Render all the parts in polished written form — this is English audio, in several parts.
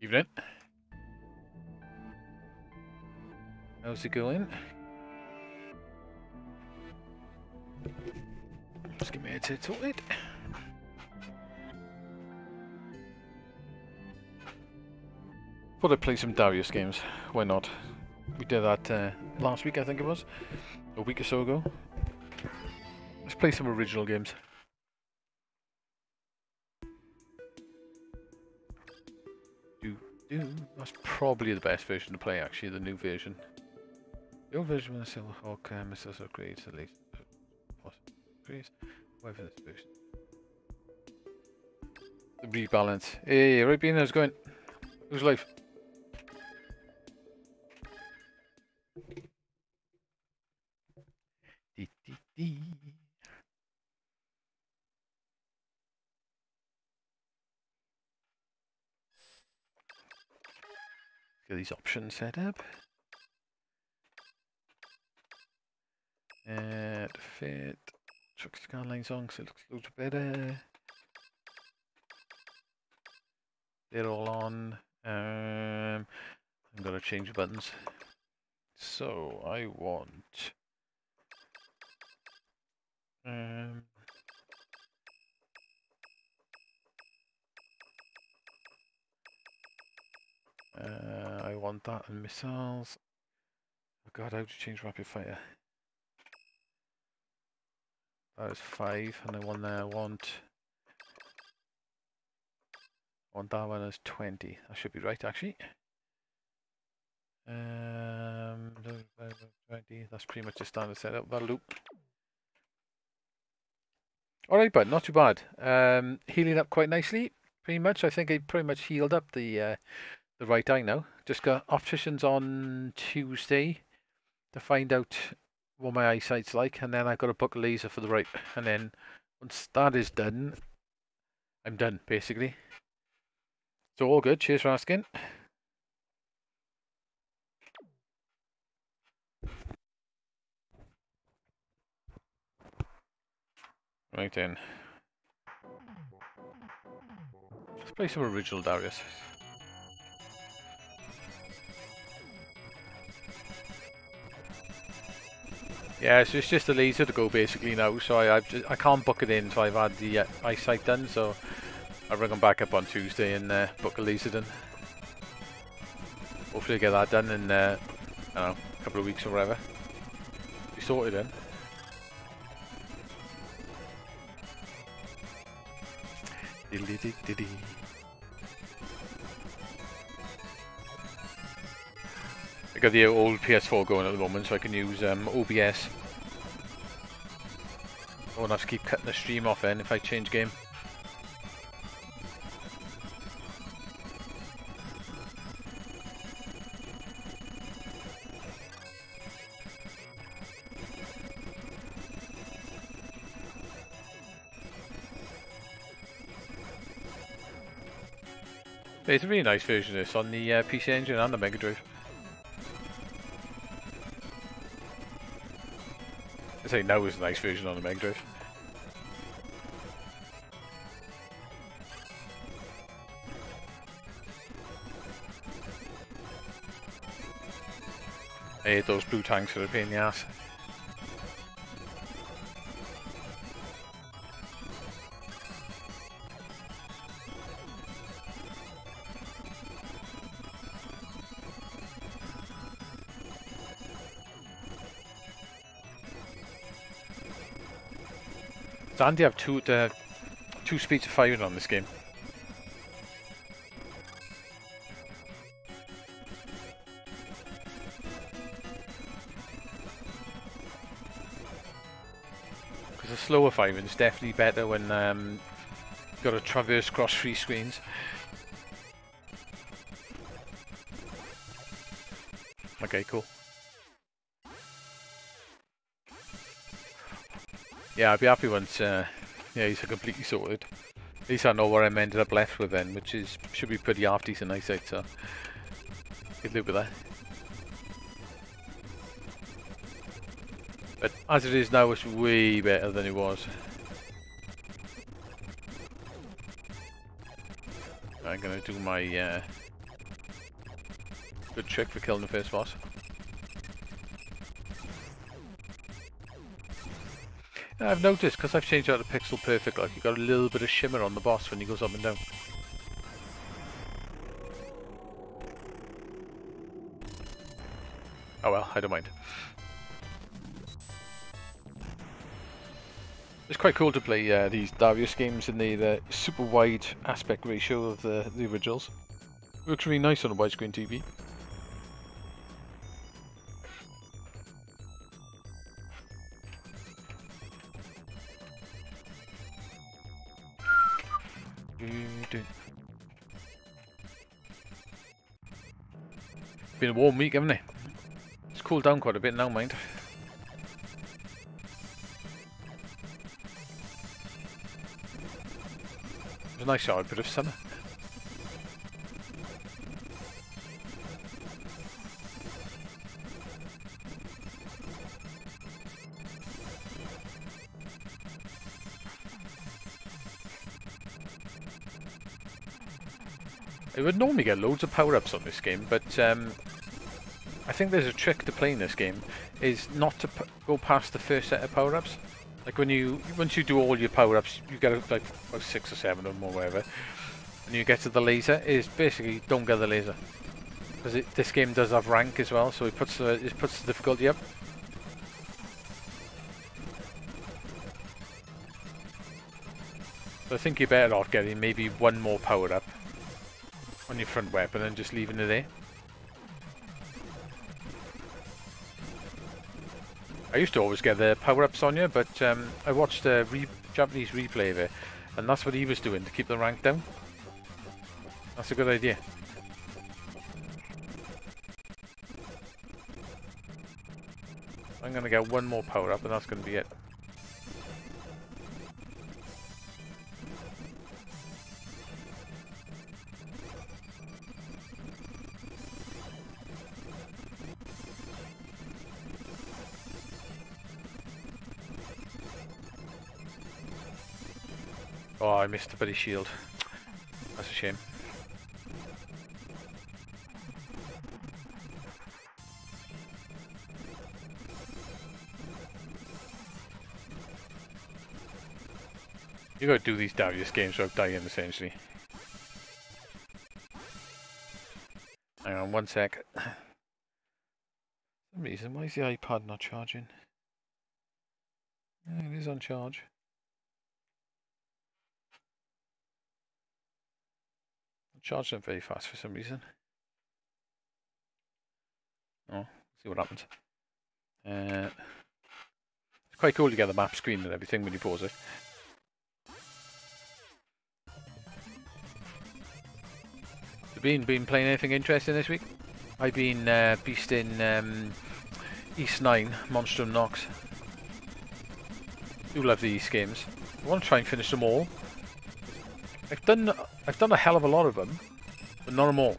Evening. How's it going? Just give me a headset sorted. Thought I'd play some Darius games. Why not? We did that last week, I think it was. A week or so ago. Let's play some original games. That's probably the best version to play, actually, the new version. The old version with the Silverhawk missiles are great, at least. Whatever this version. The rebalance. Hey, right being how's it going? Who's live? Dee, dee, dee. Get these options set up. Fit. Truck scanlines on because it looks loads better. They're all on. I'm gonna change the buttons. So I want I want that and missiles. Oh God, how to change rapid fire? That is 5, and I want there. I want that one as 20. That should be right, actually. 20. That's pretty much the standard setup. That'll do. All right, bud. Not too bad. Healing up quite nicely. Pretty much. I think I pretty much healed up the right eye now. Just got opticians on Tuesday to find out what my eyesight's like, and then I've got to book a laser for the right. And then once that is done, I'm done basically. So all good. Cheers for asking. Right then. Let's play some original Darius. Yeah, so it's just a laser to go basically now. So I can't book it in until I've had the eyesight done. So I'll ring them back up on Tuesday and book a laser done. Hopefully get that done in I don't know, a couple of weeks or whatever. Be sorted then. I got the old PS4 going at the moment, so I can use OBS. I won't have to keep cutting the stream off then if I change game. It's a really nice version of this on the PC Engine and the Mega Drive. I say now is a nice version on the Mega Drive. I hate those blue tanks for a pain in the ass. And you have two speeds of firing on this game. Because the slower firing is definitely better when you've got to traverse across 3 screens. Okay, cool. Yeah, I'd be happy once yeah, he's completely sorted. At least I know where I'm ended up left with then, which should be pretty half decent eyesight, so could live with that. But as it is now, it's way better than it was. I'm gonna do my Good trick for killing the first boss. I've noticed, because I've changed out the pixel perfect, like, you got a little bit of shimmer on the boss when he goes up and down. Oh well, I don't mind. It's quite cool to play these Darius games in the super wide aspect ratio of the originals. Works really nice on a widescreen TV. Been a warm week, haven't it? It's cooled down quite a bit now, mind. It was a nice shower bit of summer. I would normally get loads of power-ups on this game, but I think there's a trick to playing this game, is not to go past the first set of power-ups. Like once you do all your power-ups, you get like about 6 or 7 of them or whatever, and you get to the laser, is basically don't get the laser. Because this game does have rank as well, so it puts the difficulty up. So I think you're better off getting maybe one more power-up on your front weapon and just leaving it there. I used to always get the power-ups on you, but I watched a Japanese replay of it, and that's what he was doing to keep the rank down. That's a good idea. I'm going to get one more power-up, and that's going to be it. Oh, I missed the bloody shield. That's a shame. You gotta do these Darius games without dying, essentially. Hang on, one sec. For some reason, why is the iPad not charging? Yeah, it is on charge. Charge them very fast for some reason. Oh, see what happens. It's quite cool to get the map screen and everything when you pause it. Have you been playing anything interesting this week? I've been beasting East 9, Monstrum Nox. I do love the East games. I want to try and finish them all. I've done a hell of a lot of them, but not them all.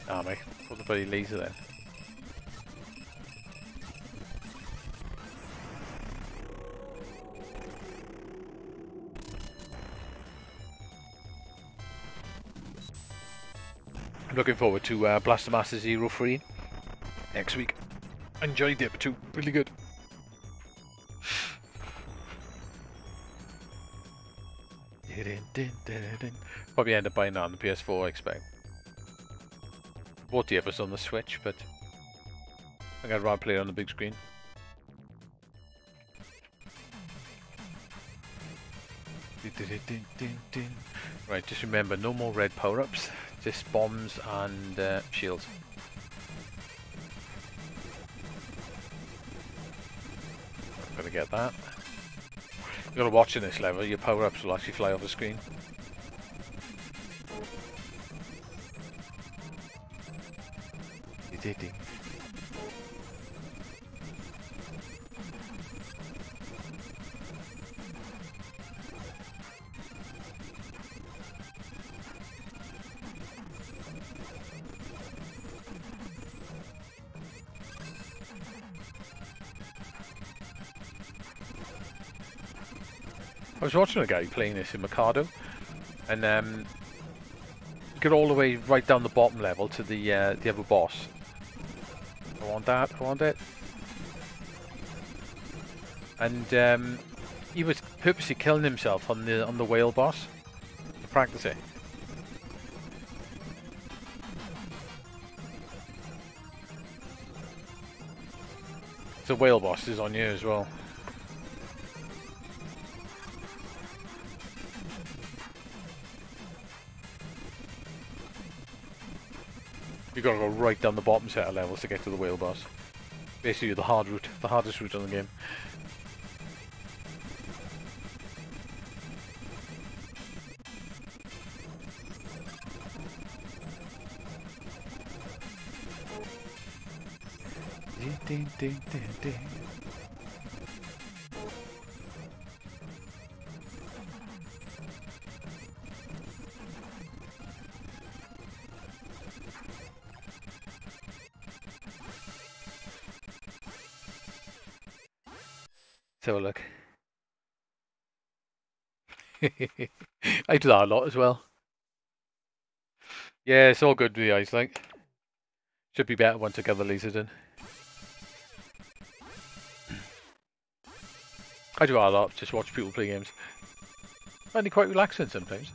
Ah, mate, put the bloody laser then. I'm looking forward to Blaster Master Zero 3 next week. I enjoyed Dip 2, really good. Probably end up buying that on the PS4, I expect. Bought the others on the Switch, but I think I'd rather play it on the big screen. Right, just remember, no more red power-ups. Just bombs and shields. I'm gonna get that. You've got to watch in this level, your power-ups will actually fly off the screen. I was watching a guy playing this in Mikado, and get all the way right down the bottom level to the other boss. I want that. I want it. And he was purposely killing himself on the whale boss to practice it. The whale boss is on you as well. You gotta go right down the bottom set of levels to get to the whale boss. Basically the hard route, the hardest route on the game. Ding, ding, ding, ding. So look. I do that a lot as well. Yeah, it's all good with the eyes, like. Should be better once I get the lasers in. I do that a lot, just watch people play games. Find it quite relaxing sometimes.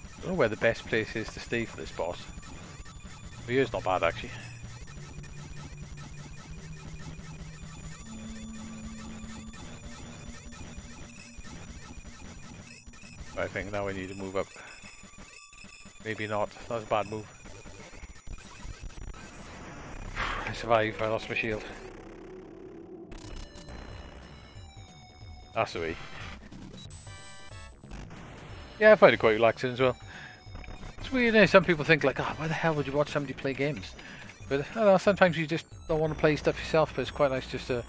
I don't know where the best place is to stay for this boss. But here's not bad actually. I think now I need to move up. Maybe not. That's a bad move. I survived. I lost my shield. That's the way. Yeah, I find it quite relaxing as well. It's weird, eh? Some people think like, oh, why the hell would you watch somebody play games? But I don't know, sometimes you just don't want to play stuff yourself, but it's quite nice just to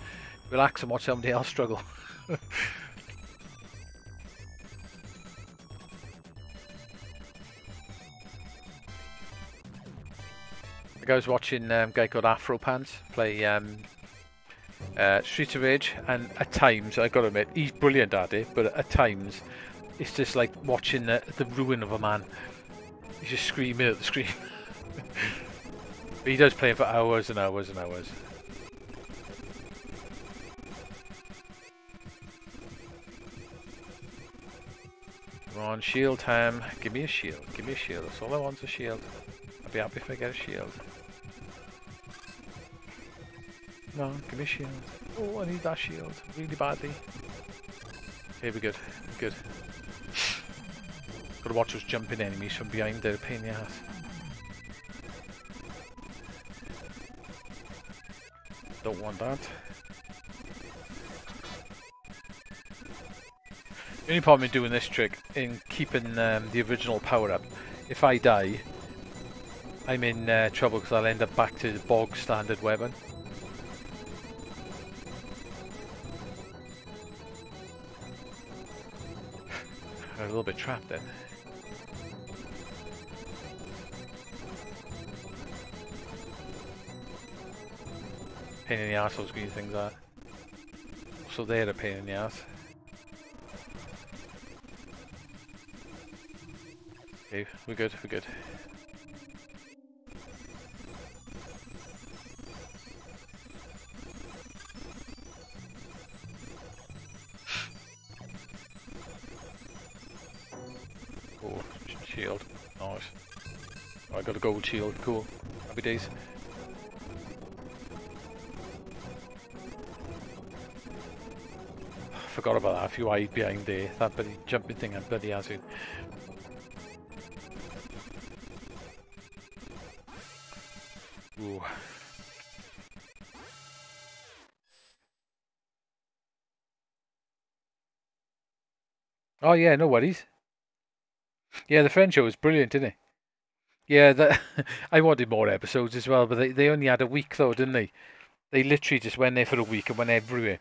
relax and watch somebody else struggle. I was watching a guy called Afropants play Streets of Rage, and at times, I gotta admit, he's brilliant at it, but at times, it's just like watching the ruin of a man. He's just screaming at the screen. But he does play for hours and hours and hours. Come on, shield time. Give me a shield. Give me a shield. That's all I want is a shield. I'll be happy if I get a shield. No, give me a shield. Oh, I need that shield really badly. Okay, we're good. We're good. Gotta watch those jumping enemies from behind. They're a pain in the ass. Don't want that. The only problem in doing this trick, in keeping the original power up, if I die, I'm in trouble because I'll end up back to the bog standard weapon. I'm a little bit trapped then. Pain in the arse, those green things are. So they're a pain in the arse. Okay, we're good, we're good. Oh, shield. Nice. Oh, I got a gold shield, cool. Happy days. Forgot about that. If you hide behind there, that bloody jumping thing and bloody has you. Ooh. Oh yeah, no worries. Yeah, the Friend show was brilliant, didn't it? Yeah, that I wanted more episodes as well, but they only had a week though, didn't they? They literally just went there for a week and went everywhere.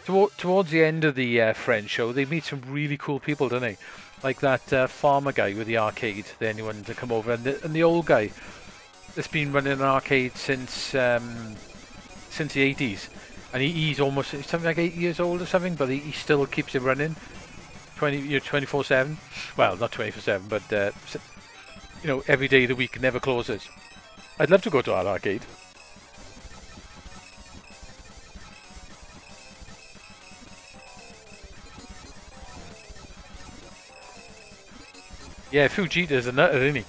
Towards the end of the French show, they meet some really cool people, don't they? Like that farmer guy with the arcade. The only one to come over, and the old guy that's been running an arcade since the 80s, and he's almost something like 8 years old or something, but he still keeps it running 24/7. Well, not 24/7, but every day of the week, never closes. I'd love to go to our arcade. Yeah, Fujita's a nutter, isn't he?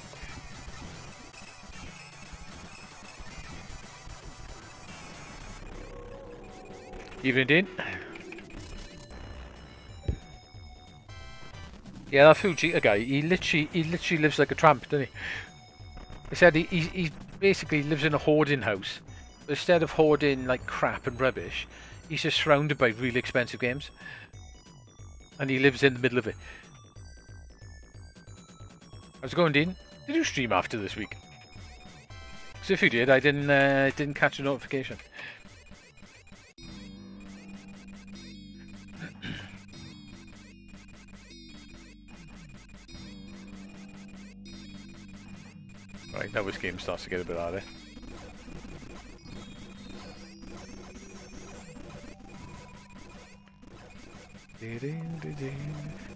Evening, Dean. Yeah, that Fujita guy, he literally lives like a tramp, doesn't he? He said he basically lives in a hoarding house. But instead of hoarding like crap and rubbish, he's just surrounded by really expensive games. And he lives in the middle of it. How's it going, Dean? Did you stream after this week? Because if you did, I didn't catch a notification. Right, now this game starts to get a bit harder.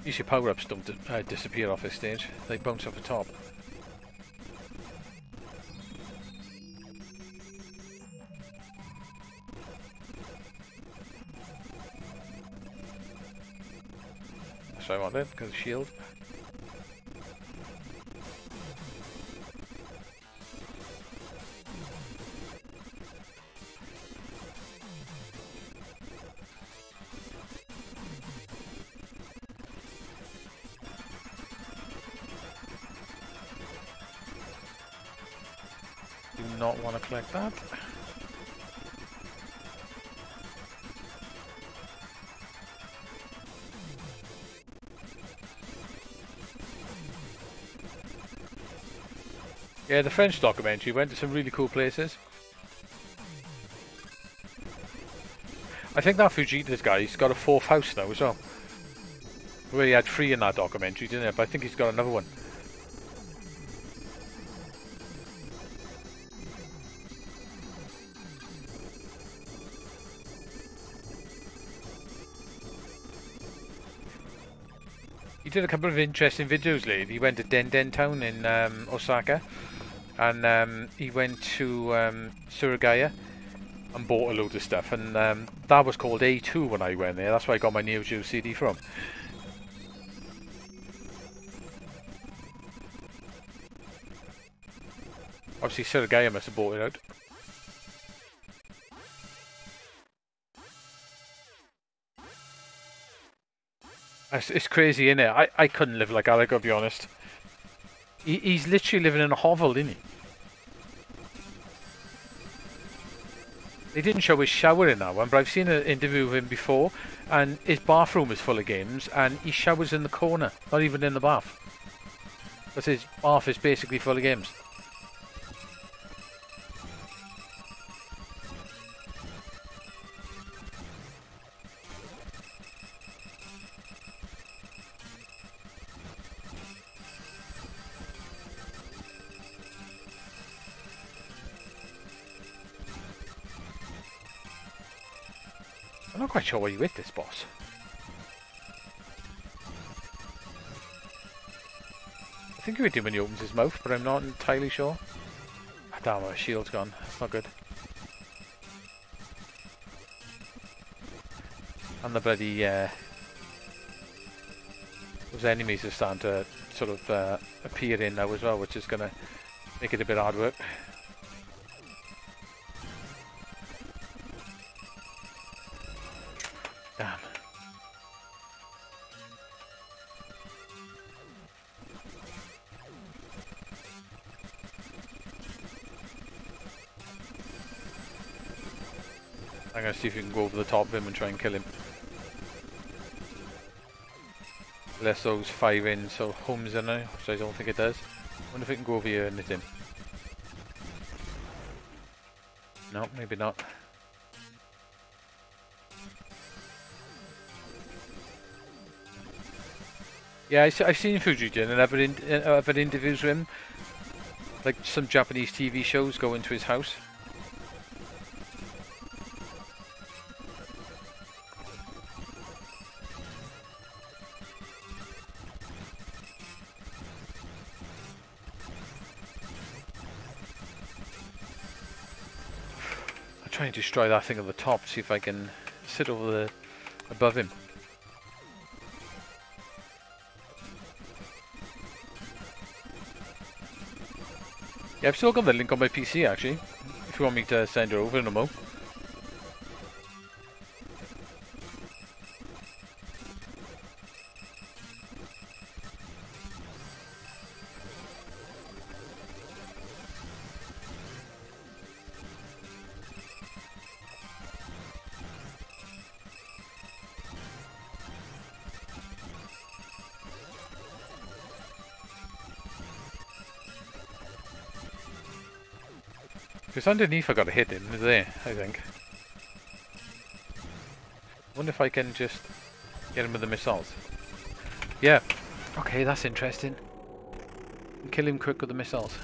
These your power-ups don't disappear off this stage, they bounce off the top. That's what I wanted, because of shield. Not want to collect that. Yeah, the French documentary went to some really cool places. I think that Fujita's guy's got a 4th house now as well. Where he had 3 in that documentary, didn't he? But I think he's got another one. He did a couple of interesting videos lately. He went to Den Town in Osaka, and he went to Surugaya and bought a load of stuff, and that was called A2 when I went there. That's where I got my Neo Geo CD from. Obviously Surugaya must have bought it out. It's crazy, isn't it? I couldn't live like that, I gotta be honest. He's literally living in a hovel, isn't he? They didn't show his shower in that one, but I've seen an interview with him before, and his bathroom is full of games, and he showers in the corner, not even in the bath. Because his bath is basically full of games. I'm not quite sure where you hit this boss. I think you hit him when he opens his mouth, but I'm not entirely sure. Ah, damn, my shield's gone. That's not good. And the bloody those enemies are starting to sort of appear in now as well, which is going to make it a bit hard work. Damn. I'm going to see if we can go over the top of him and try and kill him. Unless those 5 in, so home's in there, so I don't think it does. I wonder if it can go over here and hit him. No, maybe not. Yeah, I've seen Fujijin and other interviews with him. Like some Japanese TV shows go into his house. I'll try and destroy that thing at the top, see if I can sit over the above him. Yeah, I've still got the link on my PC actually. If you want me to send it over in a mo. Because underneath I got to hit him, there, I think. Wonder if I can just get him with the missiles. Yeah. Okay, that's interesting. Kill him quick with the missiles.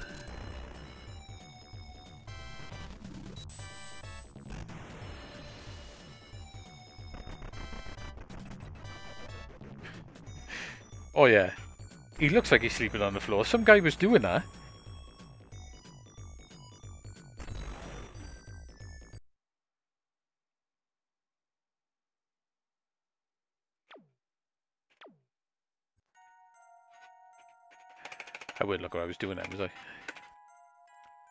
Oh yeah. He looks like he's sleeping on the floor. Some guy was doing that. I would look what I was doing then, was I?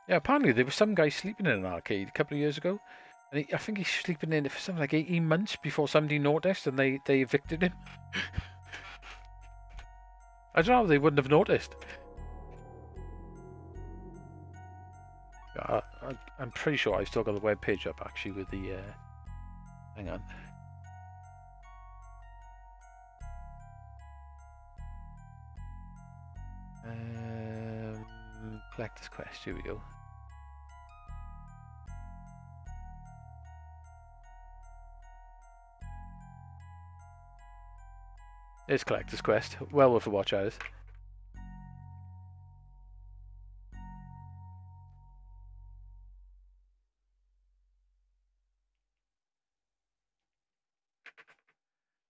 Yeah, apparently there was some guy sleeping in an arcade a couple of years ago. And I think he's sleeping in it for something like 18 months before somebody noticed and they evicted him. I don't know how they wouldn't have noticed. I'm pretty sure I've still got the web page up actually with the... hang on. Collector's Quest, here we go. It's Collector's Quest. Well worth a watch, Alice.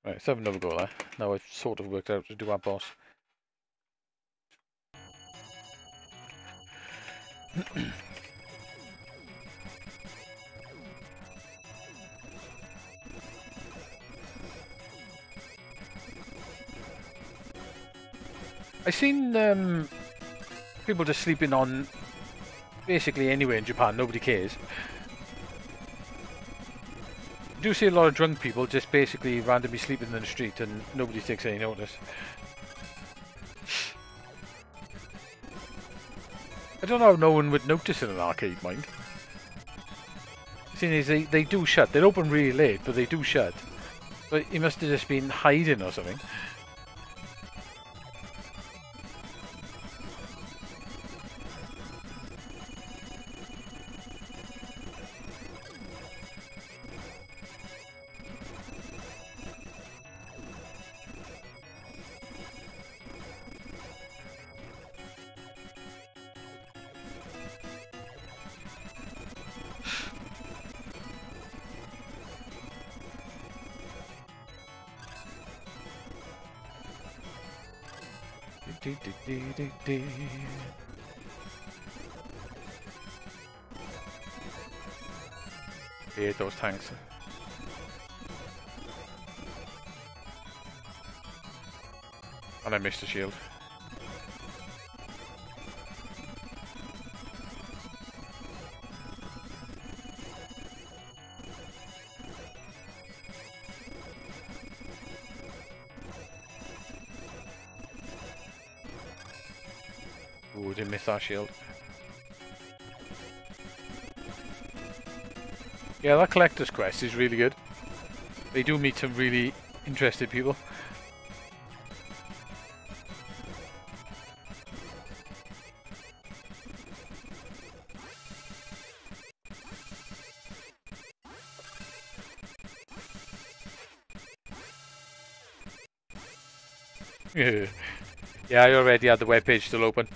Right, let's have another go there. Now I've sort of worked out to do our boss. I've seen people just sleeping on basically anywhere in Japan, nobody cares. I do see a lot of drunk people just basically randomly sleeping in the street and nobody takes any notice. I don't know how no one would notice in an arcade, mind. Seeing as they do shut. They're open really late, but they do shut. But he must have just been hiding or something. Hate those tanks. And I missed the shield. Ooh, didn't miss that shield. Yeah, that Collector's Quest is really good. They do meet some really interesting people. Yeah, I already had the webpage still open.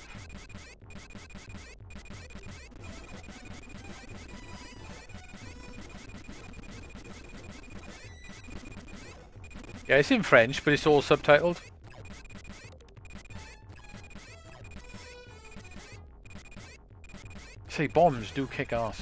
Yeah, it's in French, but it's all subtitled. Say, bombs do kick ass.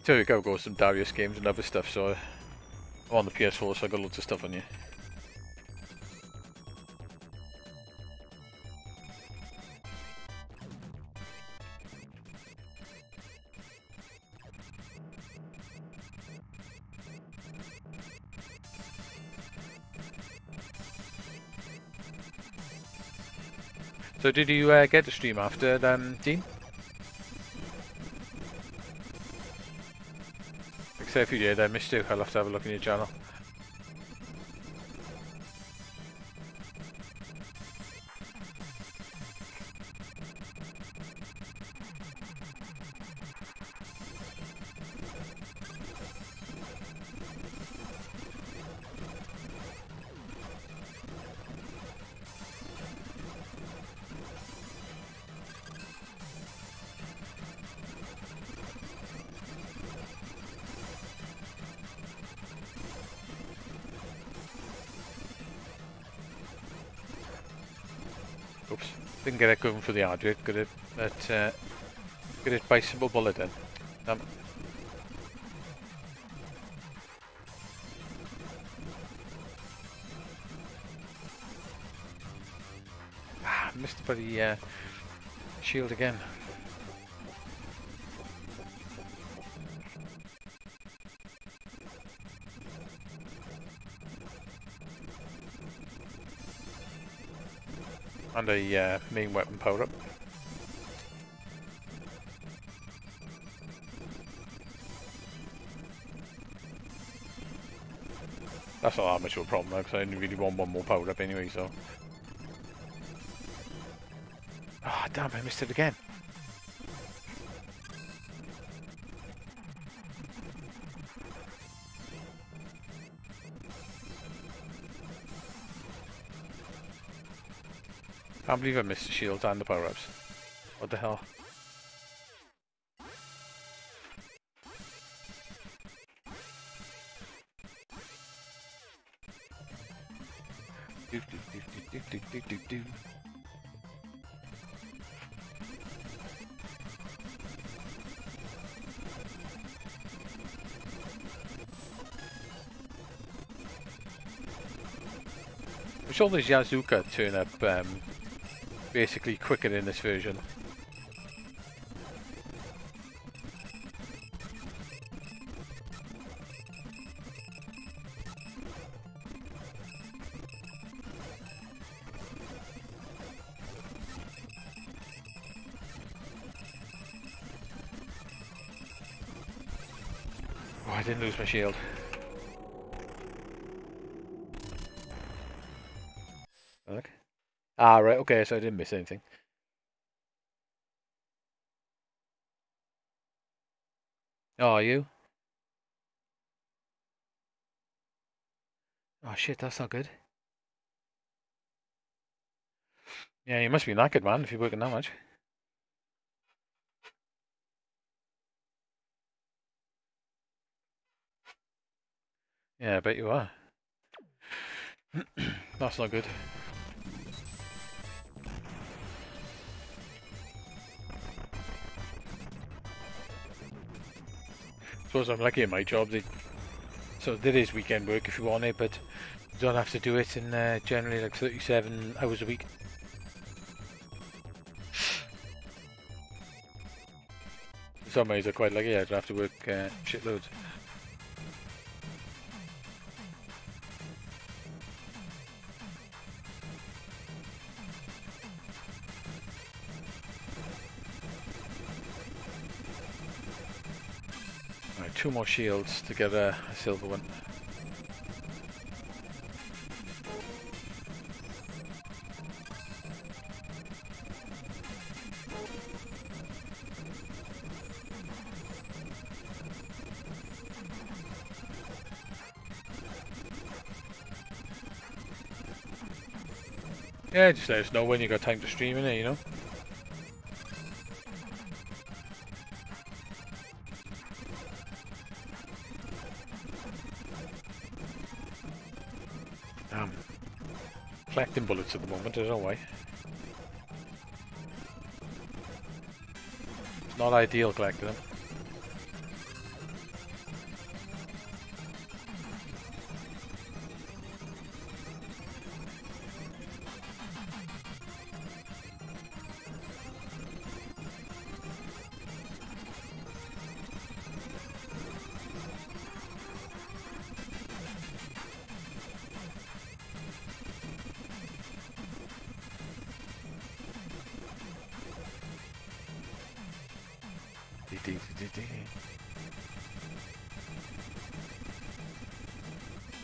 So we go some Darius games and other stuff, so I'm on the PS4, so I got lots of stuff on you. So did you get to stream after, Dean? Except if you did, I missed you. I'll have to have a look in your channel. Oops, didn't get it going for the Ardwick, got it by simple bullet then. Missed the bloody shield again. And a main weapon power up. That's not that much of a problem because I only really want one more power up anyway, so. Ah, damn, I missed it again. Can't believe I missed the shields and the power ups. What the hell? I'm sure there's Yazuka turn up basically quicker in this version. Oh, I didn't lose my shield. Look. Ah, right, okay, so I didn't miss anything. Oh, are you? Oh shit, that's not good. Yeah, you must be knackered, man, if you're working that much. Yeah, I bet you are. That's not good. Suppose I'm lucky in my job. So there is weekend work if you want it, but you don't have to do it in generally like 37 hours a week. Some ways are quite lucky, I don't have to work shitloads. 2 more shields to get a silver one. Yeah, just let us know when you got time to stream in it, you know. Damn. Collecting bullets at the moment, I don't know why. It's not ideal collecting them.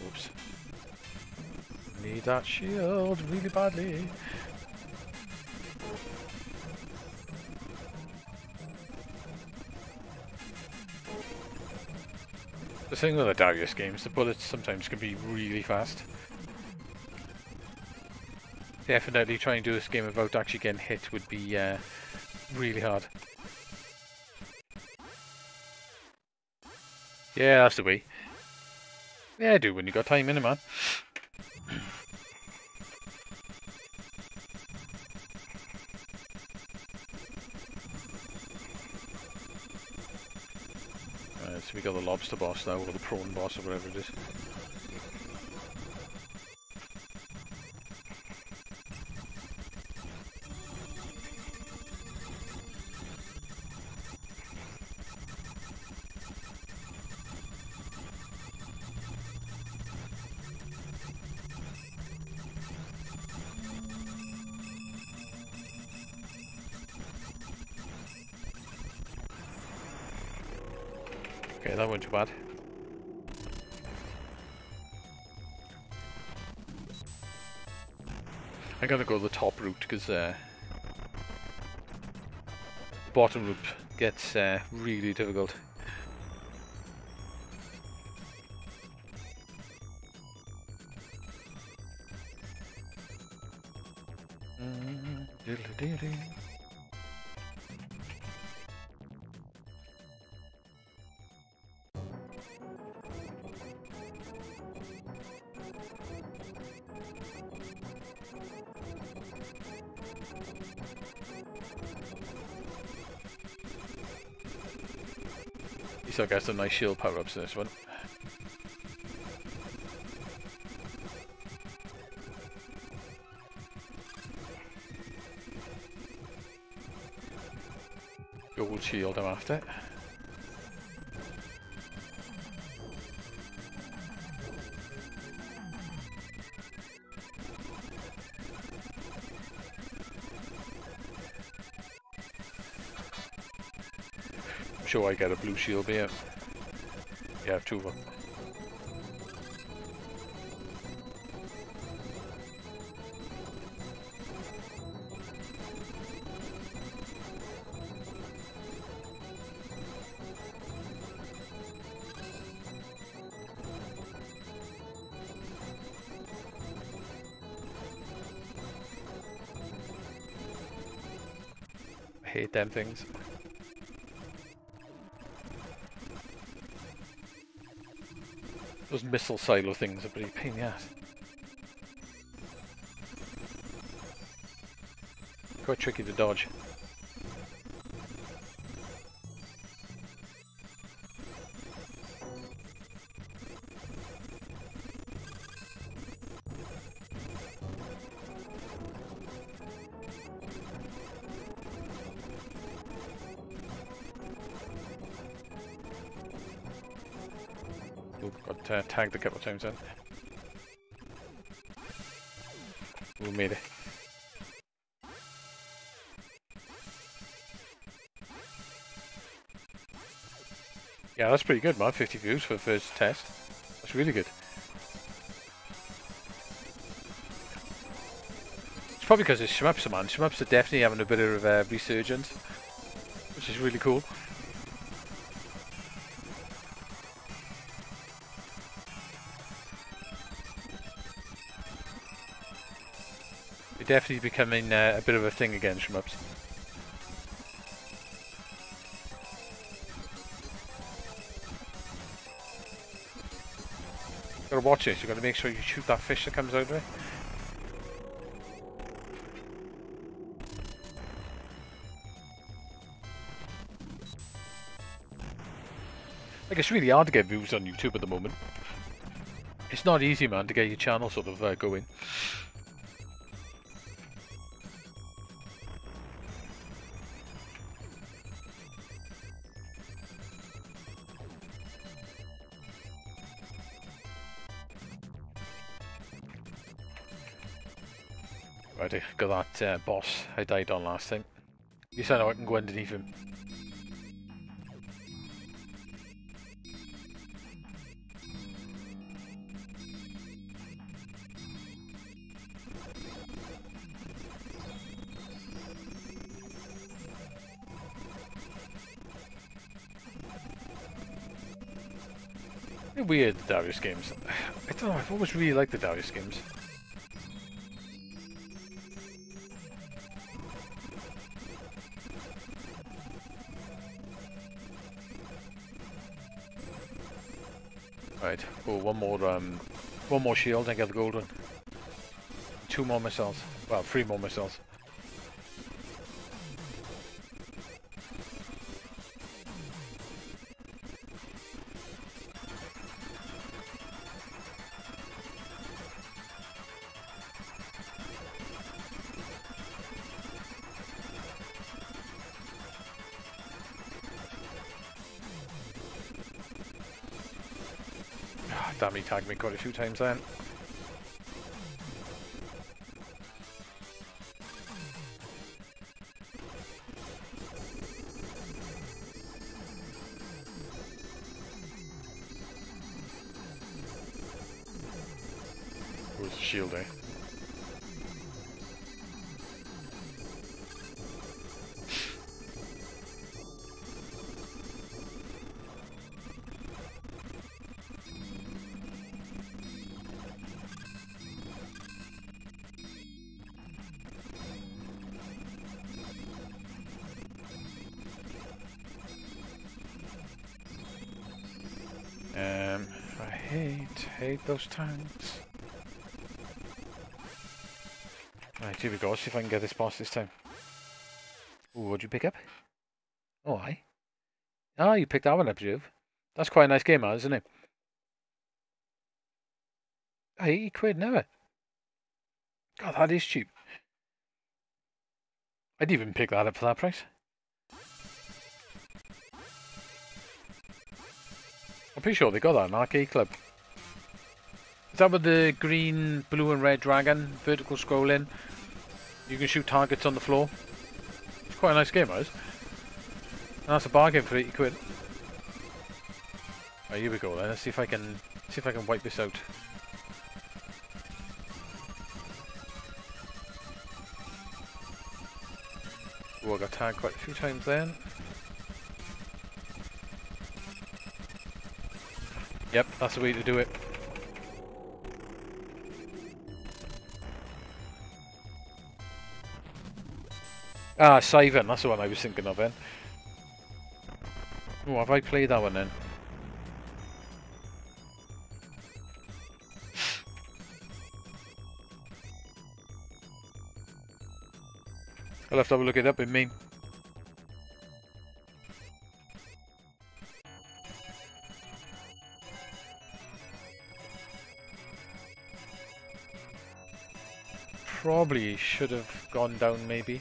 Oops. Need that shield really badly. The thing with the Darius games, the bullets sometimes can be really fast. Definitely trying to do this game without actually getting hit would be really hard. Yeah, that's the way. Yeah, do when you got time in it, man. So we got the lobster boss now, or the prawn boss, or whatever it is. Okay, that wasn't too bad. I gotta go the top route because bottom route gets really difficult. So I got some nice shield power-ups in this one. Gold shield I'm after. I'm sure I get a blue shield here. Yeah, 2 of them. I hate them things. Those missile silo things are pretty pain in the ass. Quite tricky to dodge. Got tagged a couple of times then. We made it. Yeah, that's pretty good, man. 50 views for the first test. That's really good. It's probably because it's shmups, man. Shmups are definitely having a bit of resurgence, which is really cool. They're definitely becoming a bit of a thing again, shmups. Gotta watch this. You gotta make sure you shoot that fish that comes out of it. Like, it's really hard to get views on YouTube at the moment. It's not easy, man, to get your channel sort of going. Right, I got that boss I died on last time. At least I know I can go underneath him. They're weird, the Darius games. I don't know, I've always really liked the Darius games. Right, oh, one more shield and get the gold one. 2 more missiles. Well, 3 more missiles. Damn, he tagged me quite a few times then. Where's the shield, eh? I hate those tanks. Right, here we go. Let's see if I can get this boss this time. Ooh, what'd you pick up? Oh, aye. Ah, you picked that one up, Juve. That's quite a nice game, isn't it? 80 quid, never. God, that is cheap. I'd even pick that up for that price. I'm pretty sure they got that in Arcade Club. Is that with the green, blue and red dragon, vertical scrolling? You can shoot targets on the floor. It's quite a nice game, that is. And that's a bargain for 80 quid. Right, here we go then. Let's see if I can wipe this out. Oh, I got tagged quite a few times then. Yep, that's the way to do it. Ah, Siven, that's the one I was thinking of then. Oh, have I played that one then? I'll have to have a look it up in me. Probably should have gone down maybe.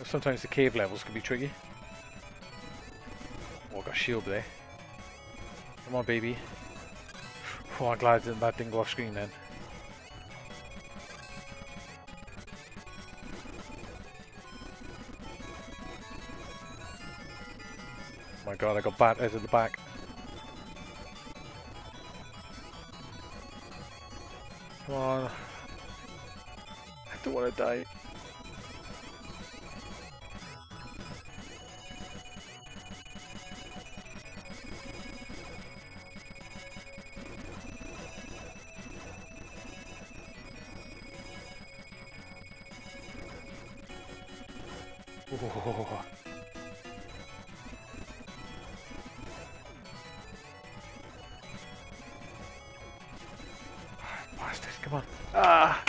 Sometimes the cave levels can be tricky. Oh, I got a shield there. Come on, baby. Oh, I'm glad that didn't go off screen then. My god, I got battered at the back. Come on. I don't want to die. Oh. Bastard, come on. Ah!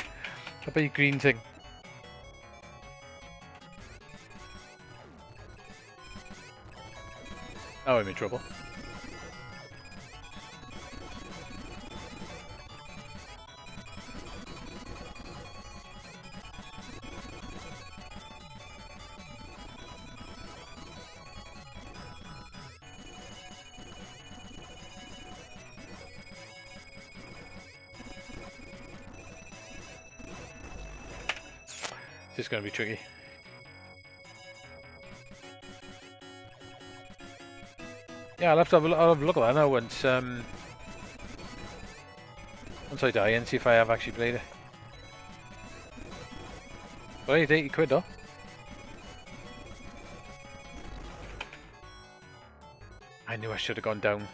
A big green thing. Now I'm in trouble. This is going to be tricky. Yeah, I'll have to have a look at that now once I die and see if I have actually played it. But I need 80 quid though. I knew I should have gone down.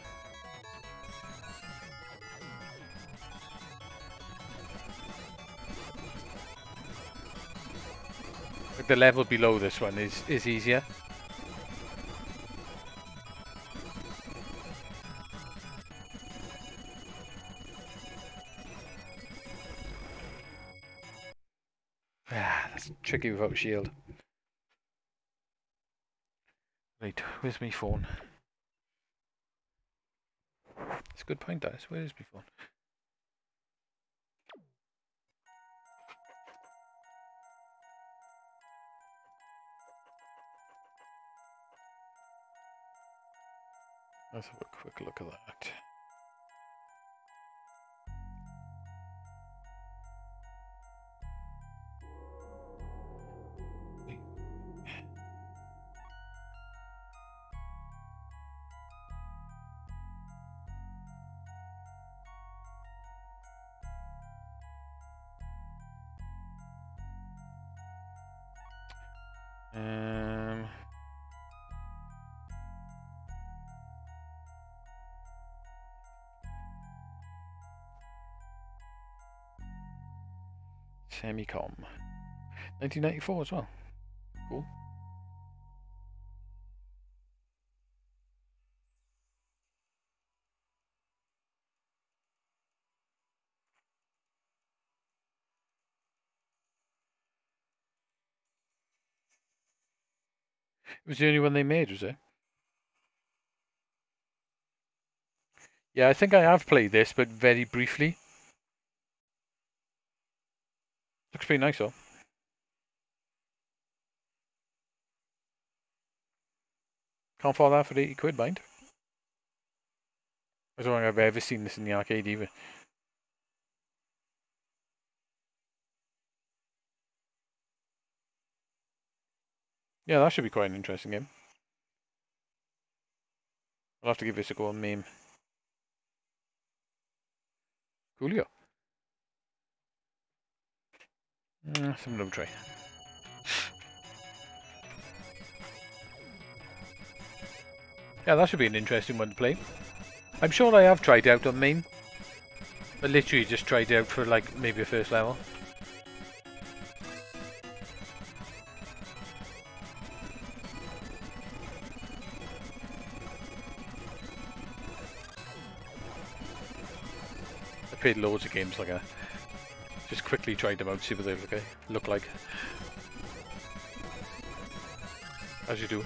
Like the level below this one is easier. Ah, that's tricky without a shield. Right, where's my phone? It's a good point, that is. Where is my phone? Let's have a quick look at that. Semicom. 1994 as well. Cool. It was the only one they made, was it? Yeah, I think I have played this, but very briefly. Looks pretty nice though. Can't fall that for 80 quid, mind. I don't think I've ever seen this in the arcade either. Yeah, that should be quite an interesting game. I'll have to give this a go on MAME. Coolio. Let's have another try. Yeah, that should be an interesting one to play. I'm sure I have tried out on MAME. But literally just tried out for like maybe a first level. I played loads of games like that. Just quickly tried them out, see what they look like. As you do.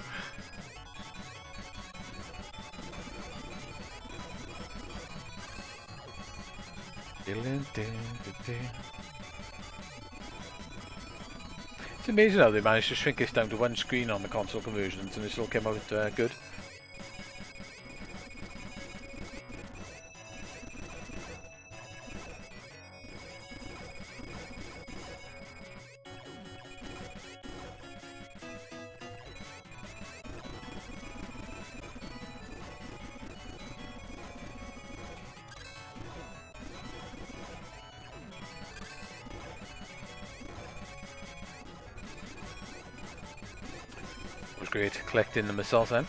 It's amazing how they managed to shrink this down to one screen on the console conversions and it still came out good. great collecting the missiles then.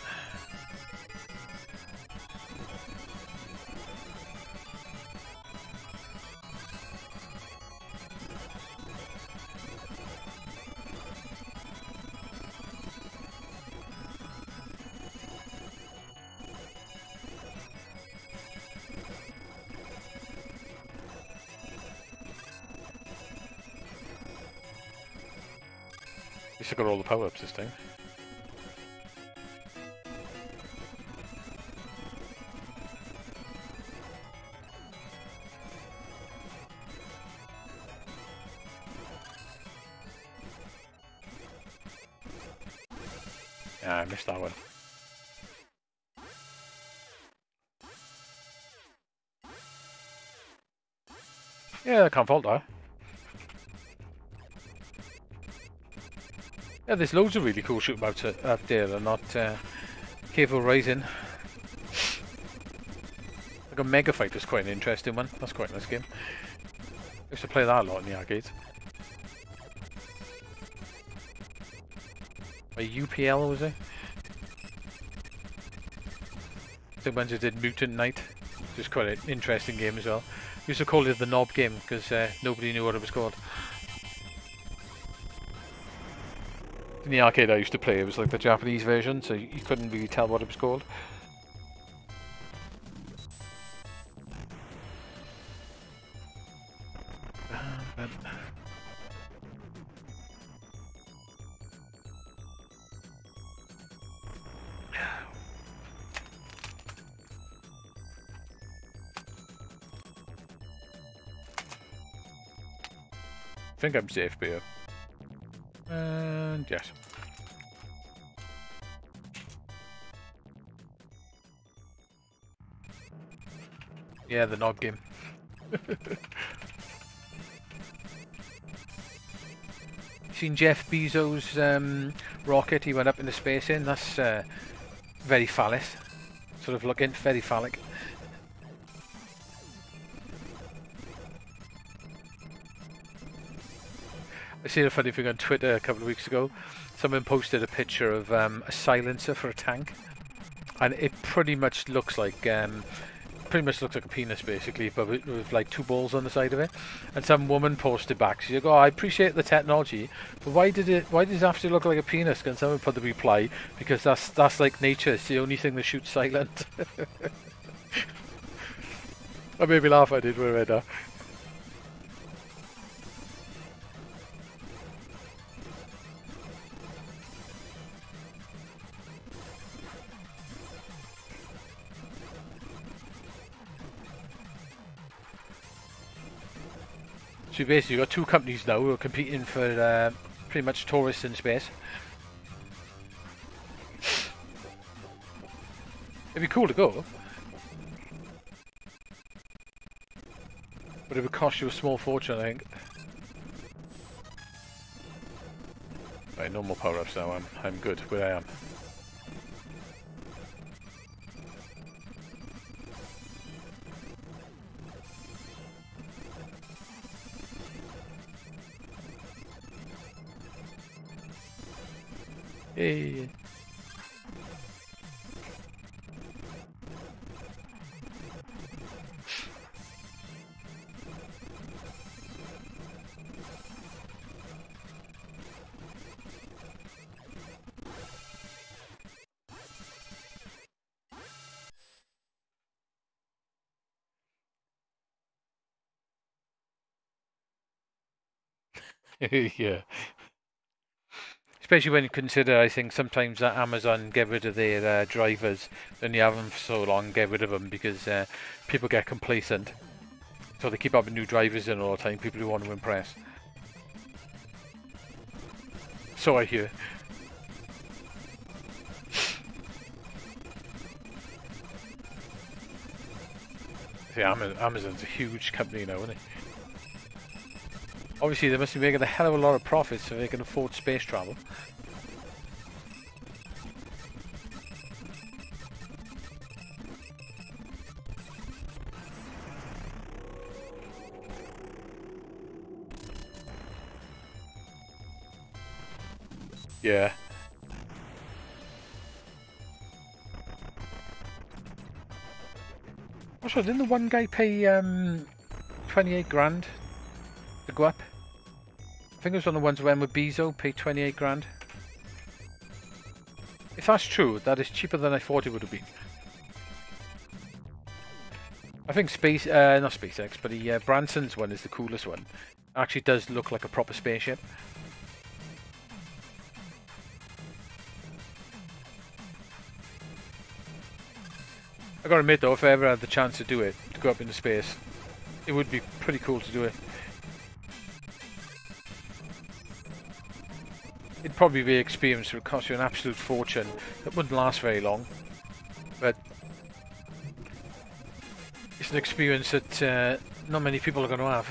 At least I got all the power-ups this time. Yeah, I missed that one. Yeah, I can't fault that. Yeah, there's loads of really cool shoot 'em ups out there that are not Cable Rising. Like a Mega Fight was quite an interesting one. That's quite a nice game. I used to play that a lot in the arcades. By UPL, was it? The ones who did Mutant Knight. Just quite an interesting game as well. We used to call it the Knob game because nobody knew what it was called. In the arcade I used to play, it was like the Japanese version, so you couldn't really tell what it was called. I think I'm safe here. And yes. Yeah, the Knob game. Seen Jeff Bezos' rocket he went up into space in? That's very phallic. Sort of looking very phallic. I seen a funny thing on Twitter a couple of weeks ago. Someone posted a picture of a silencer for a tank, and it pretty much looks like a penis basically, but with like two balls on the side of it. And some woman posted back. She's like, "Oh, I appreciate the technology, but why does it have to look like a penis?" Can someone put the reply? Because that's like nature. It's the only thing that shoots silent. I made me laugh. I did when I read that. So basically you've got two companies now who are competing for pretty much tourists in space. It'd be cool to go, but it would cost you a small fortune, I think. Right, no more power-ups now. I'm good where I am. Hey. Yeah. Especially when you consider, I think sometimes that Amazon get rid of their drivers, then you have them for so long, get rid of them because people get complacent. So they keep having new drivers in all the time, people who want to impress. So I hear. See, Amazon's a huge company now, isn't it? Obviously, they must be making a hell of a lot of profits so they can afford space travel. Yeah. Also, didn't the one guy pay 28 grand to go up? I think it was on the ones when with Bezo paid 28 grand. If that's true, that is cheaper than I thought it would have been. I think not SpaceX, but the Branson's one is the coolest one. Actually does look like a proper spaceship. I gotta admit though, if I ever had the chance to do it, to go up into space, it would be pretty cool to do it. It'd probably be an experience that would cost you an absolute fortune. That wouldn't last very long, but it's an experience that not many people are going to have.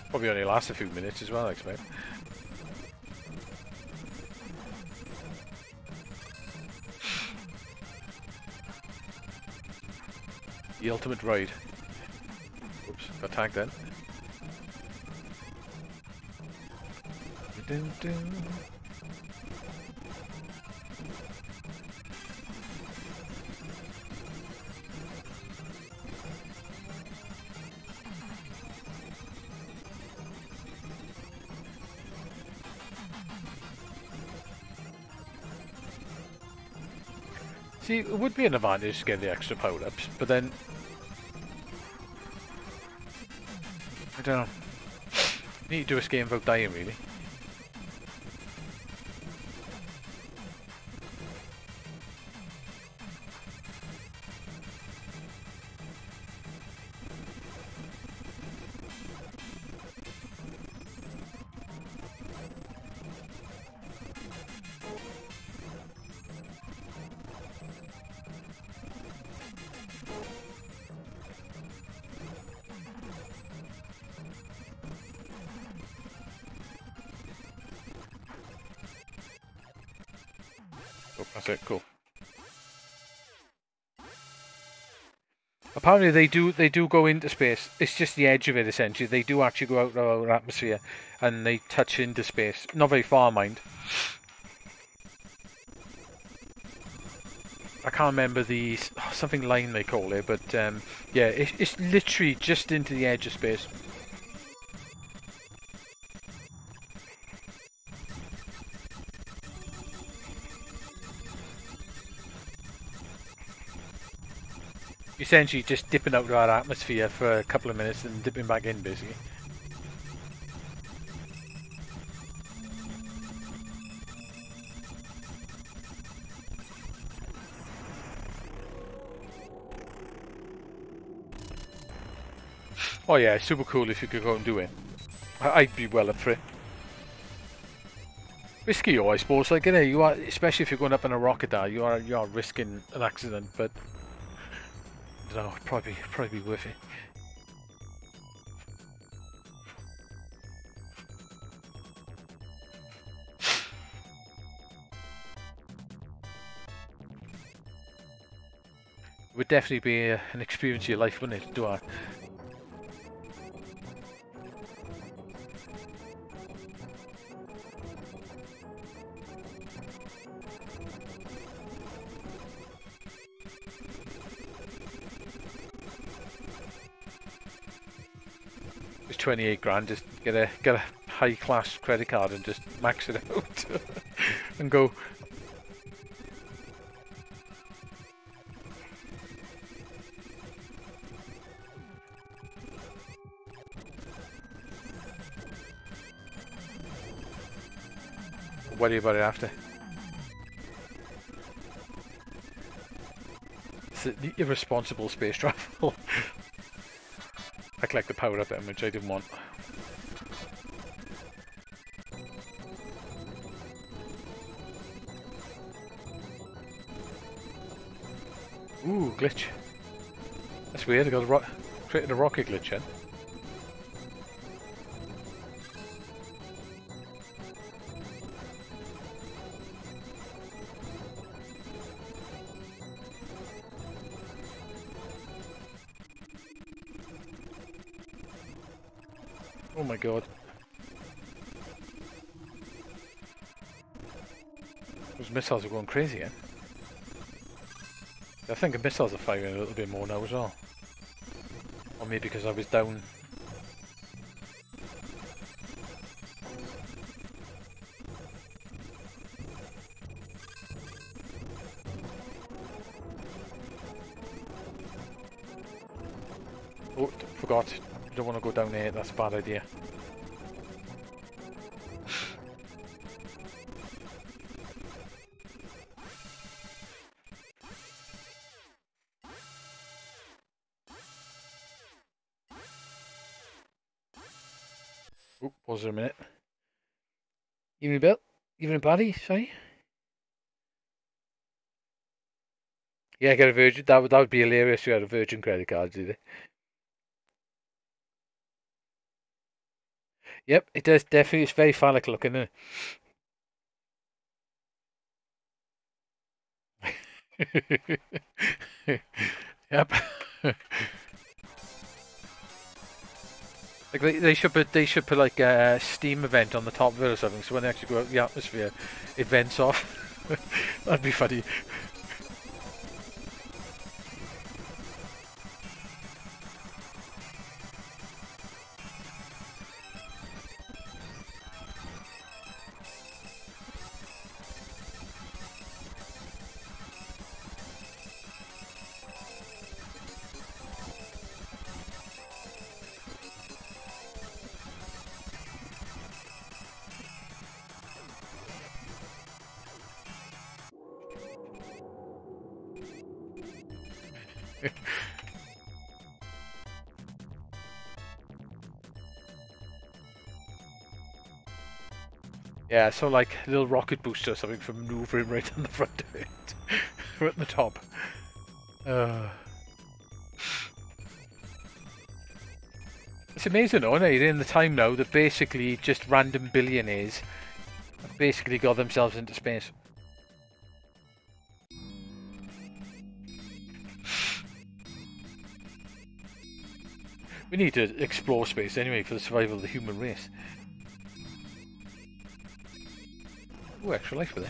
Probably only last a few minutes as well, I expect. The ultimate ride. Oops, got tagged then. See, it would be an advantage to get the extra power-ups, but then I don't know. You need to do this game without dying, really. That's it, cool. Apparently they do go into space. It's just the edge of it, essentially. They do actually go out of our atmosphere and they touch into space. Not very far, mind. I can't remember the something line they call it, but yeah, it's literally just into the edge of space. Essentially just dipping out of our atmosphere for a couple of minutes and dipping back in, basically. Oh yeah, super cool if you could go and do it. I'd be well up for it. Risky, I suppose. Like, you know, you are, especially if you're going up in a rocket, you are risking an accident, but I don't know, probably be worth it. It would definitely be an experience of your life, wouldn't it? Do I? It's 28 grand. Just get a high class credit card and just max it out and go. Worry about it after. It's the irresponsible space travel. I collect the power up then, which I didn't want. Ooh, glitch. That's weird. I got created a rocket glitch then. Oh my god. Those missiles are going crazy again. I think the missiles are firing a little bit more now as well. Or maybe because I was down. Oh, forgot. You don't want to go down there, that's a bad idea. Oh, pause it a minute. Evening Bill? Evening Paddy, sorry? Yeah, get a Virgin. That would be hilarious if you had a Virgin credit card, did it? Yep, it does definitely. It's very phallic looking, isn't it? Yep. Like they should put like a Steam event on the top of it or something, so when they actually go out the atmosphere, it vents off. That'd be funny. Yeah, so like a little rocket booster or something for maneuvering right on the front of it. Right on the top. It's amazing though, isn't it? In the time now that basically just random billionaires have basically got themselves into space. We need to explore space anyway for the survival of the human race. Ooh, extra life for there.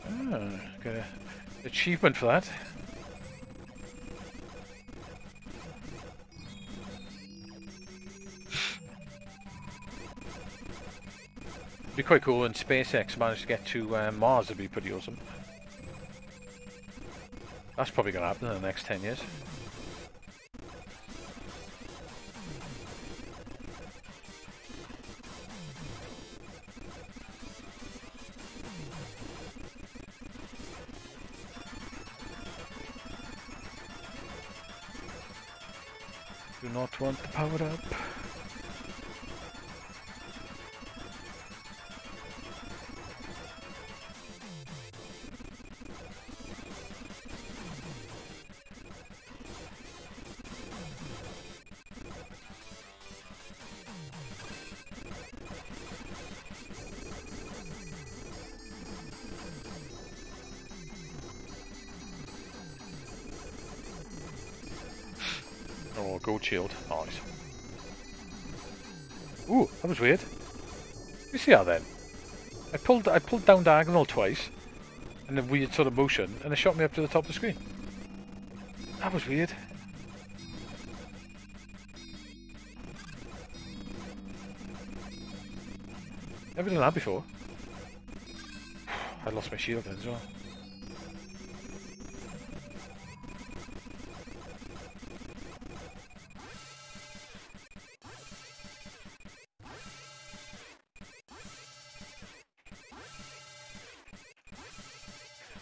Ah, got an achievement for that. It'd be quite cool when SpaceX managed to get to Mars. It'd be pretty awesome. That's probably going to happen in the next 10 years. Do not want the power up. Oh, gold shield. Nice. Ooh, that was weird. You see that then? I pulled down diagonal twice, in a weird sort of motion, and it shot me up to the top of the screen. That was weird. Never done that before. I lost my shield then as well.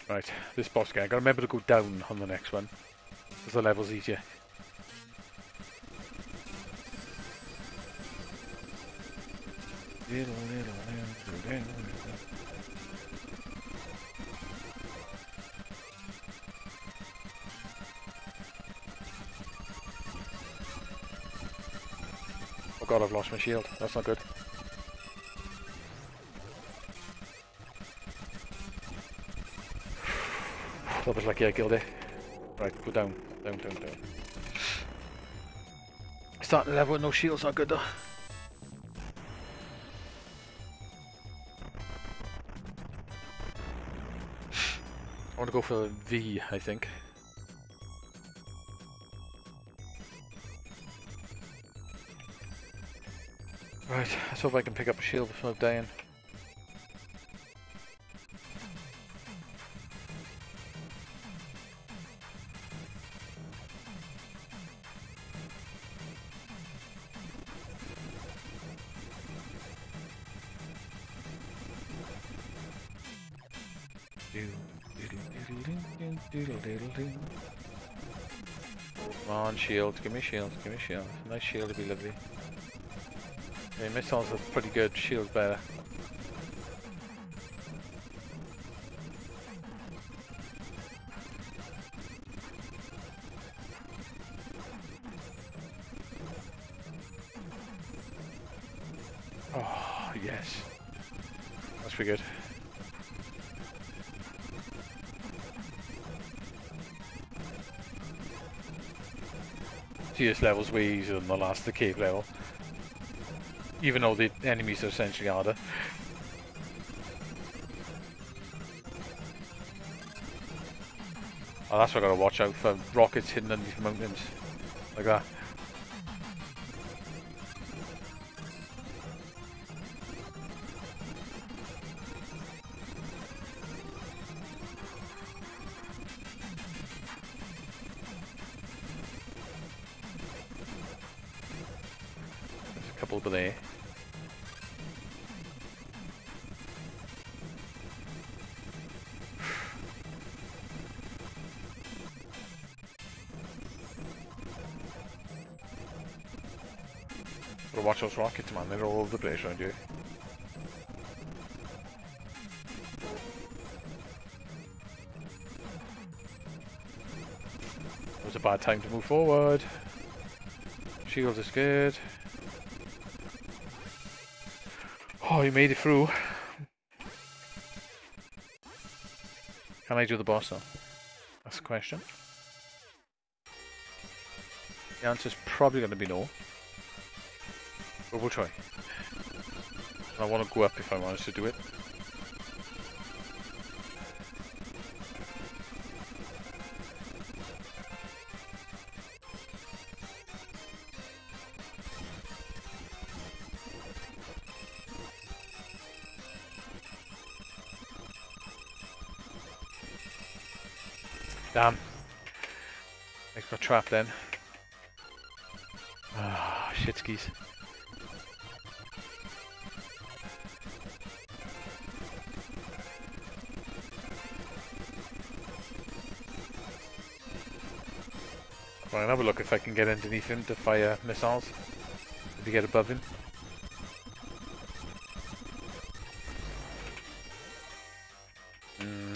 Right, this boss guy, I gotta remember to go down on the next one, because the level's easier. Oh god, I've lost my shield, that's not good. That was lucky I killed it. Right, go down, down, down, down. Starting the level with no shields, not good though. want to go for V, I think. Right, let's hope I can pick up a shield before dying. Come on, shield. Give me shield. Give me shield. Nice shield would be lovely. Okay, missiles are pretty good. Shield's better. Oh, yes. That's pretty good. TS level's way easier than the last the cave level. Even though the enemies are essentially harder. Oh, that's what I gotta watch out for. Rockets hidden underneath mountains. Like that. There's a couple over there. Gotta watch those rockets, man. They're all over the place around here. It was a bad time to move forward. Shield is good. Oh, you made it through. Can I do the boss though? That's the question. The answer's probably going to be no. But we'll try. I want to go up if I manage to do it. Damn. I got trapped then. Ah, shit skis. Right, I'll have a look if I can get underneath him to fire missiles. If you get above him.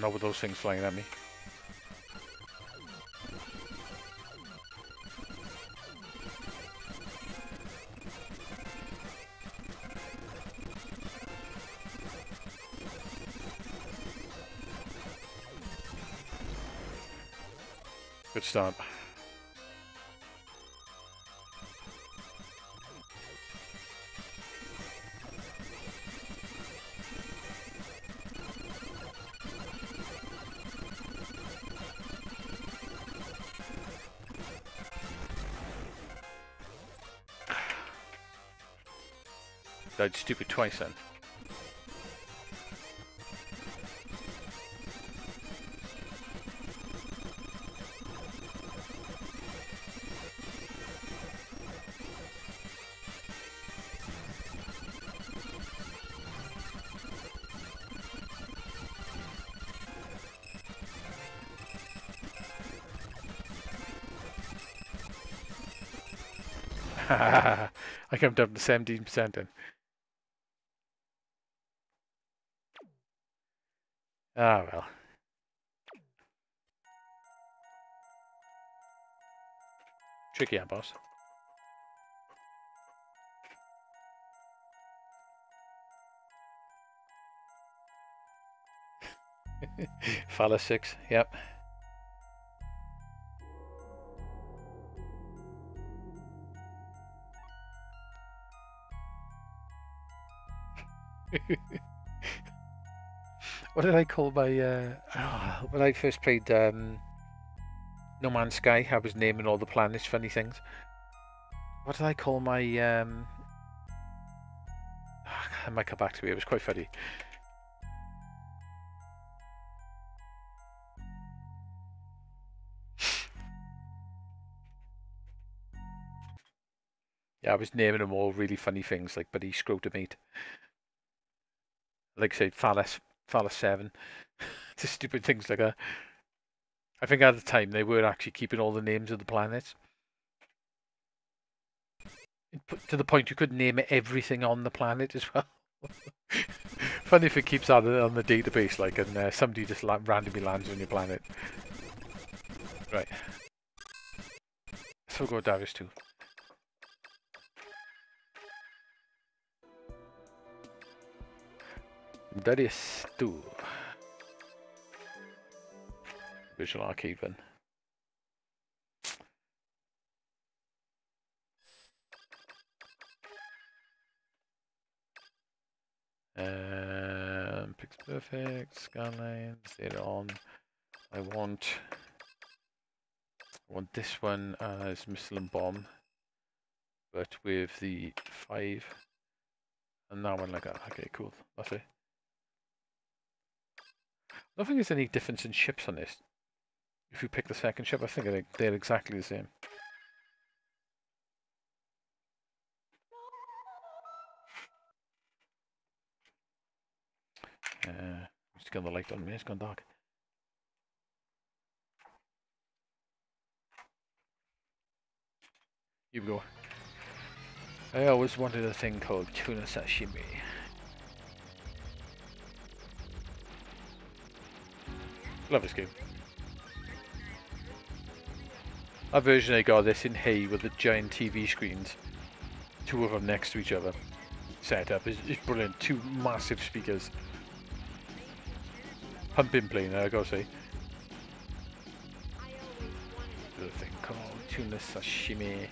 Not with those things flying at me. Good start. Died stupid twice then. I came down to 17% then. Ah well. Tricky, yeah, boss. Falla 6, yep. What did I call my when I first played No Man's Sky? I was naming all the planets funny things. What did I call my I might come back to me. It was quite funny. Yeah, I was naming them all really funny things like Buddy Scrotumate. Like say Phallus 7. Just stupid things like that. I think at the time they were actually keeping all the names of the planets. To the point you could name everything on the planet as well. Funny if it keeps that on the database, like, and somebody just randomly lands on your planet. Right. So we'll go Darius too. Darius 2. Visual Arcade one. Pix Perfect, Skylines, they're on. I want this one as Missile and Bomb, but with the 5, and that one like that. Okay, cool. That's it. I don't think there's any difference in ships on this. If you pick the second ship, I think they're exactly the same. Just get the light on me. It's gone dark. You go. I always wanted a thing called tuna sashimi. Love this game. That version I got this in Hay with the giant TV screens, 2 of them next to each other. Set up is brilliant. 2 massive speakers. Pumping playing, I gotta say. There's a thing called tuna sashimi.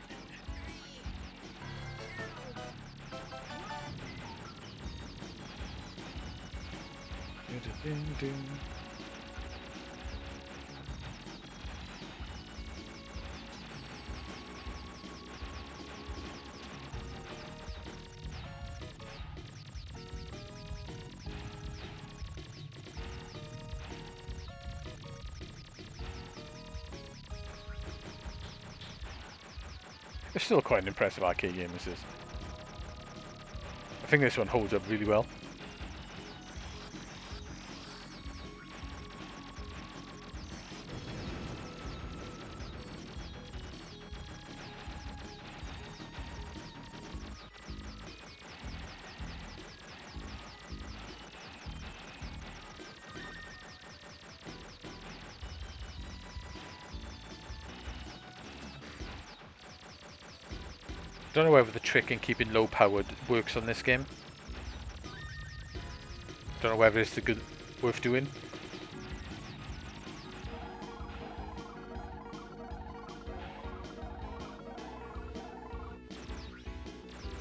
It's still quite an impressive arcade game, this is. I think this one holds up really well. Don't know whether the trick in keeping low powered works on this game. Don't know whether it's worth doing.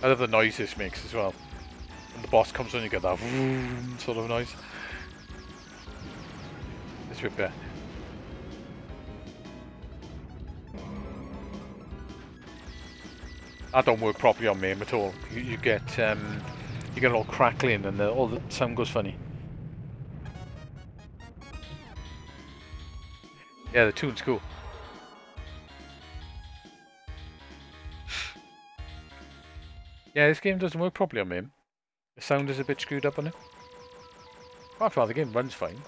I love the noise this makes as well. When the boss comes on, you get that vroom sort of noise. It's a bit better. That don't work properly on MAME at all. You get all crackling and all the sound goes funny. Yeah, the tune's cool. Yeah, this game doesn't work properly on MAME. The sound is a bit screwed up on it. Apart from that, the game runs fine.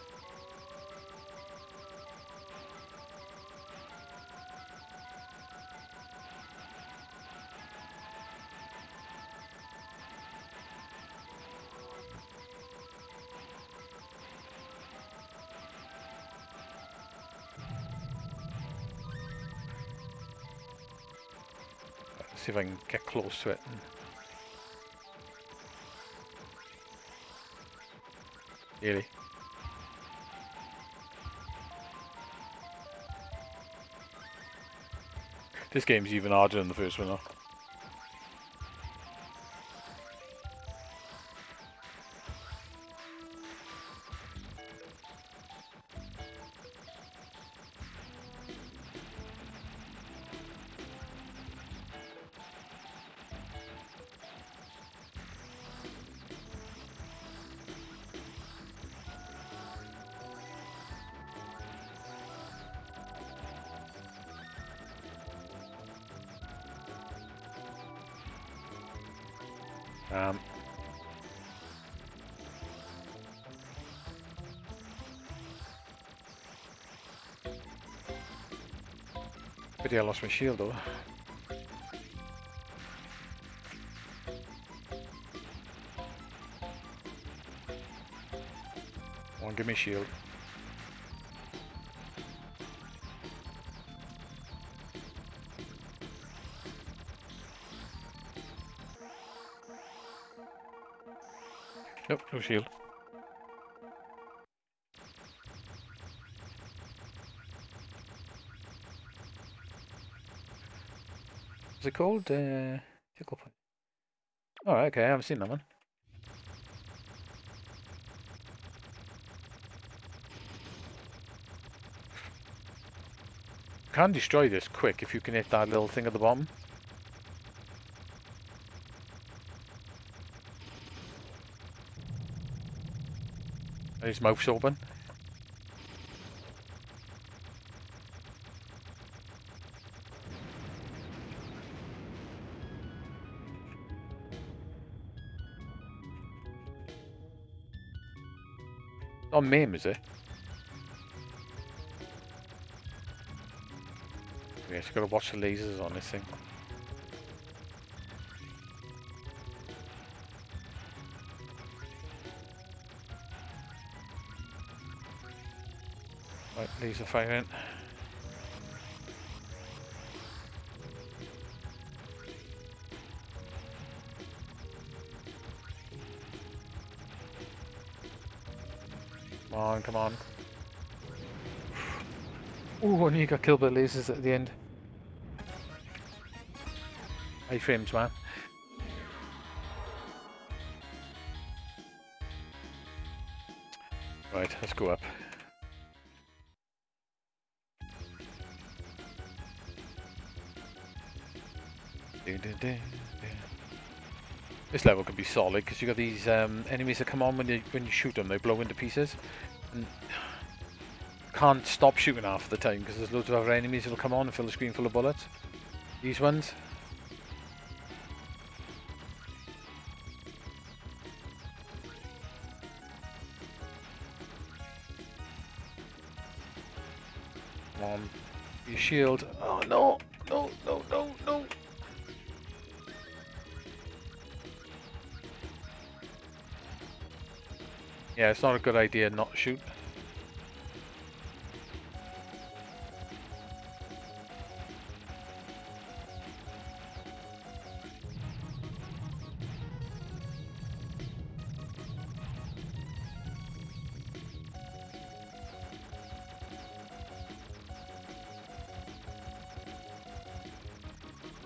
See if I can get close to it. Really? This game's even harder than the first one, though. Pity I lost my shield though. Come on, give me a shield. Nope, no shield. What's it called? Tickle point. Oh, okay, I haven't seen that one. You can destroy this quick if you can hit that little thing at the bottom. His mouth's open. On MAME, is it? Yeah, just gotta watch the lasers on this thing. Right, laser firing. Come on, come on. Ooh, and you got killed by lasers at the end. A-frames, man. Right, let's go up. This level can be solid because you got these enemies that come on when you shoot them. They blow into pieces, and can't stop shooting half the time because there's loads of other enemies that'll come on and fill the screen full of bullets. These ones. Come on, your shield. Oh no, no, no, no, no. Yeah, it's not a good idea not to shoot.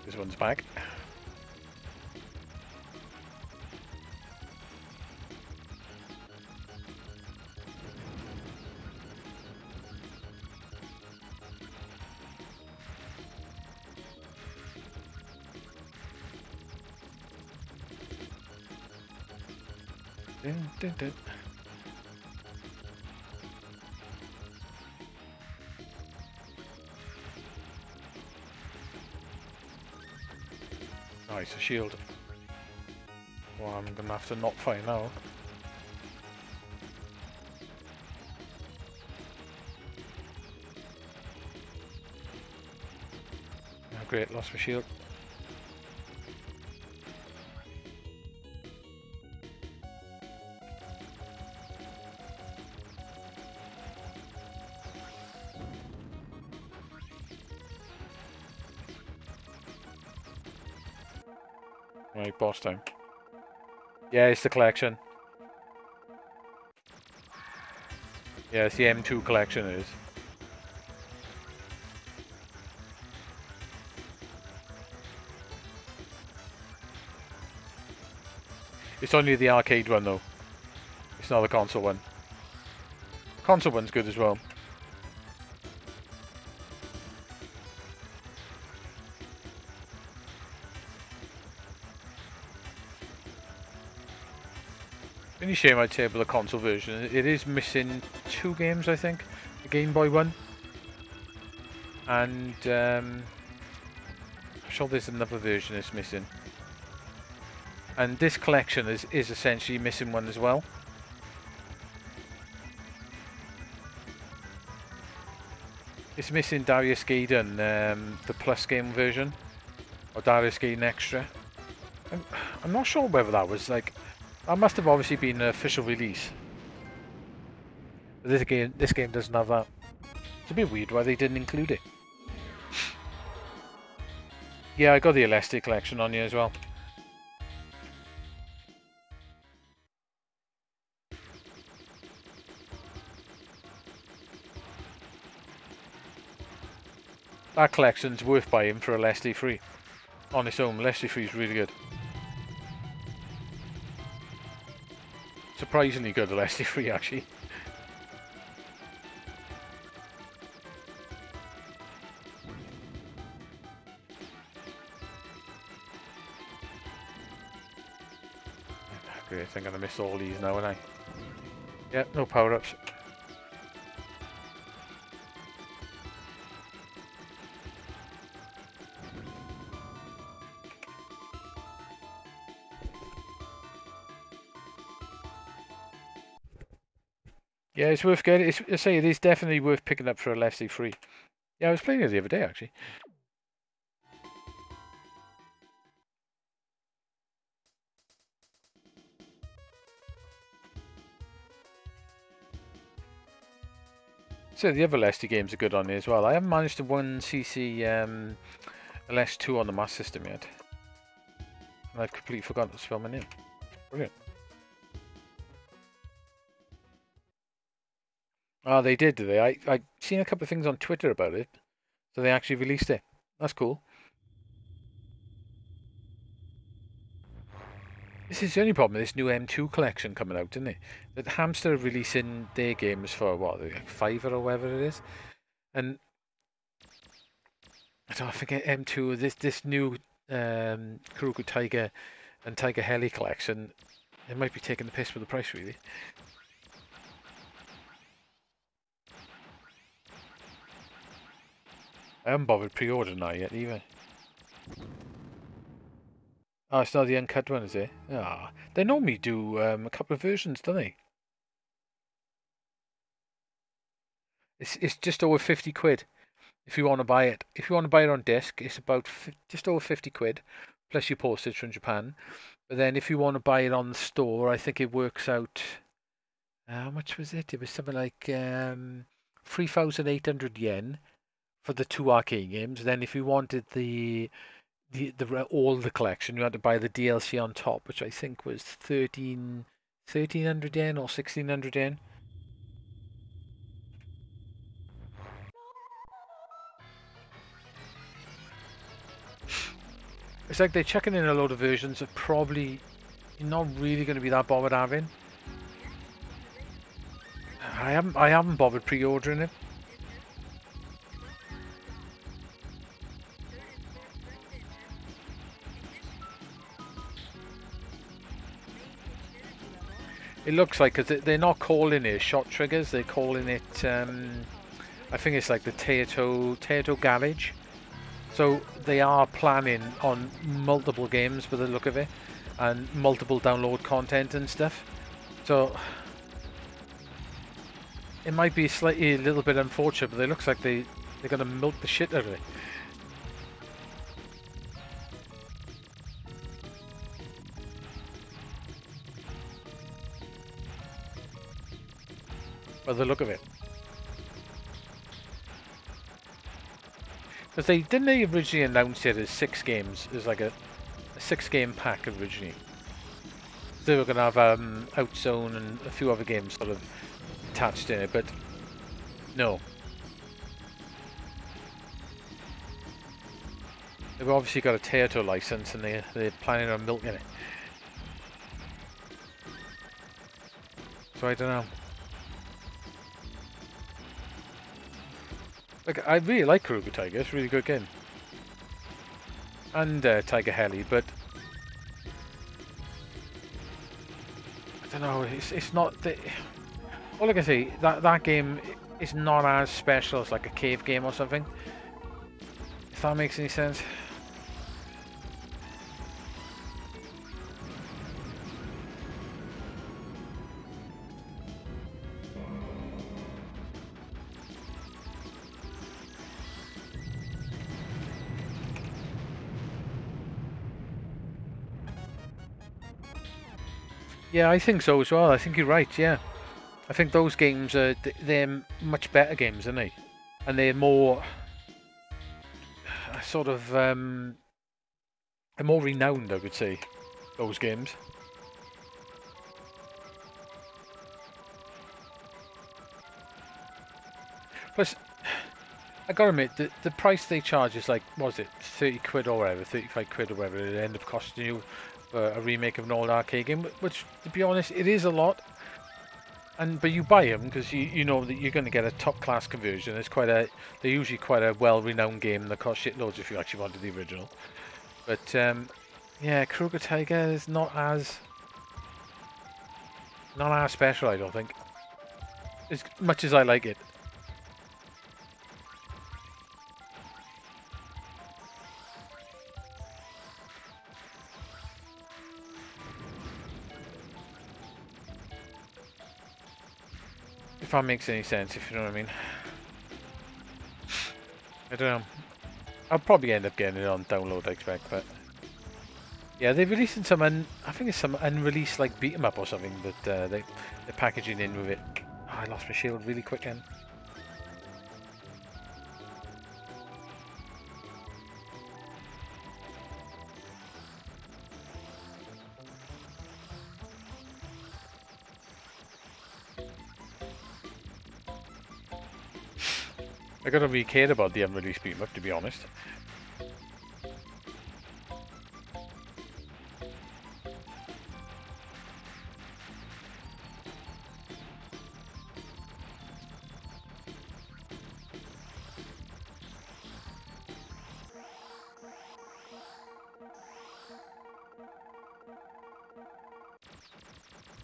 This one's back. Dun, dun, dun. Nice, a shield. Well, I'm gonna have to not fight now. Oh, great, lost my shield. Right, boss time. Yeah, it's the collection. Yeah, it's the M2 collection, it is. It's only the arcade one though. It's not the console one. The console one's good as well. Only shame I'd say about the console version. It is missing 2 games, I think. The Game Boy one. And I'm sure there's another version it's missing. And this collection is essentially missing one as well. It's missing Darius Gaiden, the Plus game version, or Darius Gaiden Extra. I'm not sure whether that was like, that must have obviously been an official release. But this game doesn't have that. It's a bit weird why they didn't include it. Yeah, I got the Aleste collection on here as well. That collection's worth buying for Aleste free. On its own, Aleste free is really good. Surprisingly good Aleste free, actually. Great, I'm gonna miss all these now, aren't I? Yeah, no power-ups. Yeah, it's worth getting. I say it is definitely worth picking up for Aleste free. Yeah, I was playing it the other day actually. So the other Aleste games are good on here as well. I haven't managed to 1cc Aleste 2 on the Master System yet. And I've completely forgotten to spell my name. Brilliant. Oh, they did they? I seen a couple of things on Twitter about it. So they actually released it. That's cool. This is the only problem with this new M2 collection coming out, isn't it? That Hamster are releasing their games for what, like £5 or whatever it is, and I don't forget M2. This new Kuroko Tiger and Tiger Heli collection. It might be taking the piss with the price, really. I haven't bothered pre-ordering that yet either. Oh, it's not the uncut one, is it? Ah, they normally do a couple of versions, don't they? It's just over 50 quid if you want to buy it. If you want to buy it on disc, it's about just over 50 quid plus your postage from Japan. But then if you want to buy it on the store, I think it works out. How much was it? It was something like 3,800 yen for the 2 arcade games. Then if you wanted all the collection, you had to buy the DLC on top, which I think was 1,300 yen or 1,600 yen. It's like they're chucking in a load of versions that probably you're not really going to be that bothered having. I haven't bothered pre-ordering it. It looks like, because they're not calling it shot triggers, they're calling it, I think it's like the Teoto Garage. So they are planning on multiple games by the look of it, and multiple download content and stuff. So it might be a little bit unfortunate, but it looks like they're going to milk the shit out of it. By the look of it. Because didn't they originally announce it as 6 games, as like a 6-game pack originally. They were going to have Outzone and a few other games sort of attached in it, but no. They've obviously got a Teoto license and they're planning on milking it. So I don't know. Like, I really like Kuroko Tiger, it's a really good game. And Tiger Heli, but I don't know, it's not the... All I can say, that game is not as special as like a cave game or something. If that makes any sense. Yeah, I think so as well. I think you're right. Yeah, I think those games are they're much better games, aren't they? And they're more sort of they're more renowned, I would say. Those games. Plus, I gotta admit, the price they charge is like, what was it, 30 quid or whatever, 35 quid or whatever it end up costing you for a remake of an old arcade game, which, to be honest, it is a lot. But you buy them because you know that you're going to get a top class conversion. They're usually quite a well renowned game that costs shitloads if you actually wanted the original. But yeah, Kruger Tiger is not as special, I don't think, as much as I like it. If that makes any sense, if you know what I mean. I don't know. I'll probably end up getting it on download, I expect, but yeah, they're releasing I think it's some unreleased like beat 'em up or something that they're packaging in with it. Oh, I lost my shield really quick then. I don't really care about the unreleased beat 'em up, to be honest.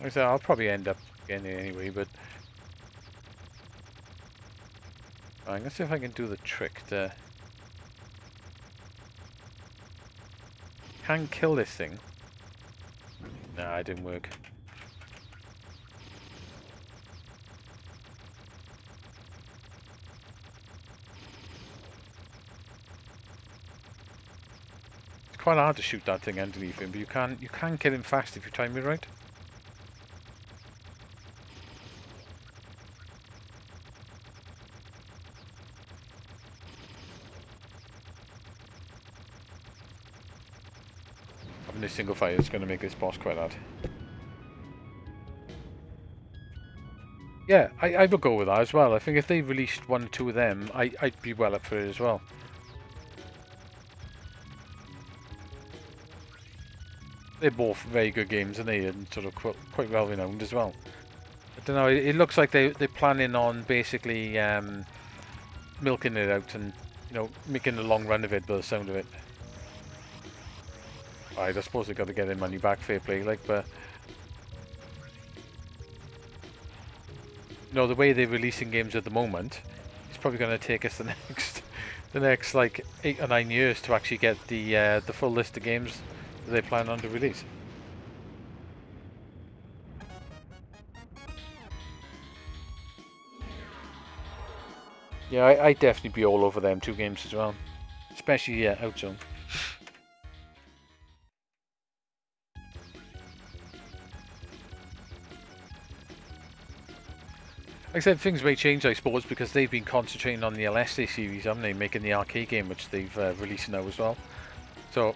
Like I said, I'll probably end up getting it anyway, but I'm gonna see if I can do the trick to can kill this thing. Nah, it didn't work. It's quite hard to shoot that thing underneath him, but you can kill him fast if you time it right. Having this single fire is going to make this boss quite hard. Yeah, I would go with that as well. I think if they released one or two of them, I'd be well up for it as well. They're both very good games, aren't they? And sort of quite well renowned as well. I don't know, it looks like they're planning on basically milking it out and, you know, making a long run of it by the sound of it. I suppose they got to get their money back, fair play, like, but you know, the way they're releasing games at the moment, it's probably going to take us the next like 8 or 9 years to actually get the full list of games that they plan on to release. Yeah, I'd definitely be all over them two games as well, especially Outzone. Like I said, things may change, I suppose, because they've been concentrating on the Aleste series, haven't they? Making the arcade game, which they've released now as well. So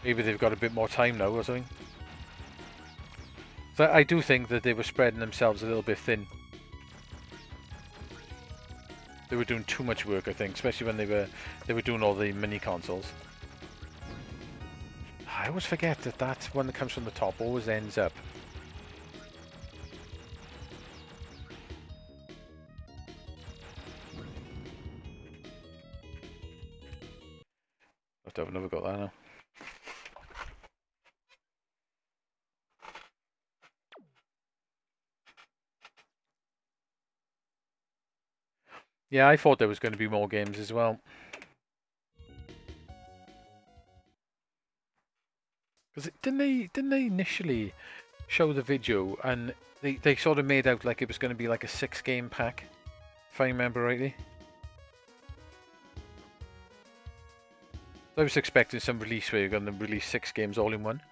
maybe they've got a bit more time now or something. So I do think that they were spreading themselves a little bit thin. They were doing too much work, I think, especially when they were doing all the mini consoles. I always forget that one that comes from the top always ends up. I've never got that now. Yeah, I thought there was going to be more games as well. Because didn't they initially show the video and they sort of made out like it was going to be like a 6-game pack, if I remember rightly. I was expecting some release where you're going to release 6 games all in one.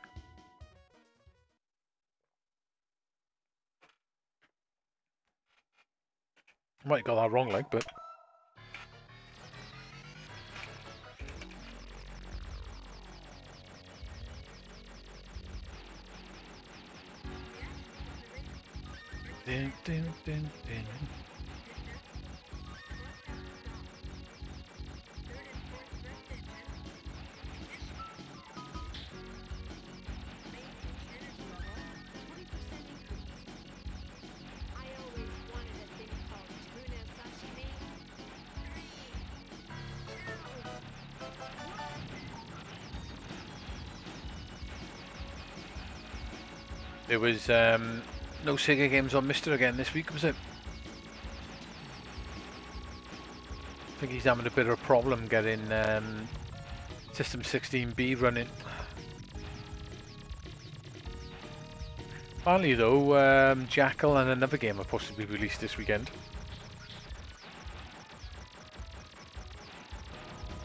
Might have got that wrong, like, but... Dun, dun, dun, dun. There was no Sega games on Mister again this week, was it? I think he's having a bit of a problem getting System 16B running. Finally though, Jackal and another game are supposed to be released this weekend.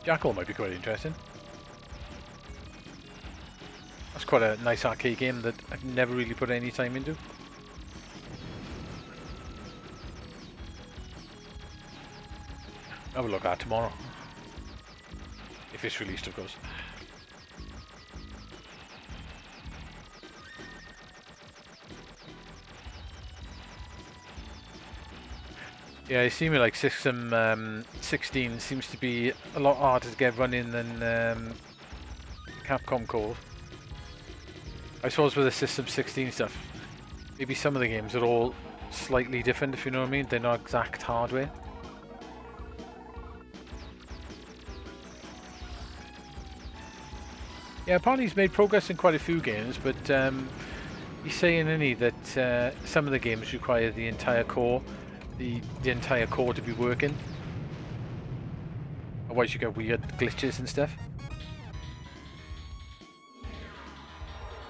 Jackal might be quite interesting. That's quite a nice arcade game that I've never really put any time into. Have a look at tomorrow. If it's released, of course. Yeah, it seems like System 16 seems to be a lot harder to get running than Capcom Core. I suppose with the System 16 stuff, maybe some of the games are all slightly different, if you know what I mean. They're not exact hardware. Yeah, apparently he's made progress in quite a few games, but he's saying, isn't he, that some of the games require the entire core, the entire core to be working. Otherwise you get weird glitches and stuff.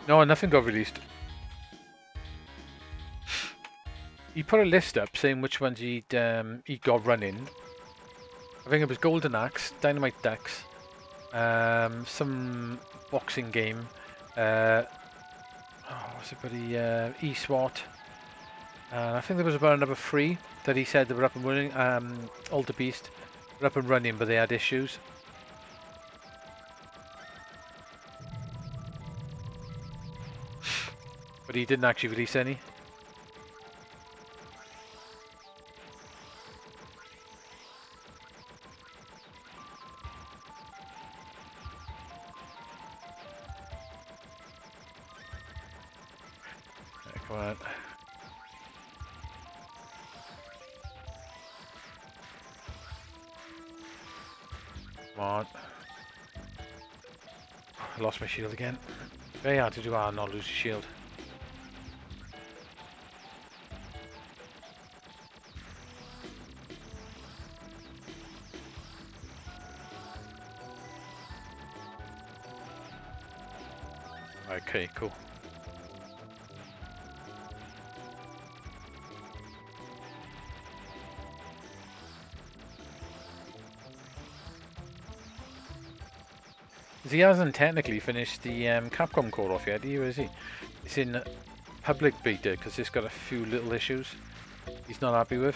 No, nothing got released. He put a list up saying which ones he'd got running. I think it was Golden Axe, Dynamite Ducks, some boxing game, what's it, buddy, eSWAT, and I think there was about another 3 that he said they were up and running. Alter Beast were up and running, but they had issues. But he didn't actually release any. Come on. Come on. I lost my shield again. Very hard to do and not lose your shield. Okay, cool. He hasn't technically finished the Capcom Core off yet, is he? It's in public beta because it's got a few little issues he's not happy with.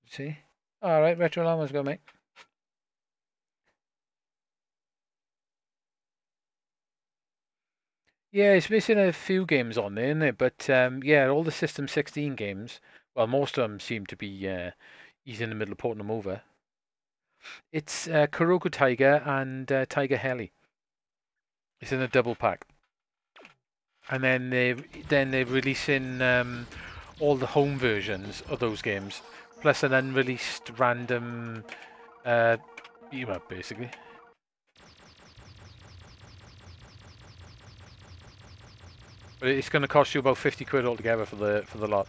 See? Alright, Retro Llama's go, mate. Yeah, it's missing a few games on there, isn't it? But yeah, all the System 16 games, well, most of them seem to be he's in the middle of porting them over. It's Kuroko Tiger and Tiger Heli. It's in a double pack. And then they're releasing all the home versions of those games, plus an unreleased random beat 'em up, basically. But it's going to cost you about 50 quid altogether for the lot.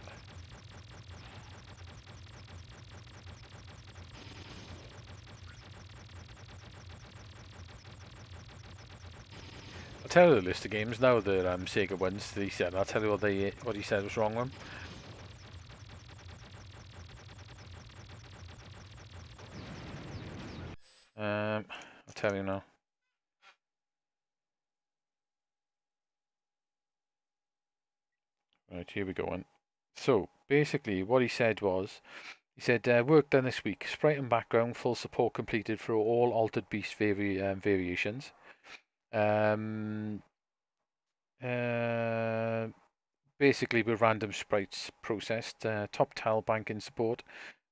I'll tell you the list of games now, the Sega ones that he said. I'll tell you what he said was wrong with them. I'll tell you now. Right, here we go. Then. So basically, what he said was, he said work done this week. Sprite and background full support completed for all Altered Beast variations. Basically, with random sprites processed. Top tile banking support.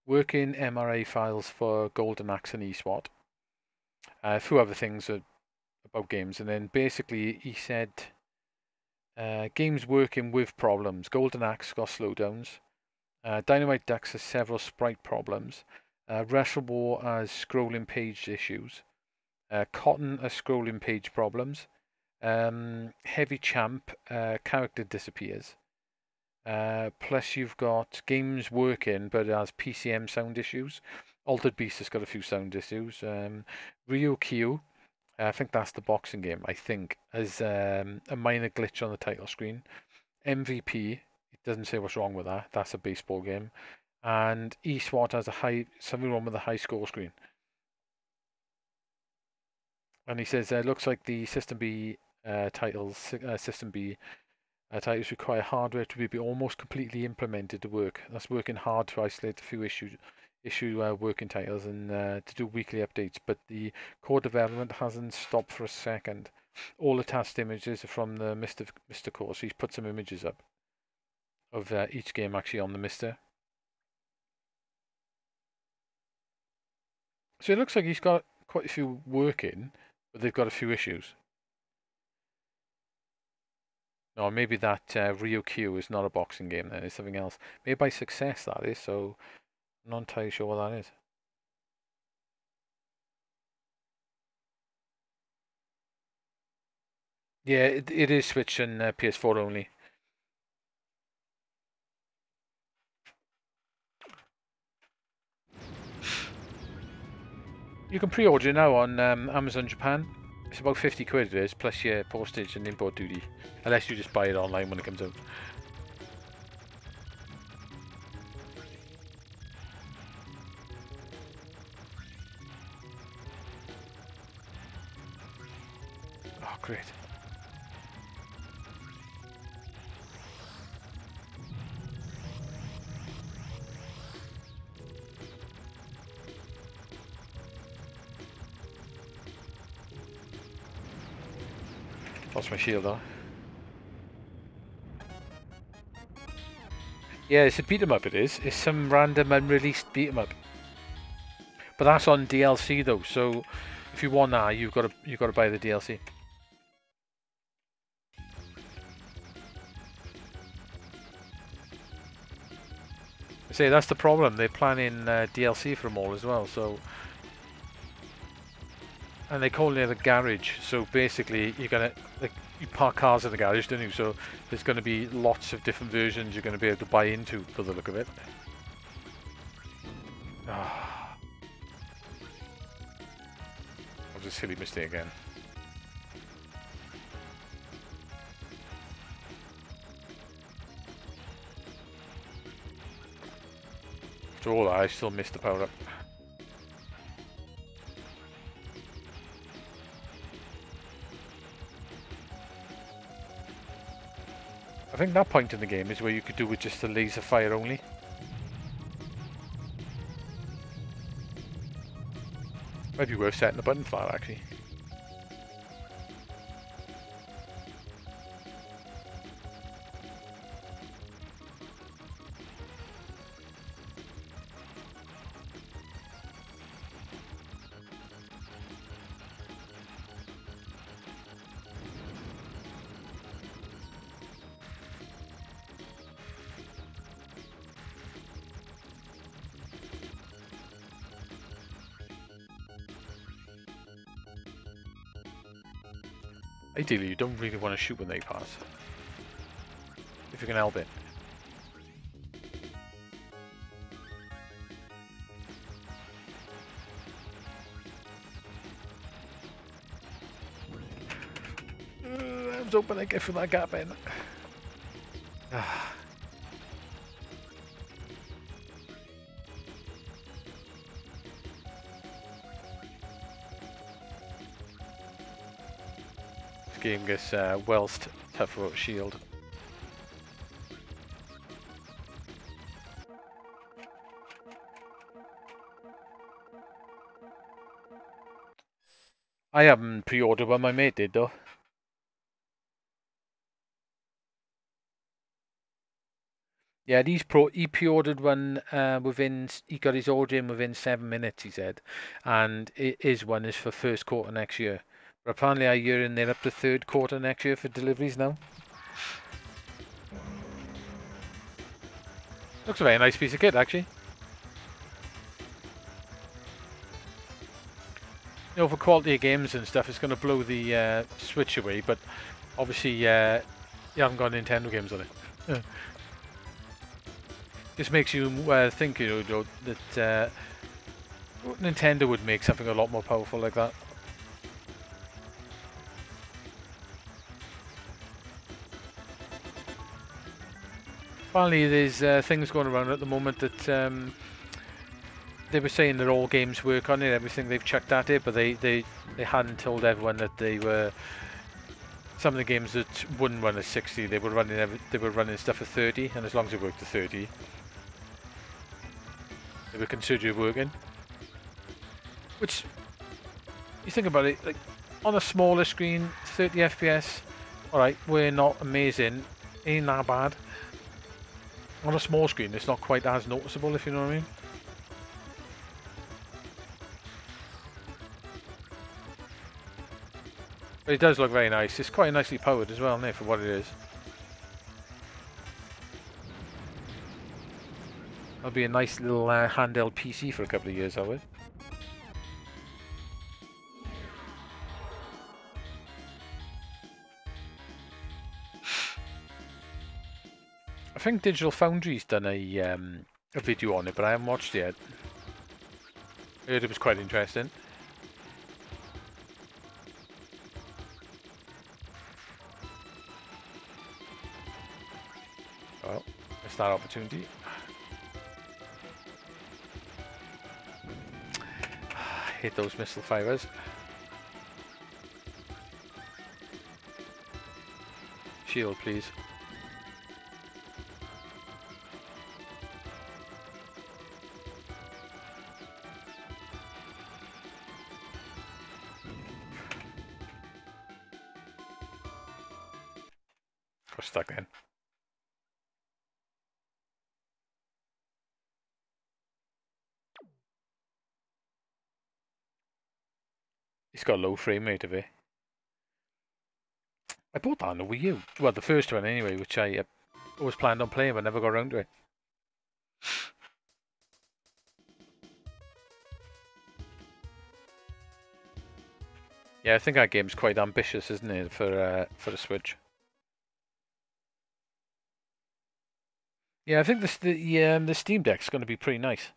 Working MRA files for Golden Axe and eSWAT. A few other things about games, and then basically he said games working with problems. Golden Axe got slowdowns. Dynamite Ducks has several sprite problems. Wrestle War has scrolling page issues. Cotton has scrolling page problems. Heavy Champ character disappears. Plus you've got games working but it has PCM sound issues. Altered Beast has got a few sound issues. Rio Q, I think that's the boxing game, I think, has a minor glitch on the title screen. MVP, it doesn't say what's wrong with that. That's a baseball game. And eSWAT has something wrong with the high score screen. And he says it looks like the System B titles require hardware to be almost completely implemented to work. That's working hard to isolate a few issue working titles and to do weekly updates. But the core development hasn't stopped for a second. All attached images are from the Mr. core. So he's put some images up of each game actually on the Mr. So it looks like he's got quite a few working, but they've got a few issues. No, maybe that Rio Q is not a boxing game then, it's something else. Maybe by Success that is, so I'm not entirely sure what that is. Yeah, it is Switch and PS4 only. You can pre-order it now on Amazon Japan. It's about 50 quid it is, plus your postage and import duty. Unless you just buy it online when it comes out. Oh, great. Lost my shield though. Yeah, it's a beat 'em up it is. It's some random unreleased beat 'em up. But that's on DLC though, so if you want that you've got to buy the DLC. I say that's the problem. They're planning DLC for them all as well, so and they call it a garage. So basically, you're gonna you park cars in the garage, don't you? So there's going to be lots of different versions you're going to be able to buy into, for the look of it. Ah, that was a silly mistake again. So all that, I still missed the power up. I think that point in the game is where you could do with just the laser fire only. Might be worth setting the button for that, actually. Ideally, you don't really want to shoot when they pass. If you can help it. was hoping I'd get through that gap in. This game gets whilst tougher without shield. I haven't pre-ordered one, my mate did though. Yeah, he pre-ordered one he got his order in within 7 minutes, he said, and his one is for first quarter next year. But apparently I hear they're up to third quarter next year for deliveries now. Looks a very nice piece of kit, actually. You know, for quality of games and stuff, it's going to blow the Switch away, but obviously you haven't got Nintendo games on it. Just makes you think, you know, that Nintendo would make something a lot more powerful like that. Finally, there's things going around at the moment that they were saying that all games work on it, everything they've chucked at it, but they hadn't told everyone that they were some of the games that wouldn't run at 60, they were running stuff at 30, and as long as it worked at 30, they were considered working. Which, you think about it, like on a smaller screen, 30 FPS, alright, we're not amazing, ain't that bad. On a small screen, it's not quite as noticeable, if you know what I mean. But it does look very nice. It's quite nicely powered as well, isn't it, for what it is. That'll be a nice little handheld PC for a couple of years, I would. I think Digital Foundry's done a video on it, but I haven't watched it yet. I heard it was quite interesting. Well, it's that opportunity. I hate those missile firers. Shield, please. Got stuck then. It's got a low frame rate of it. I bought that on the Wii U. Well, the first one anyway, which I always planned on playing but never got around to it. Yeah, I think that game's quite ambitious, isn't it, for the Switch? Yeah, I think the Steam Deck's going to be pretty nice.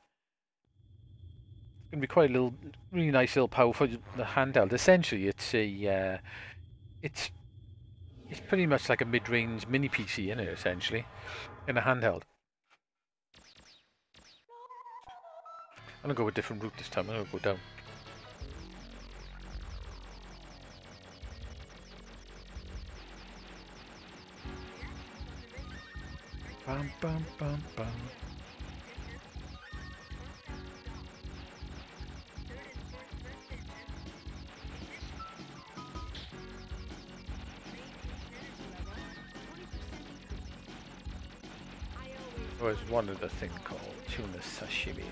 It's going to be quite a little, really nice little powerful handheld. Essentially, it's pretty much like a mid-range mini PC, isn't it? Essentially, in a handheld. I'm gonna go a different route this time. I'm gonna go down. Bam, bam, bam, bam. I always wanted a thing called tuna sashimi.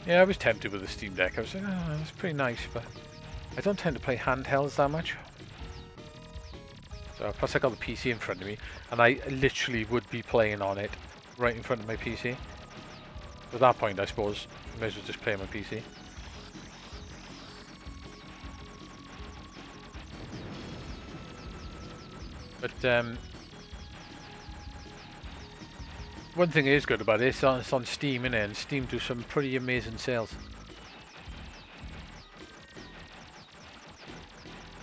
Yeah, I was tempted with the Steam Deck. I was like, oh, that's pretty nice, but I don't tend to play handhelds that much. So, plus I got the PC in front of me, and I literally would be playing on it right in front of my PC. At that point, I suppose, I may as well just play on my PC. But one thing is good about it, it's on Steam, innit? And Steam do some pretty amazing sales.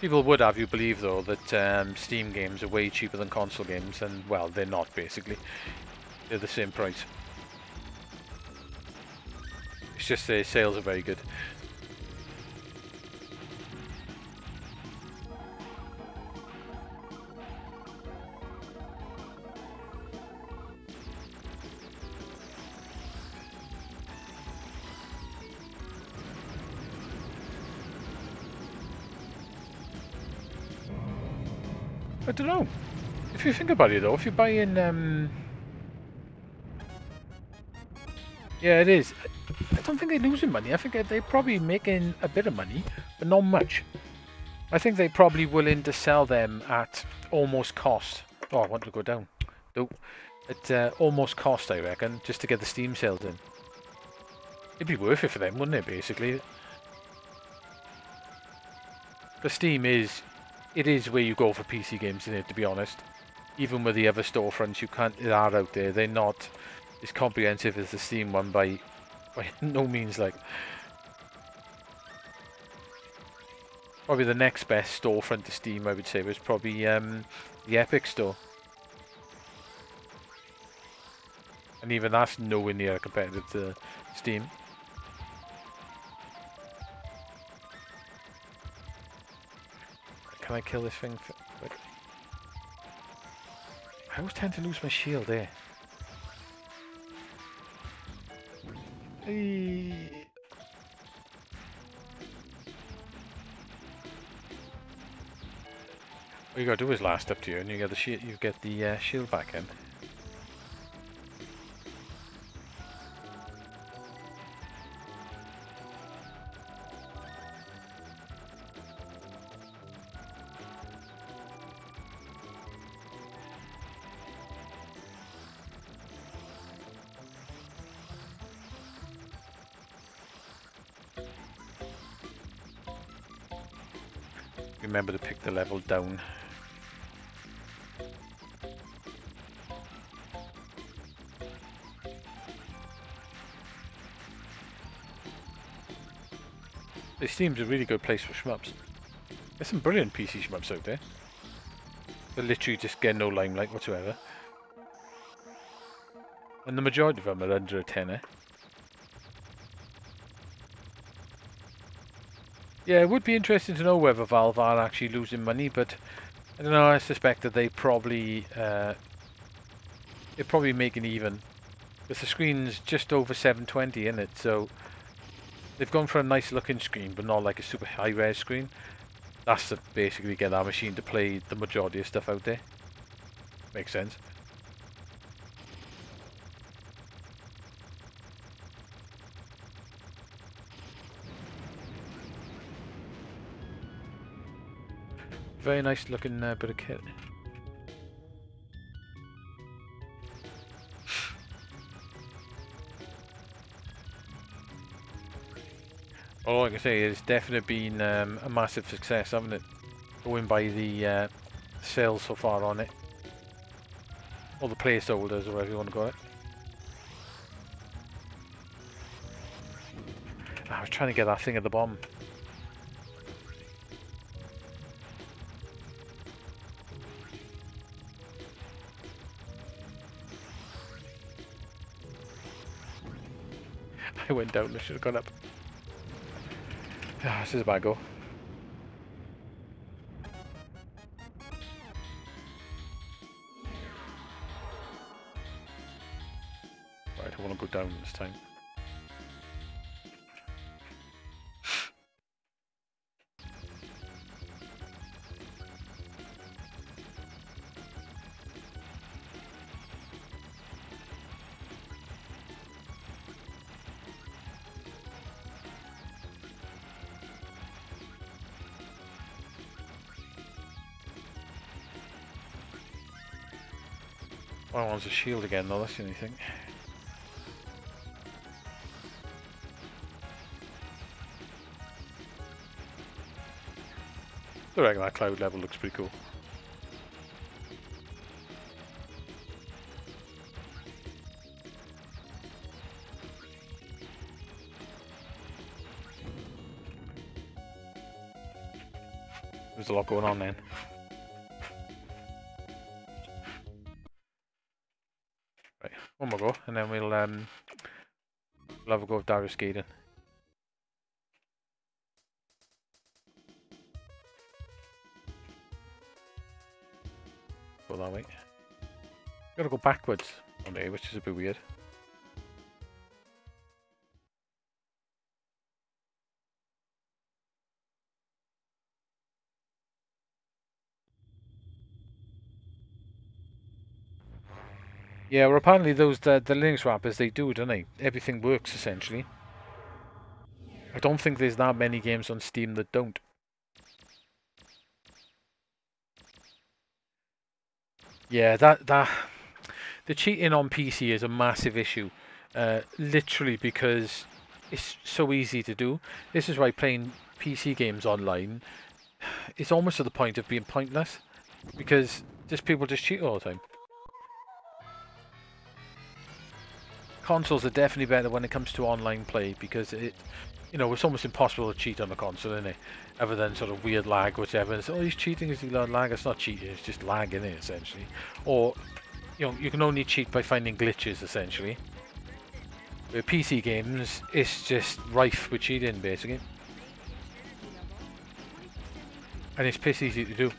People would have you believe, though, that Steam games are way cheaper than console games, and, well, they're not, basically. They're the same price. It's just their sales are very good. I don't know. If you think about it, though, if you're buying... Yeah, it is. I don't think they're losing money. I think they're probably making a bit of money, but not much. I think they're probably willing to sell them at almost cost. Oh, I want to go down. Nope. At almost cost, I reckon, just to get the Steam sales in. It'd be worth it for them, wouldn't it, basically? The Steam is... It is where you go for PC games, isn't it, to be honest. Even with the other storefronts that are out there, they're not as comprehensive as the Steam one by no means, like. Probably the next best storefront to Steam, I would say, was probably the Epic Store. And even that's nowhere near competitive to Steam. Can I kill this thing? Like, I always tend to lose my shield there. Hey. All you gotta do is last up to you, and you get the shield. You get the shield back in. Remember to pick the level down. This seems a really good place for shmups. There's some brilliant PC shmups out there. They literally just get no limelight whatsoever. And the majority of them are under a tenner. Yeah, it would be interesting to know whether Valve are actually losing money, but I don't know, I suspect that they're probably making even. Because the screen's just over 720 in it, so they've gone for a nice looking screen, but not like a super high res screen. That's to basically get our machine to play the majority of stuff out there. Makes sense. Very nice looking bit of kit. All I can say is it's definitely been a massive success, haven't it? Going by the sales so far on it. Or the placeholders, or whatever you want to call it. I was trying to get that thing at the bottom. I went down, I should have gone up. This is a bad go. Right, I want to go down this time. One wants a shield again though, that's the only thing. I reckon that cloud level looks pretty cool. There's a lot going on then. Right, one more go, and then we'll have a go of Darius Gaydon. Go that way. Gotta go backwards on there, which is a bit weird. Yeah, well apparently those the Linux wrappers, they do, don't they? Everything works essentially. I don't think there's that many games on Steam that don't. Yeah, the cheating on PC is a massive issue. Literally because it's so easy to do. This is why playing PC games online is almost to the point of being pointless, because just people just cheat all the time. Consoles are definitely better when it comes to online play, because it's almost impossible to cheat on a console, isn't it? Other than sort of weird lag, whichever. It's, oh, he's cheating, is he lag? It's not cheating, it's just lag, isn't it, essentially? Or, you can only cheat by finding glitches, essentially. With PC games, it's just rife with cheating, basically. And it's piss easy to do.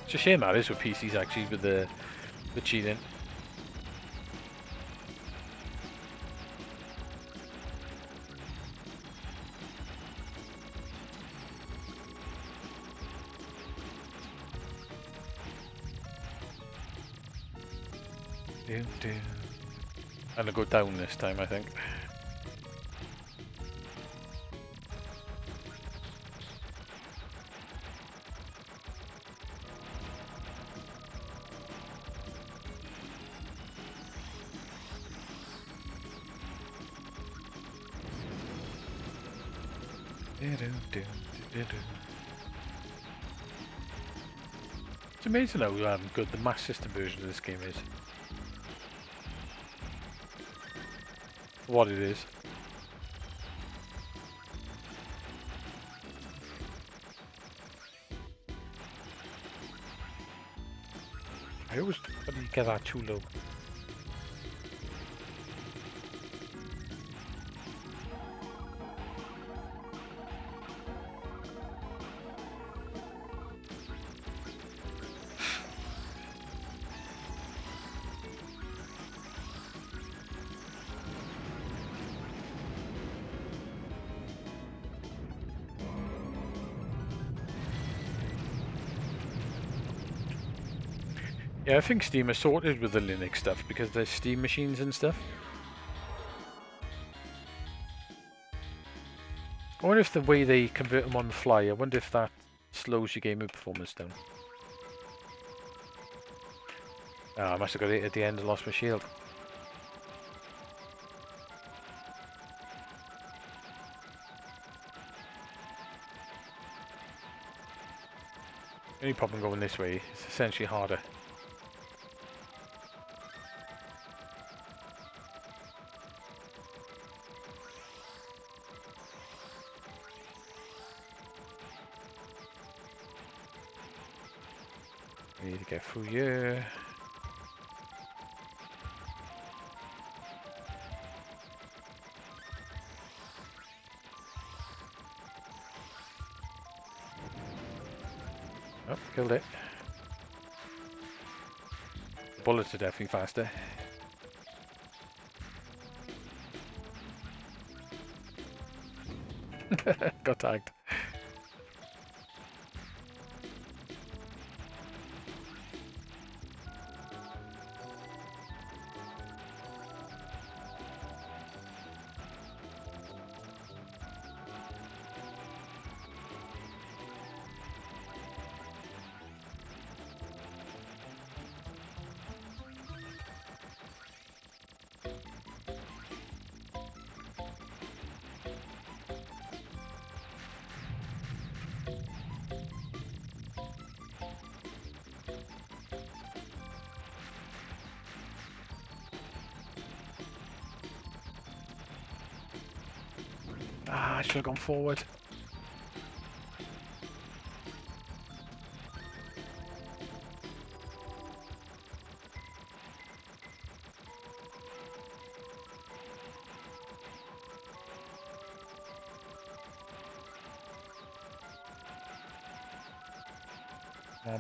It's a shame that is with PCs, actually, with the cheating. And I'll go down this time, I think. It's amazing how good the Master System version of this game is. What it is. I always get that too low. Yeah, I think Steam is sorted with the Linux stuff because there's Steam machines and stuff. I wonder if the way they convert them on the fly, I wonder if that slows your gamer performance down. Oh, I must have got it at the end and lost my shield. Only problem going this way, it's essentially harder. We need to get through here. Oh, killed it. Bullets are definitely faster. Got tagged. should have gone forward.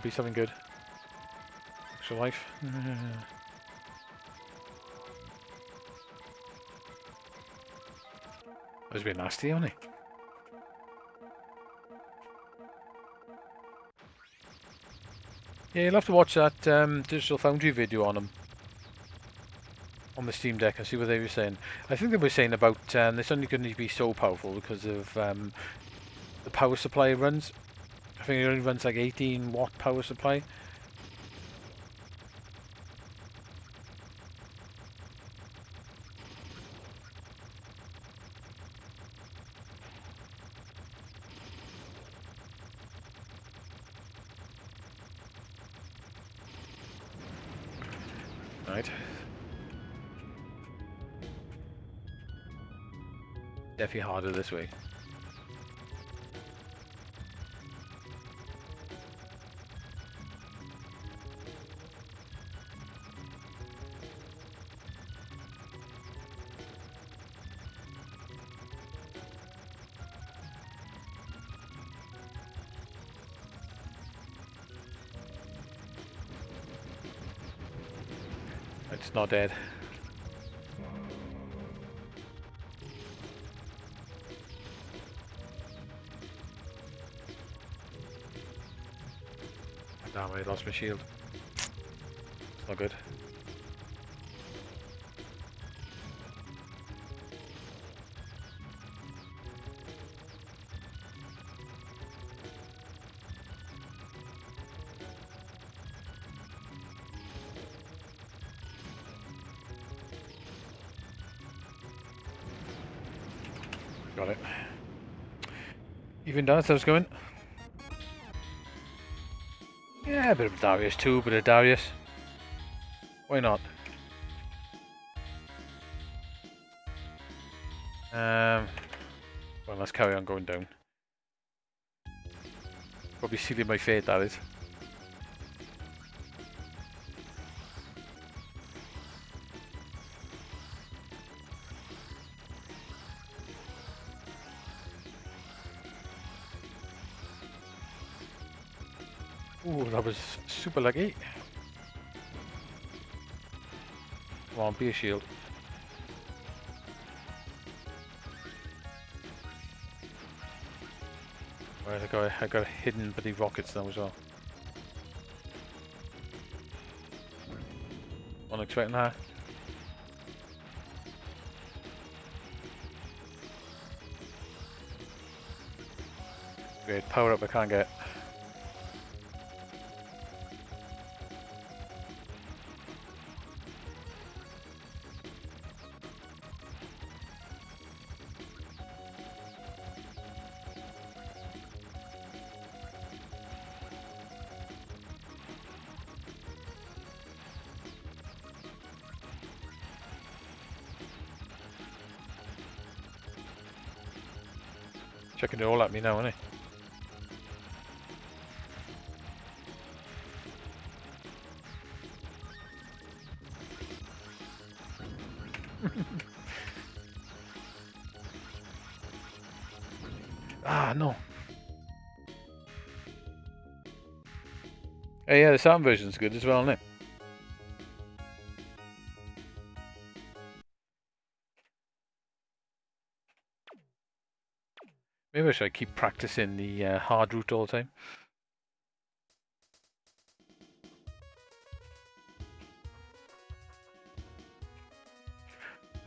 Be something good. Extra life. That was a bit nasty, wasn't he? Yeah, you'll have to watch that Digital Foundry video on them. On the Steam Deck and see what they were saying. I think they were saying about it's only going to be so powerful because of the power supply it runs. I think it only runs like 18 watt power supply. Right. Definitely harder this way. It's not dead. Damn, I lost my shield. It's not good. Got it. Even down, how's it going? Yeah, a bit of Darius too, bit of Darius. Why not? Well, let's carry on going down. Probably sealing my fate, that is. Ooh, that was super lucky. Come on, be a shield. Right, I got hidden by the rockets now as well. Wasn't expecting that. Great, power up I can't get. Checking it all at me now, isn't he? Ah, no. Hey, yeah, the sound version's good as well, isn't it? Maybe I should keep practicing the hard route all the time.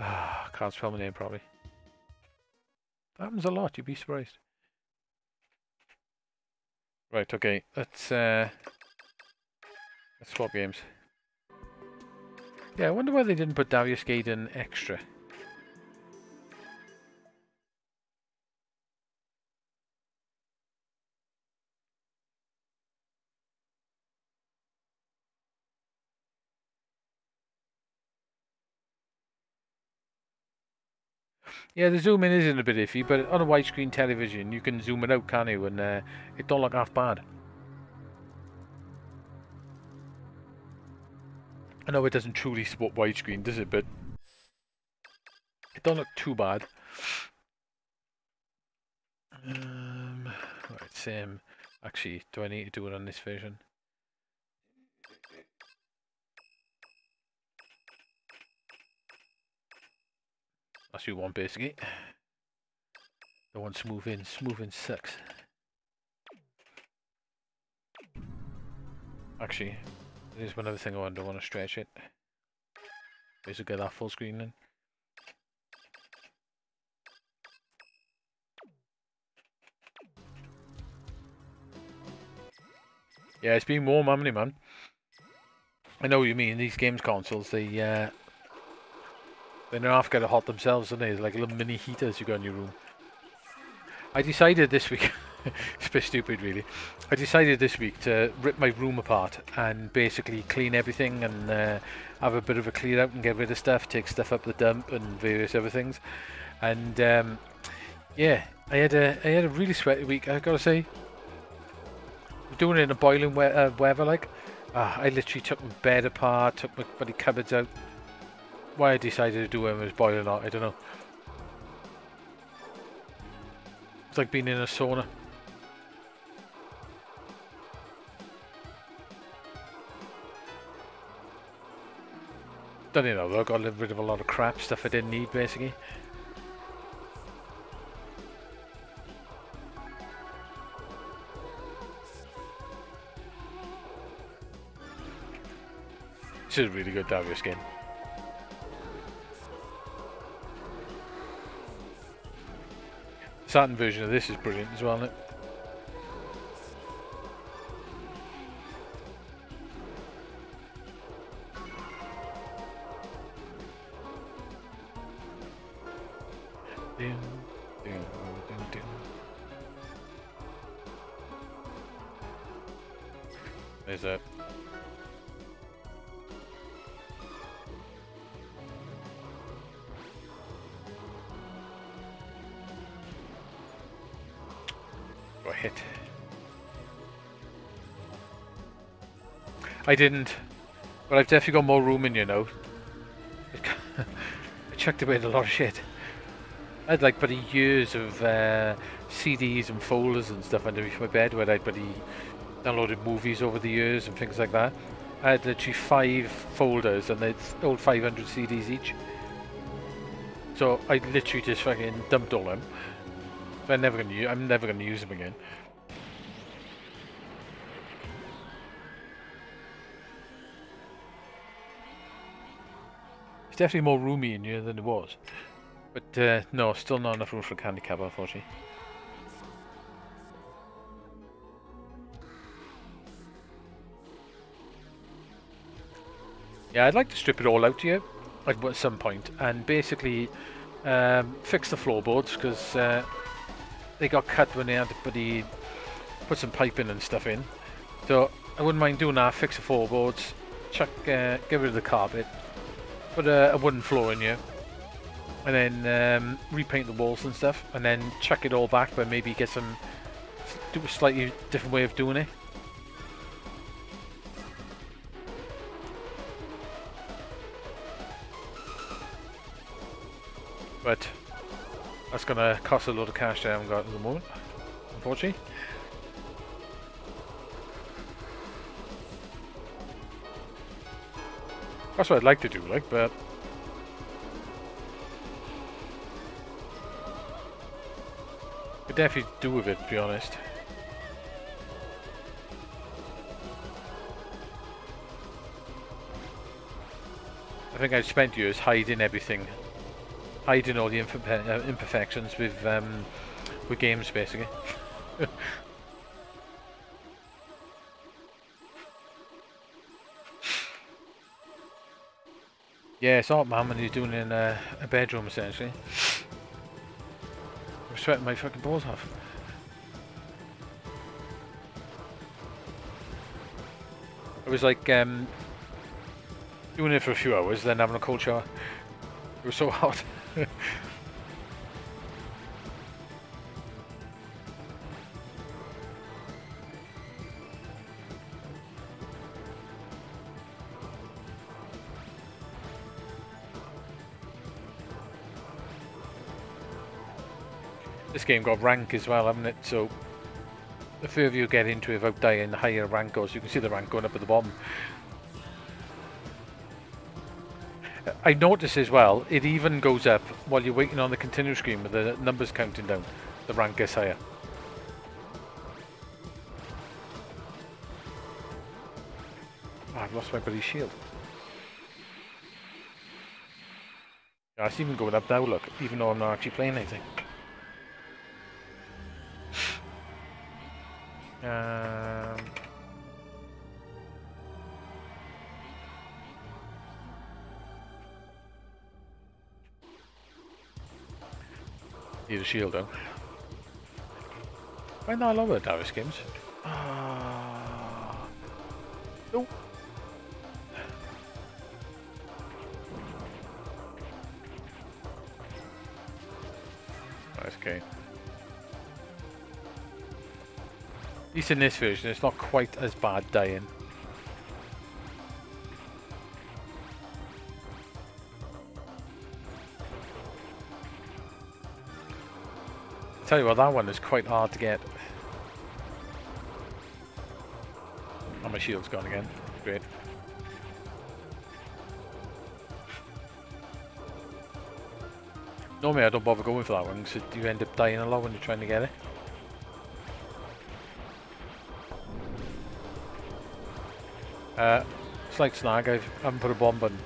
Ah, can't spell my name probably. That happens a lot, you'd be surprised. Right, okay, let's swap games. Yeah, I wonder why they didn't put Darius Gaiden extra. Yeah, the zoom in isn't a bit iffy, but on a widescreen television you can zoom it out, can't you? And it don't look half bad. I know it doesn't truly support widescreen, does it? But it don't look too bad. Right, same. Actually, do I need to do it on this version? That's what you want, basically. Don't want smooth in. Smooth in sucks. Actually, there's one other thing I don't want to stretch it. Basically, get that full screen then. Yeah, it's been warm, haven't it, man? I know what you mean. These games consoles, they know half get it hot themselves, don't they? It's like little mini heaters you got in your room. I decided this week, it's a bit stupid really, I decided this week to rip my room apart and basically clean everything and have a bit of a clear out and get rid of stuff, take stuff up the dump and various other things. And yeah, I had a really sweaty week, I gotta say. Doing it in a boiling weather like. I literally took my bed apart, took my bloody cupboards out. Why I decided to do it when it was boiling hot, I don't know. It's like being in a sauna. Don't you know though, I got rid of a lot of crap, stuff I didn't need basically. This is a really good Darius game. The Saturn version of this is brilliant as well, isn't it? There's that. Got hit. I didn't, but I've definitely got more room in you now. I chucked away a lot of shit. I had like bloody years of CDs and folders and stuff underneath my bed where I'd bloody downloaded movies over the years and things like that. I had literally 5 folders and it's all 500 CDs each. So I literally just fucking dumped all them. I'm never gonna use them again. It's definitely more roomy in here than it was. But no, still not enough room for a candy cab, unfortunately. Yeah, I'd like to strip it all out here at some point and basically fix the floorboards because they got cut when they had to put some piping and stuff in. So I wouldn't mind doing that, fix the floorboards, get rid of the carpet, put a wooden floor in here, and then repaint the walls and stuff, and then chuck it all back, but maybe do a slightly different way of doing it. But that's gonna cost a lot of cash that I haven't got at the moment, unfortunately. That's what I'd like to do, like, but I definitely do with it, to be honest. I think I've spent years hiding everything, hiding all the imperfections with games, basically. Yeah, it's hot, man, when you're doing it in a bedroom, essentially. I'm sweating my fucking balls off. It was like doing it for a few hours, then having a cold shower. It was so hot. This game got rank as well, haven't it? So the further you get into it without dying, the higher rank goes. You can see the rank going up at the bottom. I noticed as well, it even goes up while you're waiting on the continue screen with the numbers counting down. The rank gets higher. Oh, I've lost my bloody shield. Yeah, it's even going up now, look, even though I'm not actually playing anything. Need a shield though. Why not all over the Darius games? No. Nice game. At least in this version, it's not quite as bad dying. Tell you what, that one is quite hard to get. Oh, my shield's gone again. Great. Normally I don't bother going for that one because you end up dying a lot when you're trying to get it. It's like Snag, I haven't put a bomb button.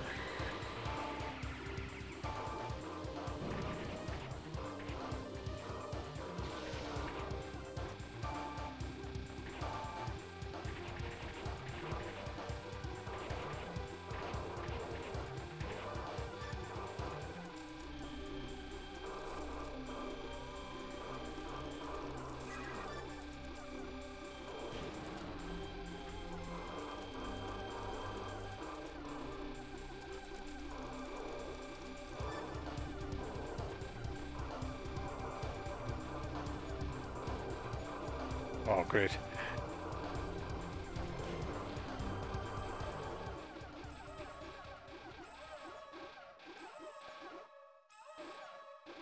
Oh, great.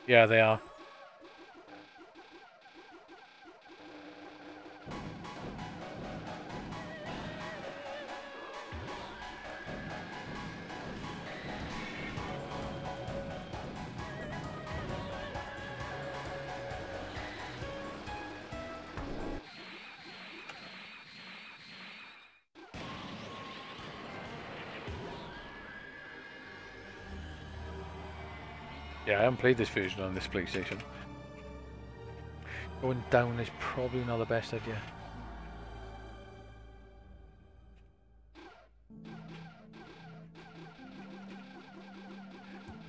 Yeah, they are. Yeah, I haven't played this version on this PlayStation. Going down is probably not the best idea.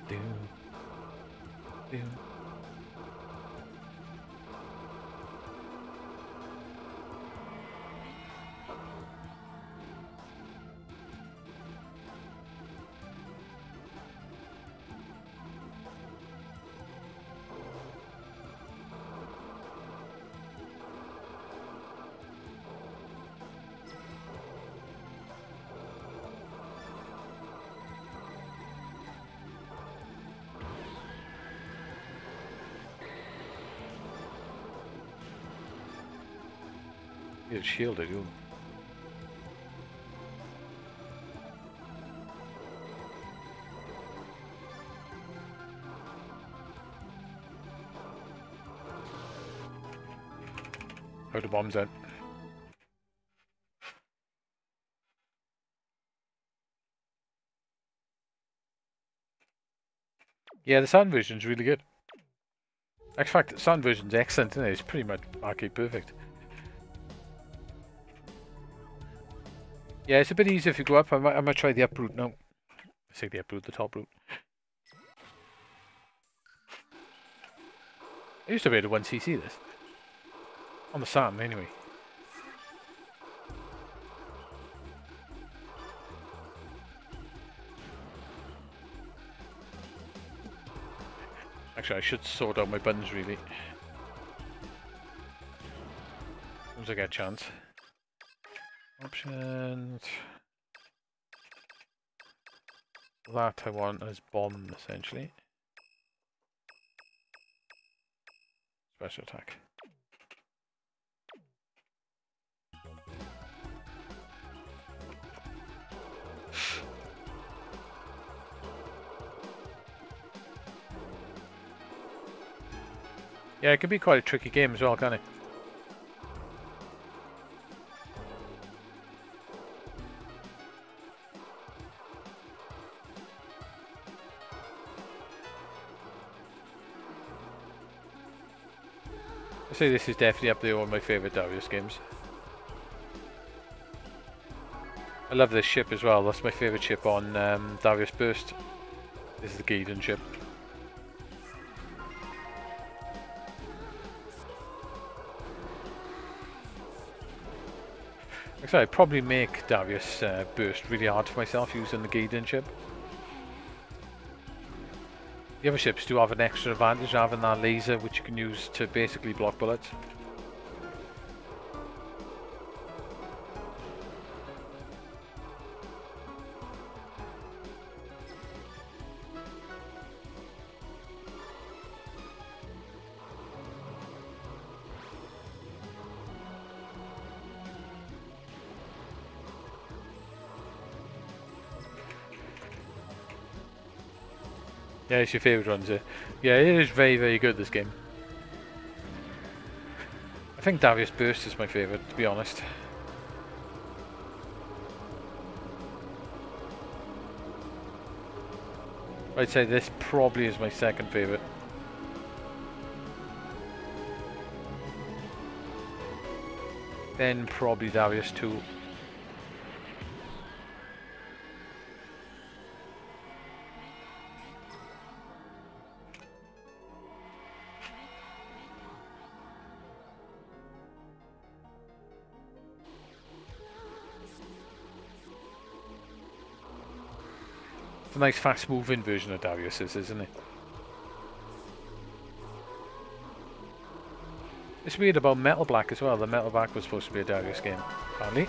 Doom. Doom. It's shielded, you. How the bombs out. Yeah, the sound version's really good. In fact, the sound version's excellent, isn't it? It's pretty much arcade perfect. Yeah, it's a bit easier if you go up. I might try the up route now. I say the up route, the top route. I used to be able to 1cc this. On the Saturn, anyway. Actually, I should sort out my buttons, really. As soon as I get a chance. Options. That I want as bomb, essentially. Special attack. Yeah, it can be quite a tricky game as well, can't it? I say this is definitely up there one of my favourite Darius games. I love this ship as well. That's my favourite ship on Darius Burst. This is the Gaiden ship. Actually, I'd probably make Darius Burst really hard for myself using the Gaiden ship. The other ships do have an extra advantage having that laser which you can use to basically block bullets. Yeah, it's your favourite one, is it? Yeah, it is very, very good, this game. I think Darius Burst is my favourite, to be honest. I'd say this probably is my second favourite. Then probably Darius 2. It's a nice fast moving version of Darius, isn't it? It's weird about Metal Black as well. The Metal Black was supposed to be a Darius game, apparently.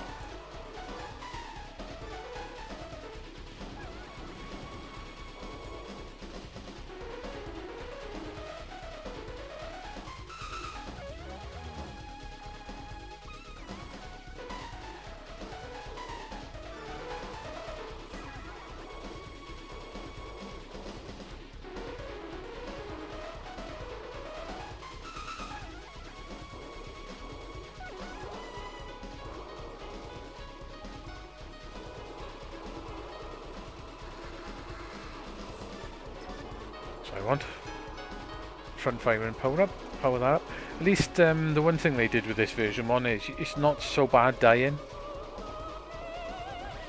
I want front fire and power that up. At least the one thing they did with this version one is it's not so bad dying.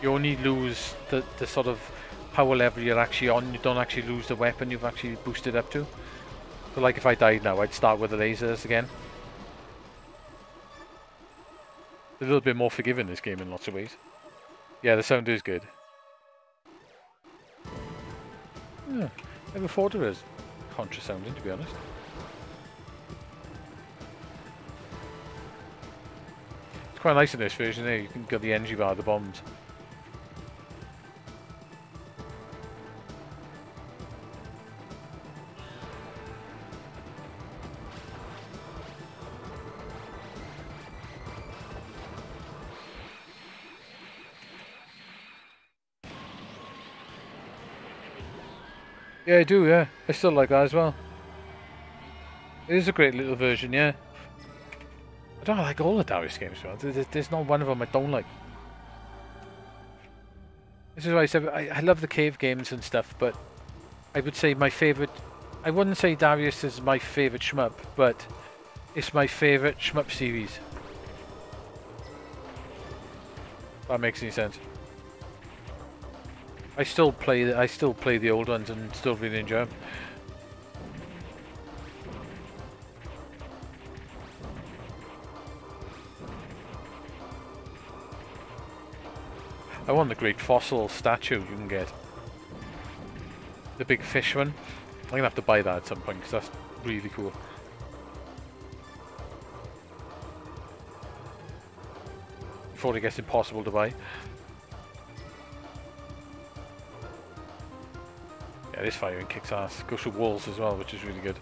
You only lose the sort of power level you're actually on. You don't actually lose the weapon you've actually boosted up to. So like if I died now, I'd start with the lasers again. A little bit more forgiving, this game, in lots of ways. Yeah, the sound is good. Yeah. Never thought of it as contra sounding, to be honest. It's quite nice in this version there, you can get the energy bar of the bombs. Yeah, I do, yeah. I still like that as well. It is a great little version, yeah. I don't like all the Darius games, man. There's not one of them I don't like. This is why I said I love the cave games and stuff, but I would say my favourite... I wouldn't say Darius is my favourite shmup, but it's my favourite shmup series. If that makes any sense. I still play the old ones and still really enjoy them. I want the great fossil statue you can get. The big fish one. I'm gonna have to buy that at some point because that's really cool. Before it gets impossible to buy. Yeah, this firing kicks ass. Goes through walls as well, which is really good.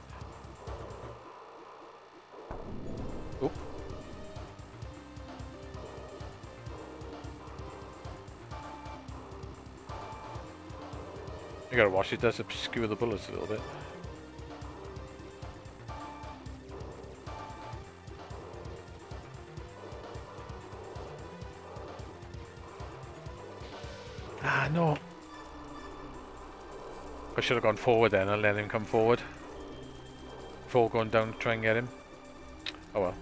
You gotta watch, it does obscure the bullets a little bit. Ah, no. I should have gone forward then and let him come forward. Before going down to try and get him. Oh well.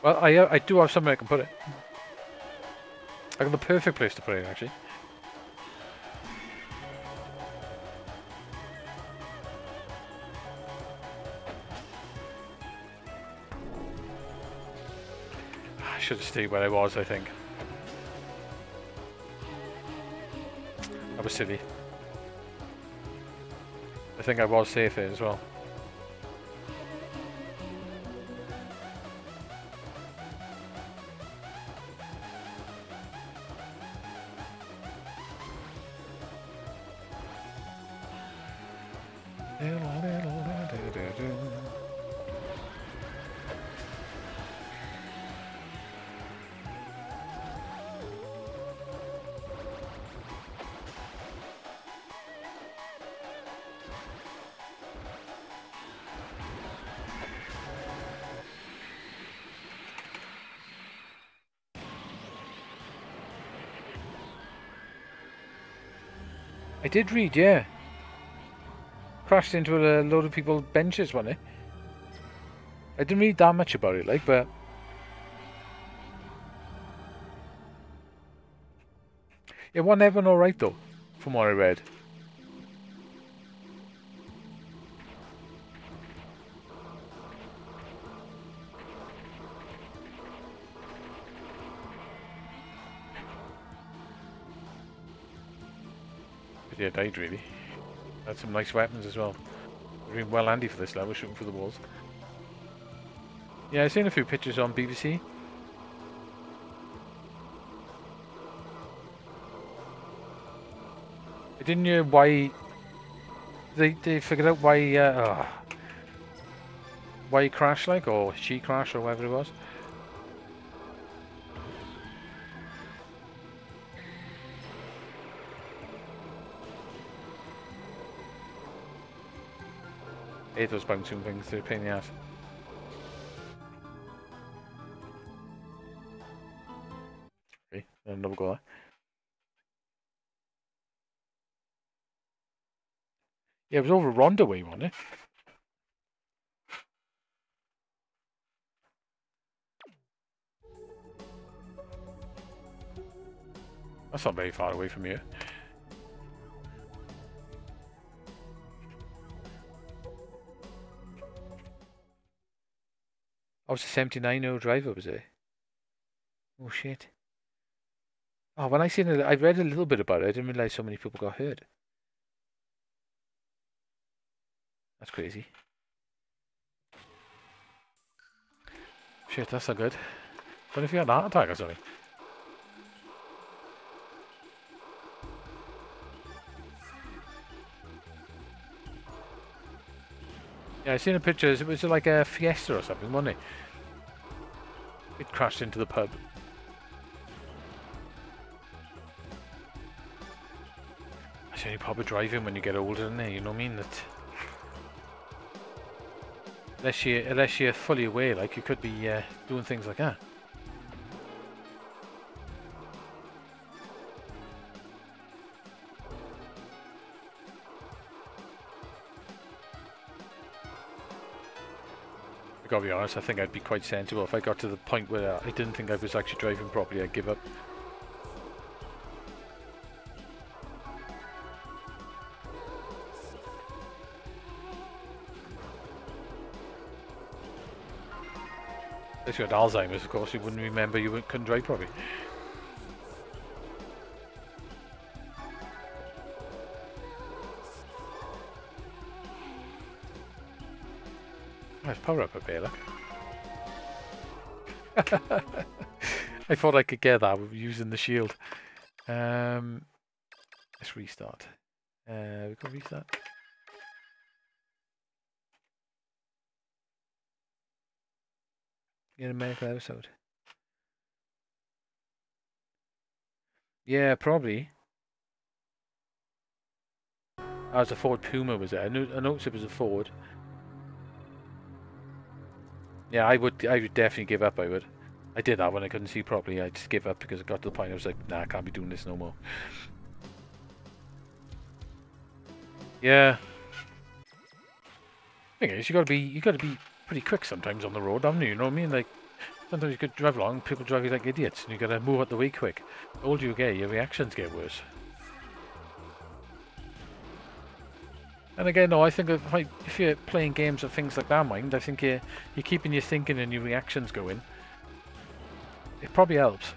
Well, I do have somewhere I can put it. I got the perfect place to put it, actually. I should have stayed where I was, I think. That was silly. I think I was safe there as well. I did read, yeah. Crashed into a load of people's benches, wasn't it? I didn't read that much about it, like, but... It wasn't everyone alright, though, from what I read. But yeah, died, really. Had some nice weapons as well. Been well handy for this level, shooting through the walls. Yeah, I've seen a few pictures on BBC. I didn't know why they figured out why he crashed, like, or she crashed, or whatever it was. I hate those bouncing things, they're a pain in the ass. Okay, another go there. Yeah, it was over Ronda way, wasn't it? That's not very far away from here. I was a 79-year-old driver, was it? Oh shit. Oh, when I seen it, I read a little bit about it. I didn't realise so many people got hurt. That's crazy. Shit, that's not good. What if you had a heart attack or something? Yeah, I seen the pictures. It was like a Fiesta or something, wasn't it? It crashed into the pub. That's the only proper driving when you get older, isn't it? You know what I mean? That unless you're fully aware, like, you could be doing things like that. I gotta be honest, I think I'd be quite sensible if I got to the point where I didn't think I was actually driving properly. I'd give up. If you had Alzheimer's, of course, you wouldn't remember you couldn't drive properly. Let's power up a bit, look. I thought I could get that with using the shield. Let's restart. We can reach that. In a medical episode. Yeah, probably. Oh, it's a Ford Puma, was it? I noticed it was a Ford. Yeah, I would definitely give up, I would. I did that when I couldn't see properly. I just gave up because it got to the point I was like, nah, I can't be doing this no more. Yeah. Thing is, you gotta be pretty quick sometimes on the road, haven't you? You know what I mean? Like, sometimes you could drive along, people drive you like idiots, and you gotta move out the way quick. The older you get, your reactions get worse. And again, no, I think if you're playing games or things like that, mind, I think you're keeping your thinking and your reactions going. It probably helps.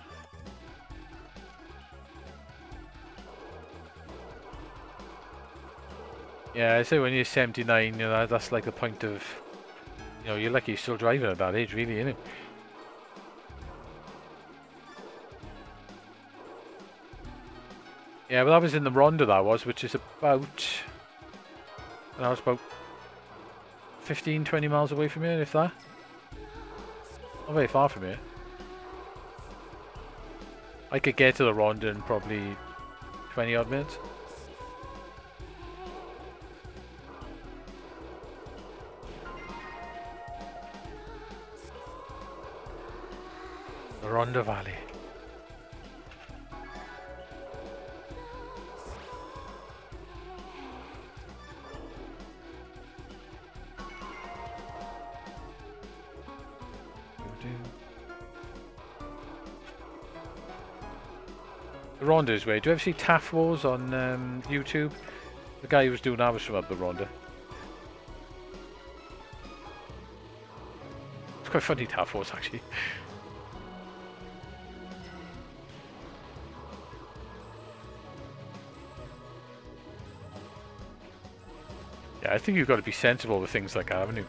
Yeah, I say when you're 79, you know, that's like the point of, you know, you're lucky you're still driving at that age, really, isn't it? Yeah, but that was in the Ronda, that was, which is about, that was about 15, 20 miles away from here, if that. Not very far from here. I could get to the Ronda in probably 20 odd minutes. The Ronda Valley. The Ronda is weird. Do you ever see Taff Wars on YouTube? The guy who was doing that was from up the Ronda. It's quite funny, Taff Wars, actually. Yeah, I think you've got to be sensible with things like that, haven't you?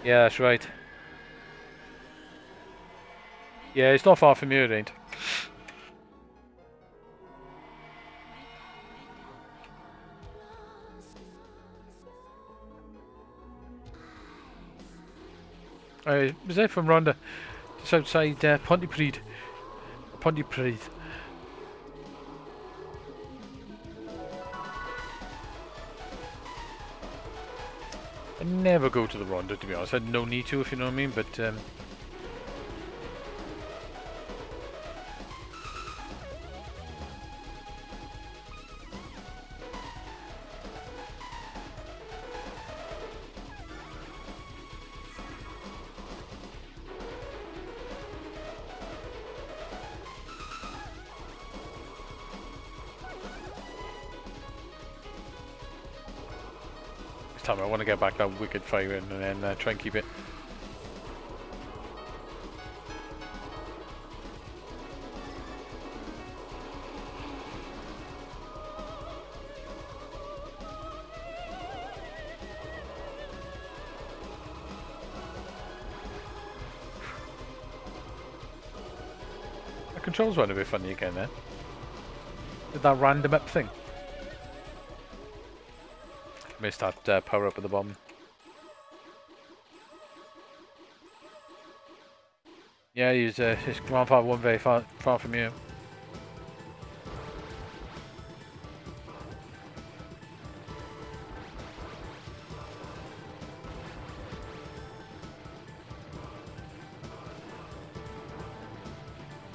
Yeah, that's right. Yeah, it's not far from here, it ain't. Was there from Ronda? Just outside Pontypridd. Pontypridd. I never go to the Ronda, to be honest. I had no need to, if you know what I mean, but... this time I want to get back that wicked fire in and then try and keep it. The controls went a bit funny again there. Did that random up thing. Missed that power up at the bottom. Yeah, his grandfather wasn't very far from you.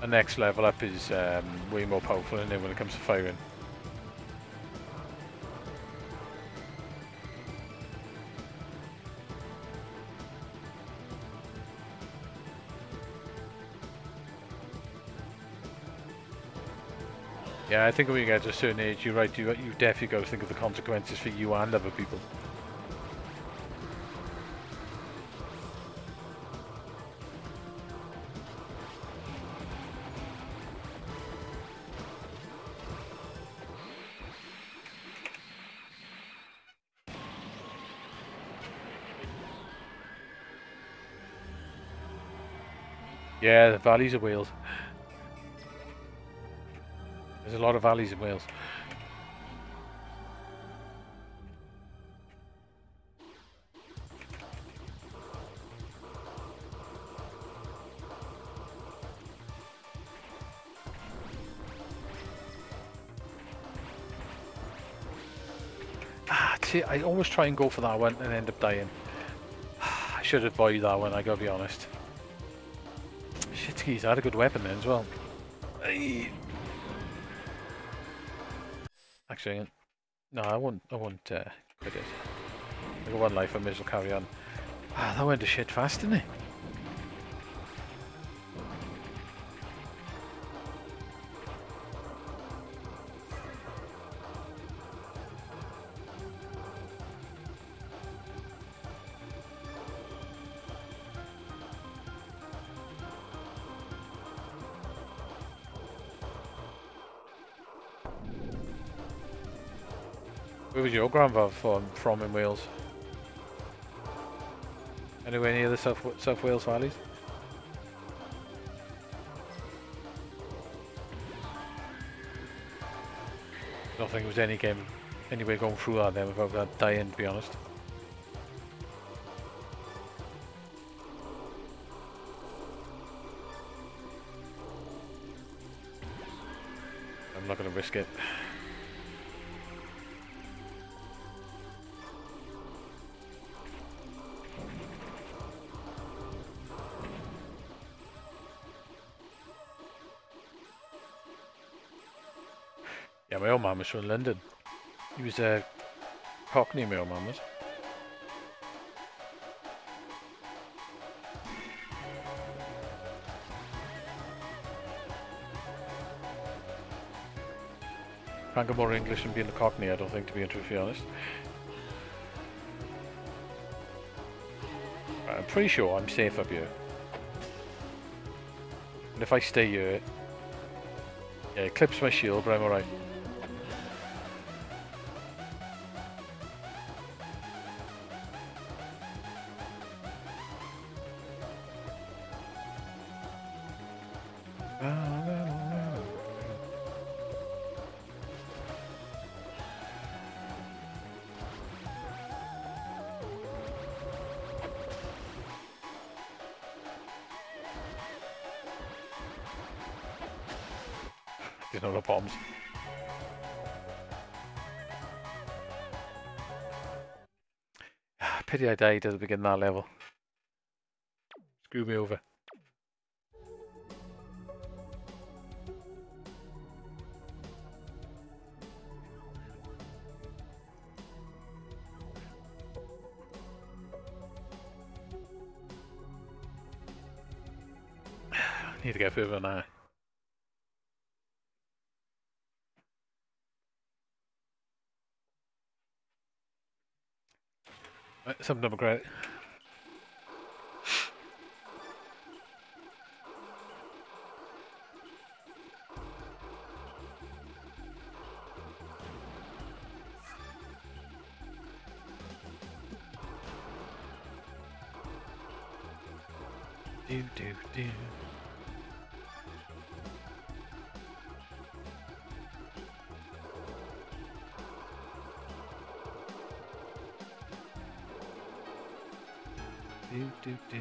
The next level up is way more powerful, isn't it, when it comes to firing? Yeah, I think when you get to a certain age, you're right, you definitely got to think of the consequences for you and other people. Yeah, the valleys of Wales. There's a lot of valleys in Wales. See, I always try and go for that one and end up dying. I should avoid that one, I gotta be honest. Shit skis, I had a good weapon then as well. Actually, no, I won't quit it. I got one life, I may as well carry on. That went to shit fast, didn't it? Where was your grandfather from in Wales? Anywhere near the South Wales valleys? I don't think there was any way going through that then without that dying, to be honest. I'm not going to risk it. Yeah, my old man was from London. He was a Cockney, my old man was. Can't get more English than being a Cockney, I don't think, to be honest. I'm pretty sure I'm safe up here. And if I stay here, yeah, it clips my shield, but I'm alright. There's no bombs. Pity I died at the beginning of that level. Screw me over. Need to get further now. Right, something number great. Do do do. Do do do.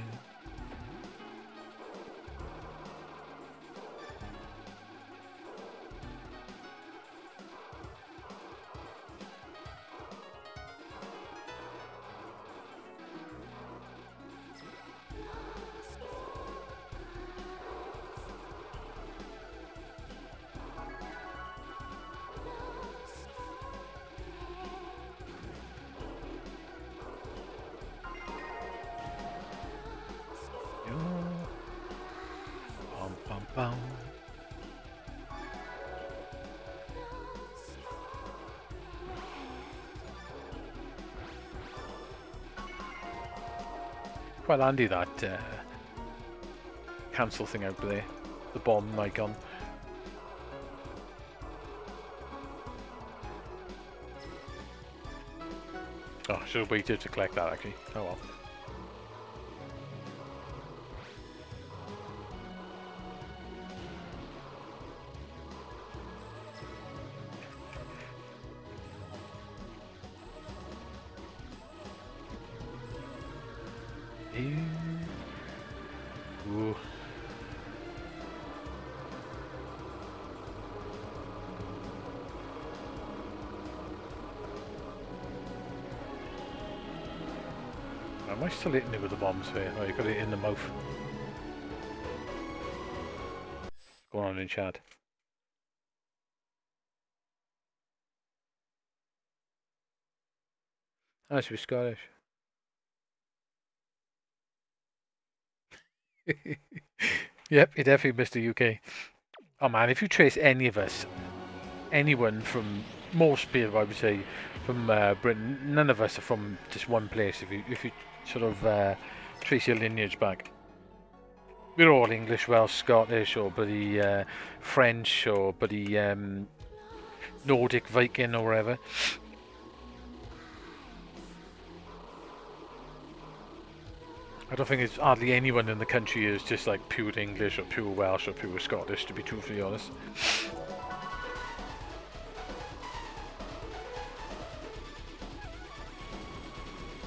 Quite handy that cancel thing out there, the bomb icon. Oh, I should have waited to collect that actually. Oh well. Am I still hitting me with the bombs here? Oh, you got it in the mouth. What's going on in chat? Oh, should be Scottish. Yep, you definitely missed the UK. Oh man, if you trace any of us, anyone from most people, I would say, from Britain, none of us are from just one place. If you sort of trace your lineage back, we're all English, Welsh, Scottish, or bloody French, or bloody Nordic, Viking, or whatever. I don't think it's hardly anyone in the country is just like pure English or pure Welsh or pure Scottish, to be truthfully honest.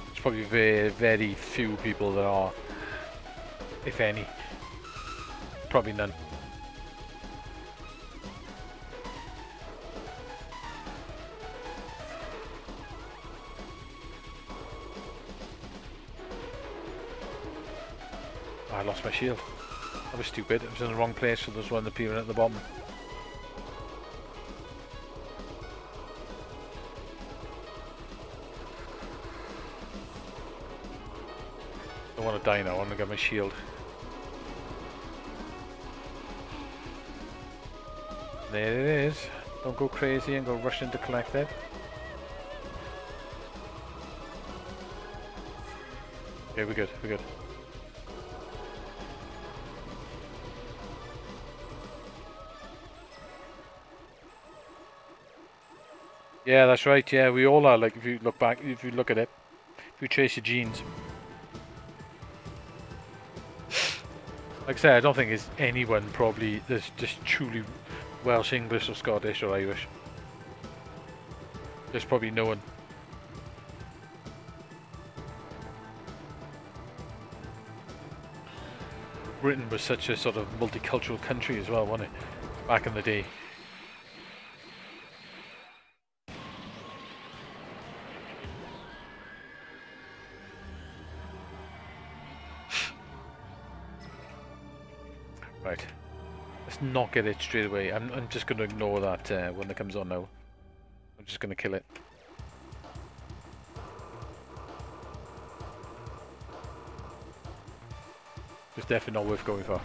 There's probably very, very few people that are, if any. Probably none. I lost my shield. That was stupid. It was in the wrong place, so there's one appearing at the bottom. I don't want to die now. I want to get my shield. There it is. Don't go crazy and go rushing to collect it. Okay, we're good. We're good. Yeah, that's right. Yeah, we all are. Like, if you look back, if you look at it, if you trace your genes. Like I say, I don't think there's anyone probably that's just truly Welsh, English, or Scottish, or Irish. There's probably no one. Britain was such a sort of multicultural country as well, wasn't it? Back in the day. Right. Let's not get it straight away. I'm just going to ignore that when it comes on now. I'm just going to kill it. It's definitely not worth going for.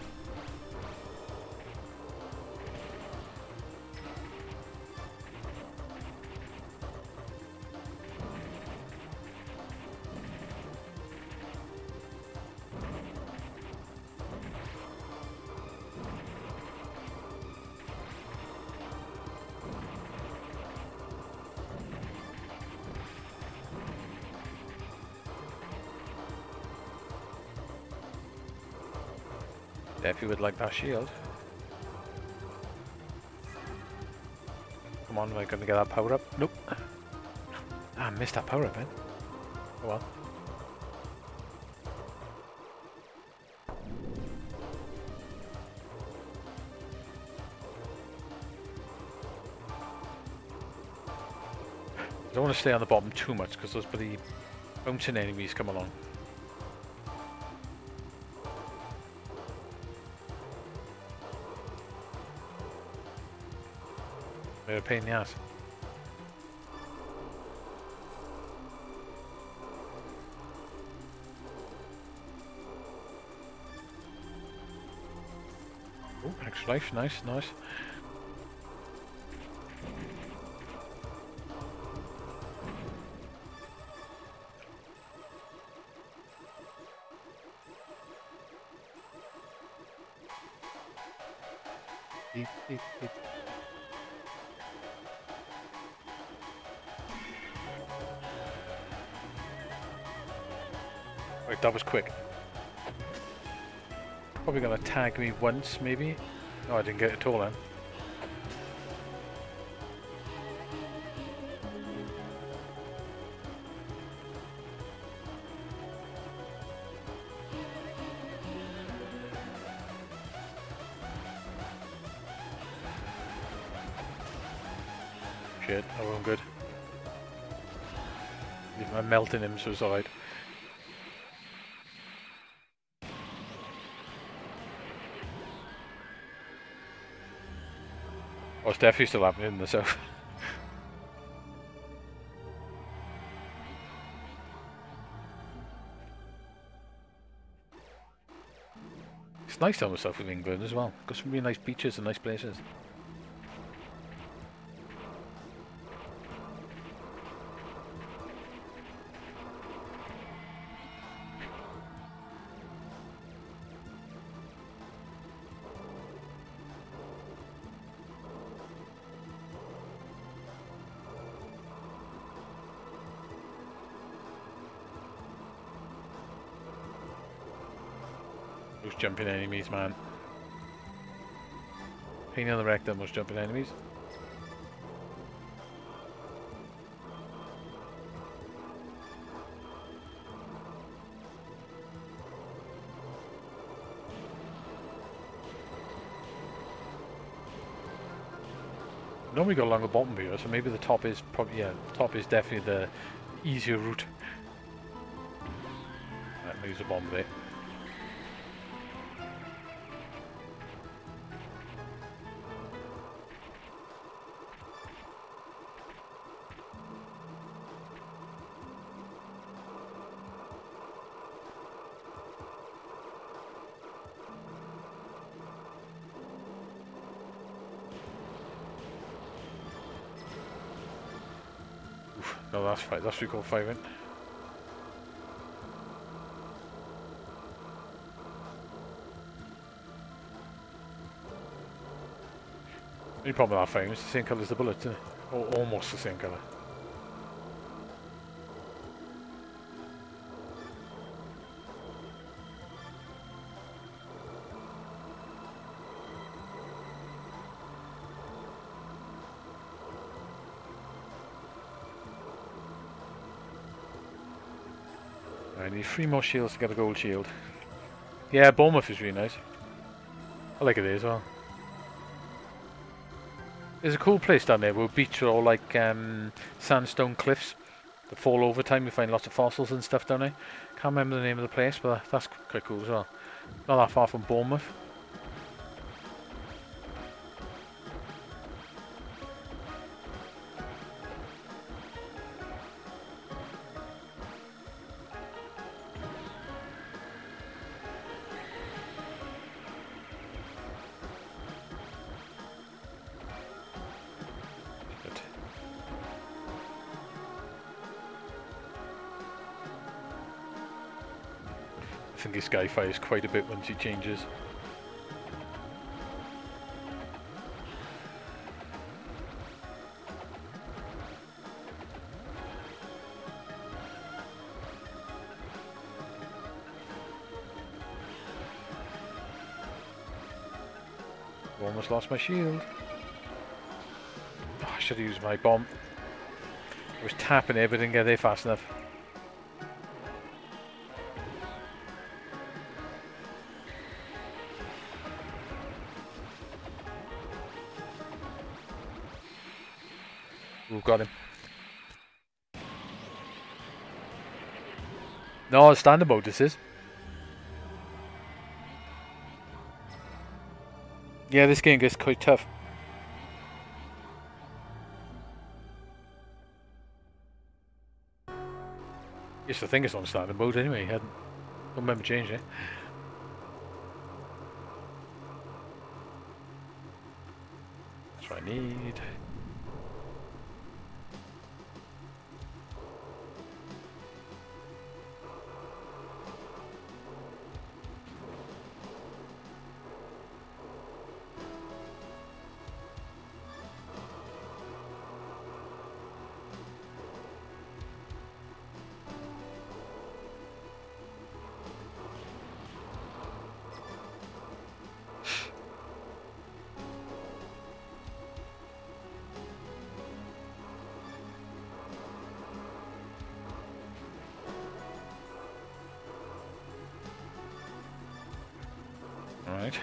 If you would like that shield. Come on, am I going to get that power up? Nope. Ah, I missed that power up, man. Oh well. I don't want to stay on the bottom too much because those bloody bouncing enemies come along. They're a pain in the ass. Oh, extra life, nice, nice. Beep, beep, beep. Right, that was quick. Probably gonna tag me once, maybe. No, I didn't get it at all then. Shit, that wasn't good. I'm melting him, so it's alright. Oh, it's definitely still happening in the south. It's nice down the south of England as well. Got some really nice beaches and nice places. Those jumping enemies, man. Pain on the wreck, those jumping enemies. Normally go along the bottom here, so maybe the top is probably, yeah, the top is definitely the easier route. Right, use a bomb there. No, that's fine. That's what we call firing. The only problem with that firing is the same colour as the bullet, isn't it? Or almost the same colour. I need 3 more shields to get a gold shield. Yeah, Bournemouth is really nice. I like it there as well. There's a cool place down there where beach are all like sandstone cliffs that fall over time. You find lots of fossils and stuff down there. Can't remember the name of the place, but that's quite cool as well. Not that far from Bournemouth. I think this guy fires quite a bit once he changes. Almost lost my shield. Oh, I should have used my bomb. I was tapping it, but didn't get there fast enough. We've got him. No, standard mode this is. Yeah, this game gets quite tough. Yes, I think it's on standard mode anyway. I don't remember changing it. That's what I need. Right.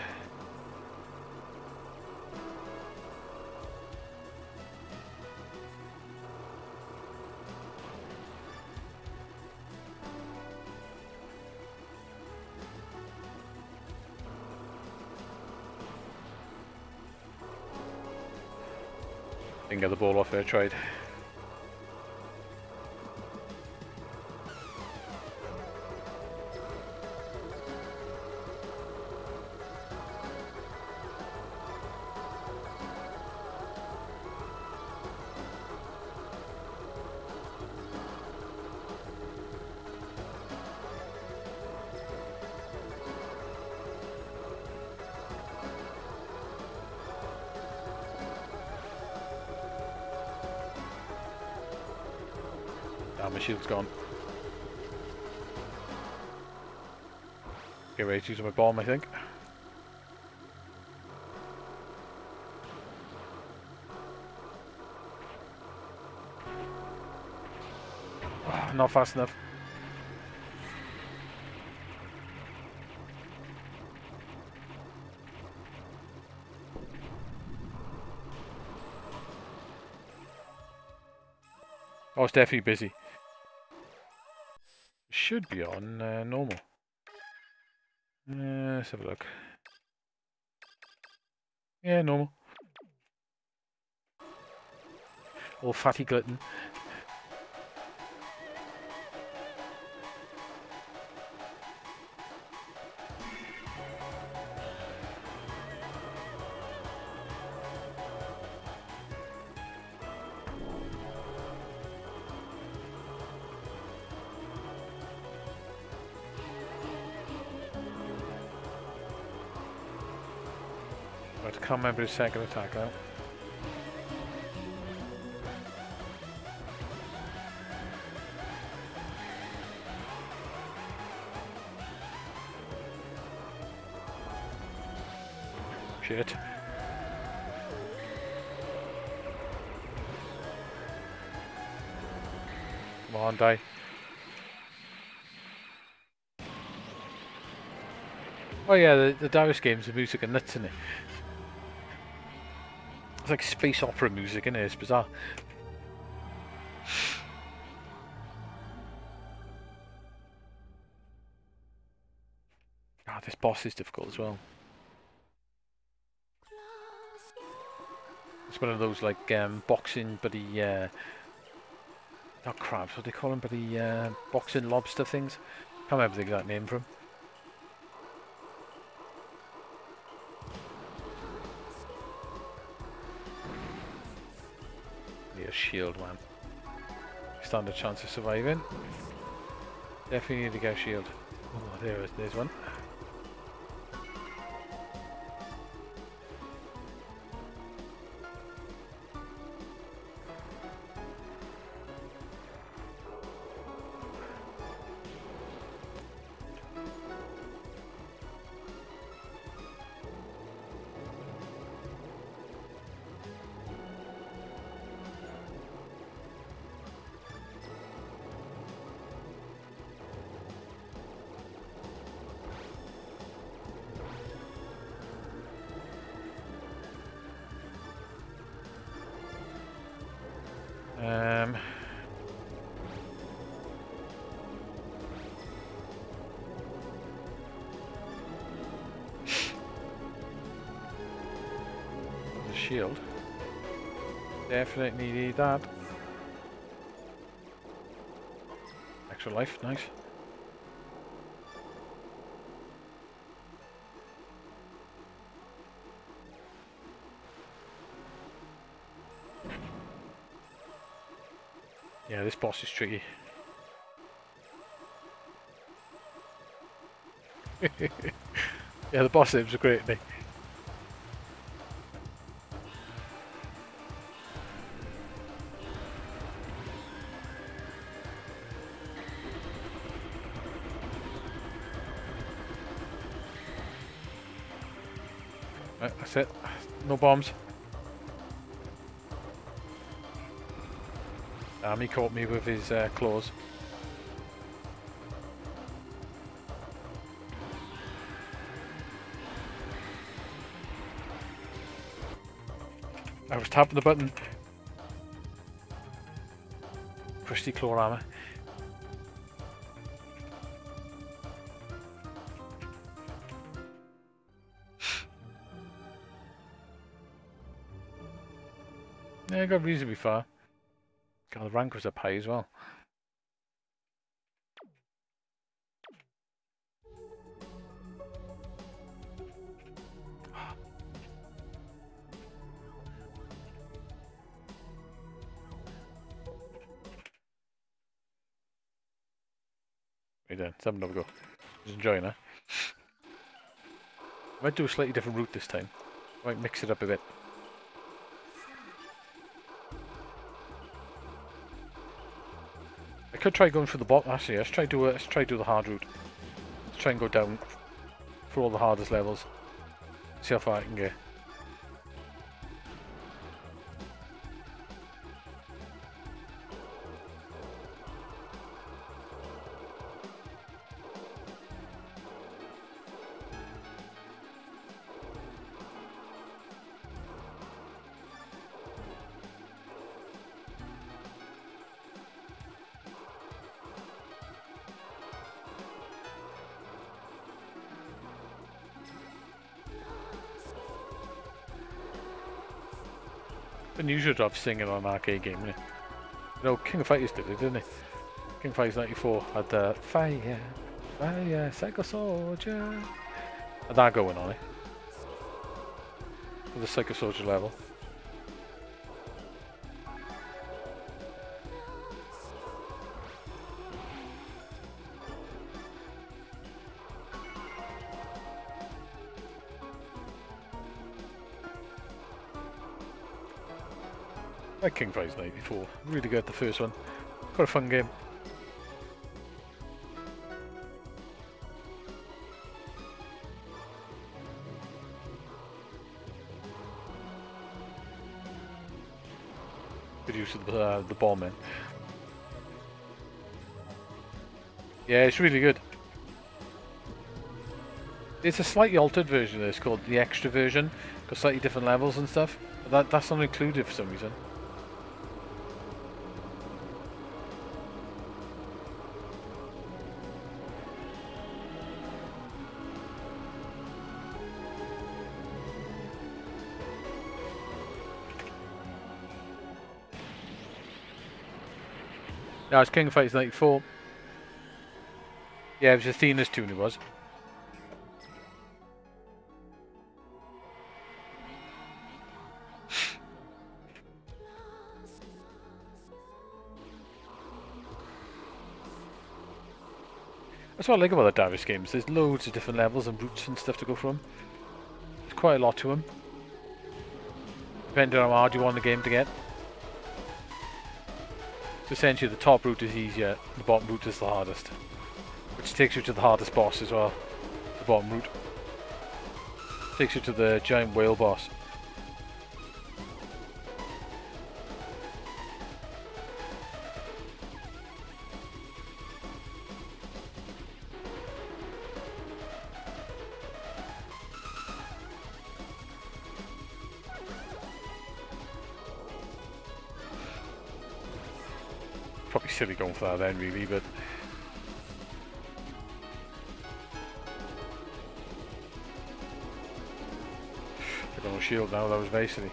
Didn't get the ball off there, tried. My shield's gone. Get ready to use my bomb, I think. Oh, not fast enough. Oh, it's definitely busy. Should be on normal. Let's have a look. Yeah, normal. All fatty glutton. Right, I can't remember his second attack now. Shit. Come on, die. Oh yeah, the Darius games, the music are nuts, isn't it? It's like space opera music, isn't it? It's bizarre. Ah, this boss is difficult as well. It's one of those like boxing buddy not crabs, what do they call them, buddy boxing lobster things. Can't remember the exact name for them. Yeah, shield, man. Stand a chance of surviving. Definitely need to get a shield. Oh, there's one. The shield. Definitely need that. Extra life, nice. Yeah, this boss is tricky. Yeah, the boss names are great, aren't they? Right, that's it. No bombs. He caught me with his claws. I was tapping the button. Crusty claw armor. Yeah, I got reasonably far. God, the rank was up high as well. Right then, let's have another go. Just enjoying that. I might do a slightly different route this time. I might mix it up a bit. I could try going for the bottom. Actually, let's try do the hard route. Let's try and go down for all the hardest levels. See how far I can get. Unusual to have singing on an arcade game, isn't it? You know, King of Fighters did it, didn't it? King of Fighters 94 had the Fire, Fire, Psycho Soldier. Had that going on it. For the Psycho Soldier level. Like King of Fighters 94. Really good, the first one. Quite a fun game. Good use of the bomb in. Yeah, it's really good. It's a slightly altered version of this called the extra version. Got slightly different levels and stuff. But that's not included for some reason. No, it's King of Fighters 94. Yeah, it was Athena's tune, it was. That's what I like about the Darius games. There's loads of different levels and routes and stuff to go from. There's quite a lot to them. Depending on how hard you want the game to get. So essentially the top route is easier, the bottom route is the hardest. Which takes you to the hardest boss as well. The bottom route. Takes you to the giant whale boss. Probably silly going for that then really, but I got no shield now, that was very silly.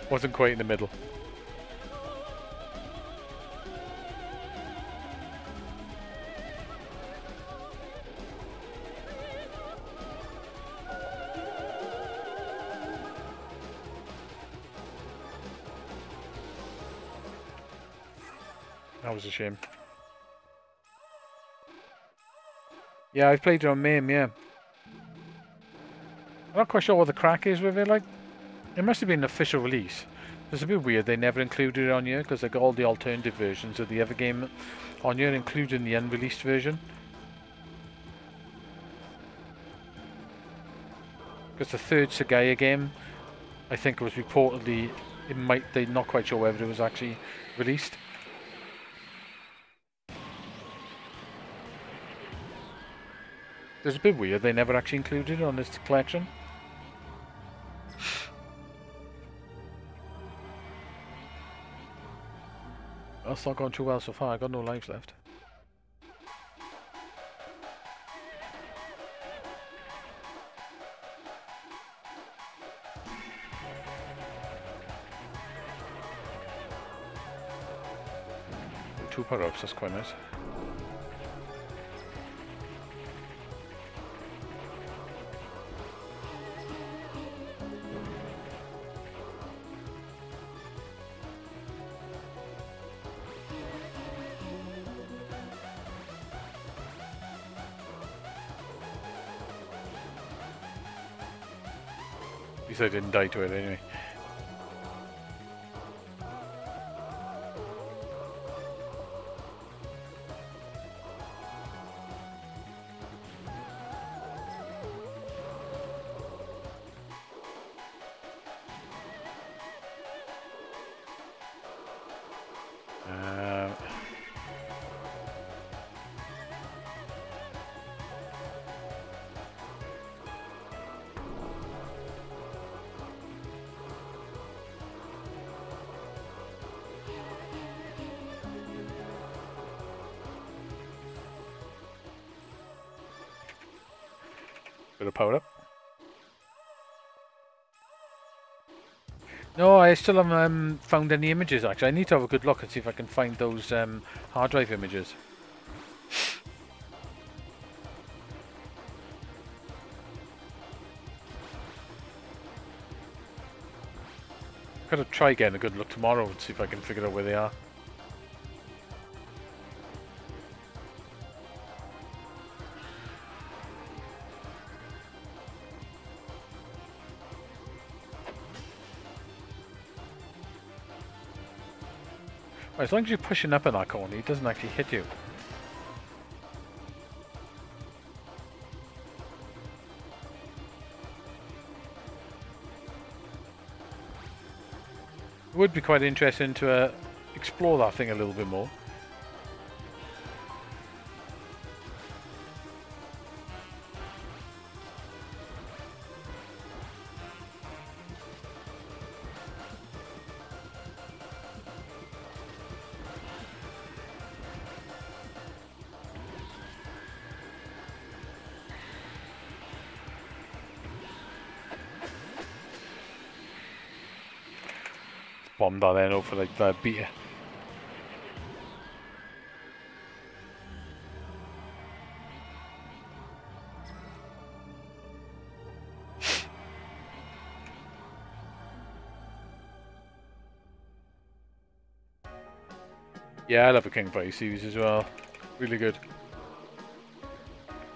Wasn't quite in the middle. That was a shame. Yeah, I've played it on MAME, yeah. I'm not quite sure what the crack is with it, like. It must have been an official release. It's a bit weird they never included it on here, because they got all the alternative versions of the other game on here, including the unreleased version. Because the third Sagaya game, I think was reportedly, they're not quite sure whether it was actually released. It's a bit weird they never actually included it on this collection. That's not gone too well so far. I got no lives left. Two power-ups, that's quite nice. At least I didn't die to it anyway. Bit of power up. No, I still haven't found any images actually. I need to have a good look and see if I can find those hard drive images. Gotta try getting a good look tomorrow and see if I can figure out where they are. As long as you're pushing up in that corner, it doesn't actually hit you. It would be quite interesting to explore that thing a little bit more. Bombed that then over like the beta. Yeah, I love the King of Fighters series as well. Really good.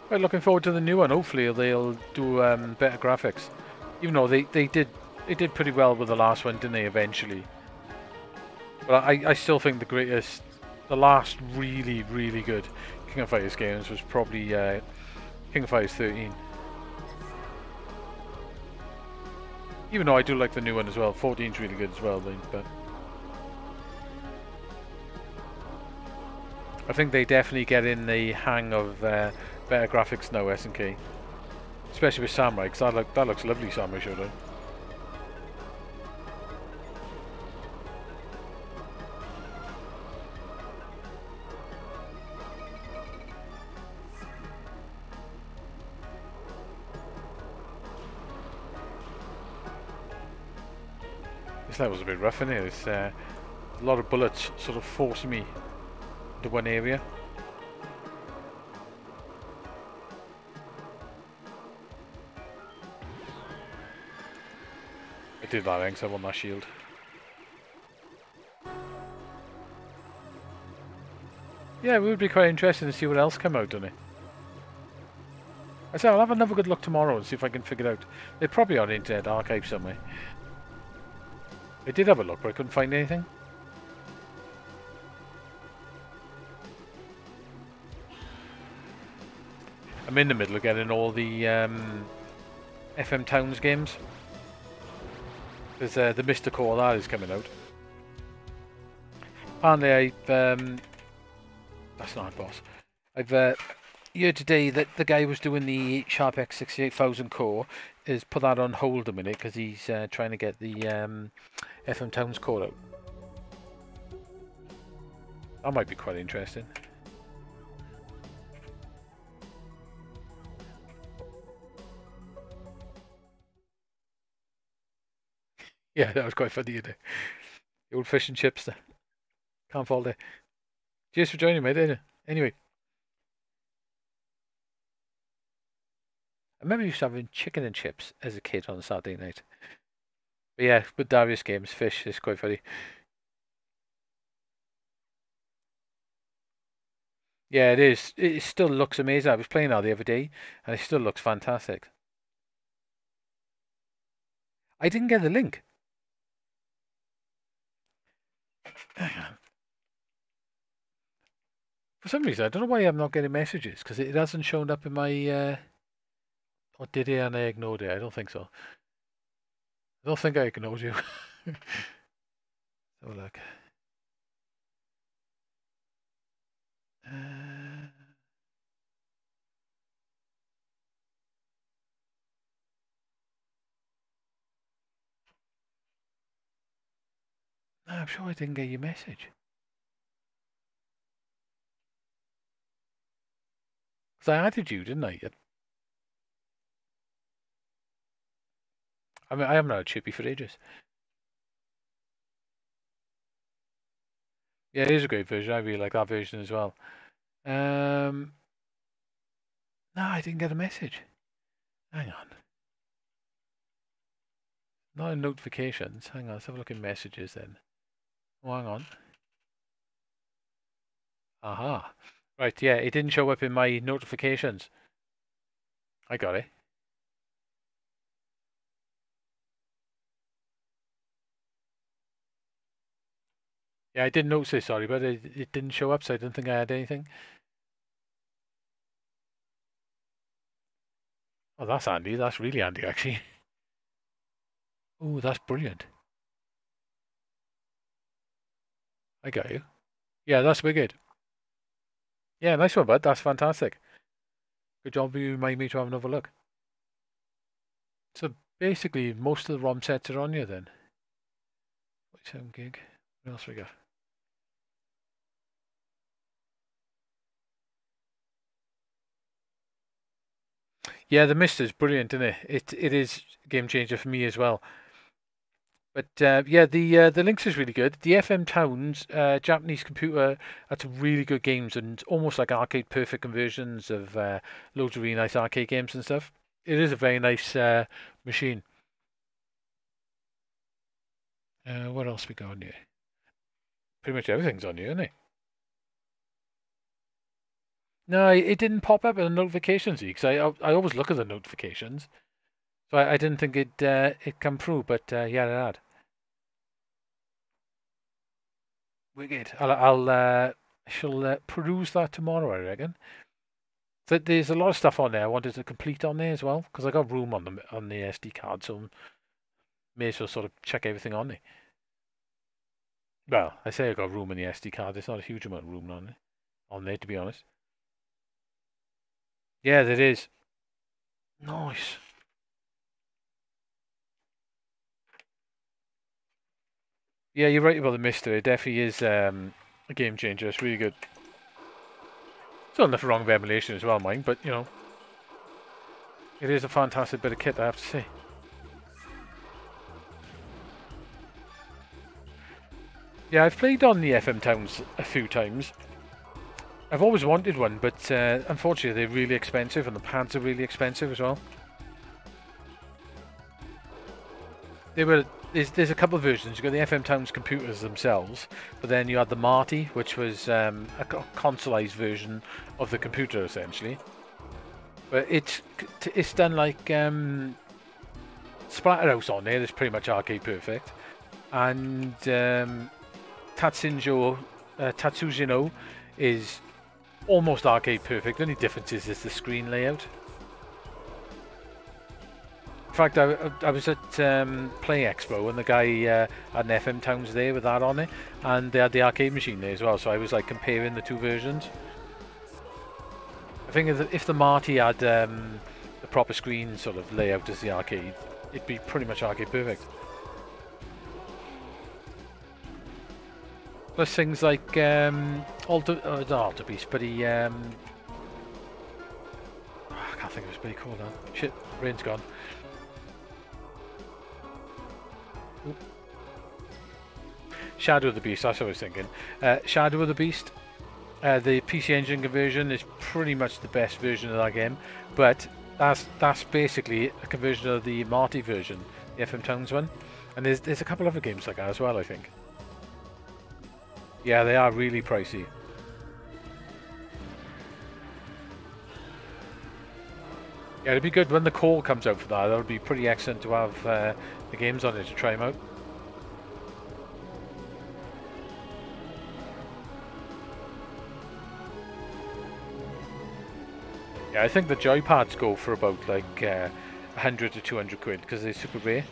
Quite looking forward to the new one. Hopefully they'll do better graphics. Even though they did pretty well with the last one, didn't they, eventually? But I still think the last really, really good King of Fighters games was probably King of Fighters 13. Even though I do like the new one as well. 14's really good as well, but I think they definitely get in the hang of better graphics now, SNK. Especially with Samurai, because that looks lovely, Samurai Showdown. This level's a bit rough, isn't it? It's a lot of bullets sort of force me into one area. I did that because I want that shield. Yeah, it would be quite interesting to see what else come out, doesn't it? I said I'll have another good look tomorrow and see if I can figure it out. They're probably on the Internet Archive somewhere. I did have a look, but I couldn't find anything. I'm in the middle of getting all the FM Towns games. There's the Mr. Core that is coming out. Apparently, that's not a boss. I've heard today that the guy who was doing the Sharp X68000 core is put that on hold a minute because he's trying to get the FM Towns core out. That might be quite interesting. Yeah, that was quite funny, isn't it? The old fish and chips there. Can't fault it. Cheers for joining me, mate. Anyway, I remember used to having chicken and chips as a kid on a Saturday night. But yeah, with Darius games, fish is quite funny. Yeah, it is. It still looks amazing. I was playing that the other day, and it still looks fantastic. I didn't get the link. Hang on. For some reason, I don't know why I'm not getting messages, because it hasn't shown up in my... Or did it and I ignored it? I don't think so. I don't think I ignored you. So look. No, I'm sure I didn't get your message. Because I added you, didn't I? I mean, I haven't had a chippy for ages. Yeah, it is a great version. I really like that version as well. No, I didn't get a message. Hang on. Not in notifications. Hang on, let's have a look in messages then. Oh, hang on. Aha. Right, yeah, it didn't show up in my notifications. I got it. Yeah, I didn't notice it, sorry, but it didn't show up, so I didn't think I had anything. Oh, that's handy. That's really handy, actually. Oh, that's brilliant. I got you. Yeah, that's wicked. Yeah, nice one, bud. That's fantastic. Good job you reminded me to have another look. So basically, most of the ROM sets are on you then. 47 gig. What else we got? Yeah, the Mist is brilliant, isn't it? It is a game changer for me as well. But yeah, the Lynx is really good. The FM Towns Japanese computer had some really good games and almost like arcade perfect conversions of loads of really nice arcade games and stuff. It is a very nice machine. What else we got on here? Pretty much everything's on here, isn't it? No, it didn't pop up in the notifications because I always look at the notifications, so I didn't think it come through, but yeah, it had. Wicked. I shall peruse that tomorrow, I reckon. So there's a lot of stuff on there I wanted to complete on there as well because I got room on the SD card, so may as well sort of check everything on there. Well, I say I got room in the SD card. There's not a huge amount of room on there, to be honest. Yeah, there is. Nice. Yeah, you're right about the Mister. It definitely is a game changer. It's really good. Still nothing wrong with emulation as well, mind, but you know, it is a fantastic bit of kit, I have to say. Yeah, I've played on the FM Towns a few times. I've always wanted one, but unfortunately they're really expensive and the pads are really expensive as well. There's a couple of versions. You've got the FM Towns computers themselves, but then you had the Marty, which was a consoleized version of the computer essentially. But it's done like Splatterhouse on there. It's pretty much arcade perfect, and Tatsujino is almost arcade perfect. The only difference is the screen layout. In fact, I was at Play Expo and the guy had an FM Towns there with that on it, and they had the arcade machine there as well. So I was like comparing the two versions. I think if the Marty had the proper screen sort of layout as the arcade, it'd be pretty much arcade perfect. Plus things like not Alter Beast, but he I can't think of his bloody called now. Shit, brain's gone. Oop. Shadow of the Beast, that's what I was thinking. Shadow of the Beast, the PC Engine conversion is pretty much the best version of that game, but that's basically a conversion of the Marty version, the FM Towns one, and there's a couple other games like that as well, I think. Yeah, they are really pricey. Yeah, it'd be good when the call comes out for that. That would be pretty excellent to have the games on it to try them out. Yeah, I think the joypads go for about like 100 to 200 quid because they're super rare.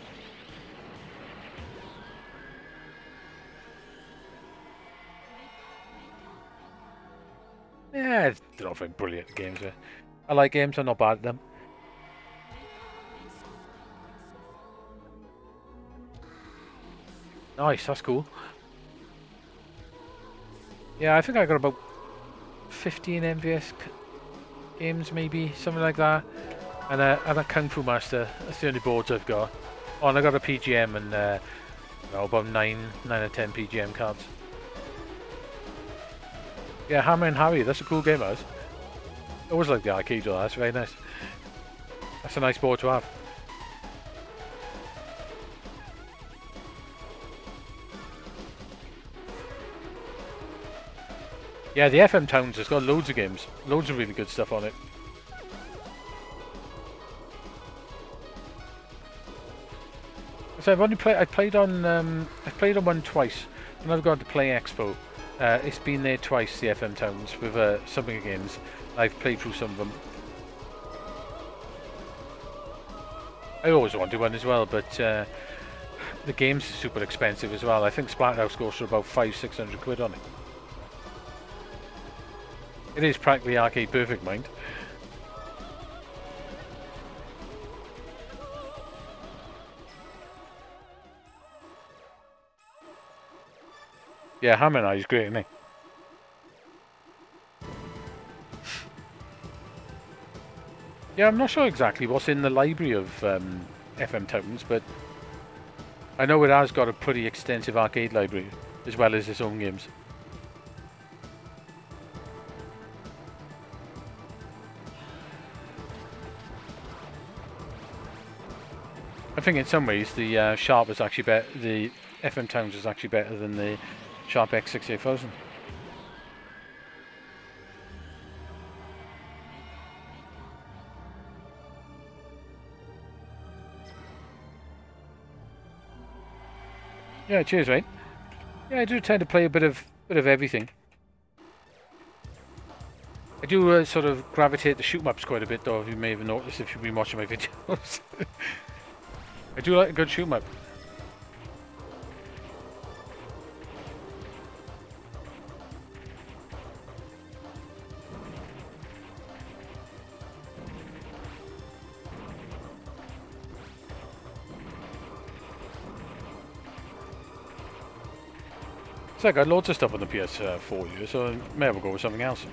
Yeah, they're not very brilliant games. I like games, I'm not bad at them. Nice, that's cool. Yeah, I think I got about 15 MVS games, maybe, something like that. And a Kung Fu Master, that's the only boards I've got. Oh, and I got a PGM and about 9 or 10 PGM cards. Yeah, Hammer and Harry, that's a cool game, that is. I always like the arcade, though, that's very nice. That's a nice board to have. Yeah, the FM Towns has got loads of games, loads of really good stuff on it. So I played on one twice, and I've gone to Play Expo. It's been there twice, the FM Towns, with some of the games. I've played through some of them. I always wanted one as well, but the game's super expensive as well. I think Splathouse goes for about 500-600 quid on it. It is practically arcade perfect, mind. Yeah, Hammer and I is great, isn't he? Yeah, I'm not sure exactly what's in the library of FM Towns, but I know it has got a pretty extensive arcade library, as well as its own games. I think in some ways the Sharp is actually better. The FM Towns is actually better than the Sharp X68000. Yeah, cheers, mate. Yeah, I do tend to play a bit of everything. I do sort of gravitate to shoot-em-ups quite a bit, though. You may have noticed if you've been watching my videos. I do like a good shoot-em-up. So I got loads of stuff on the PS4 here, so I may have a go with something else.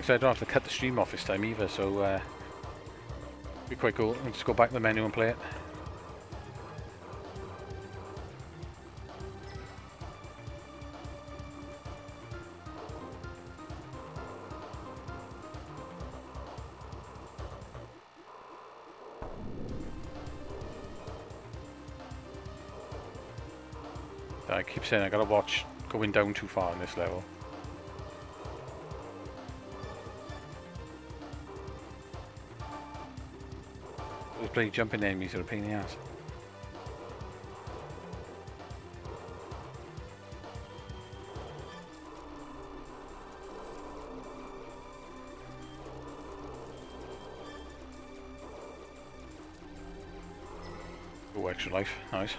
So I don't have to cut the stream off this time either, so be quite cool. I'll just go back to the menu and play it. I keep saying I gotta watch going down too far on this level. Those bloody jumping enemies are a pain in the ass. Oh, extra life, nice.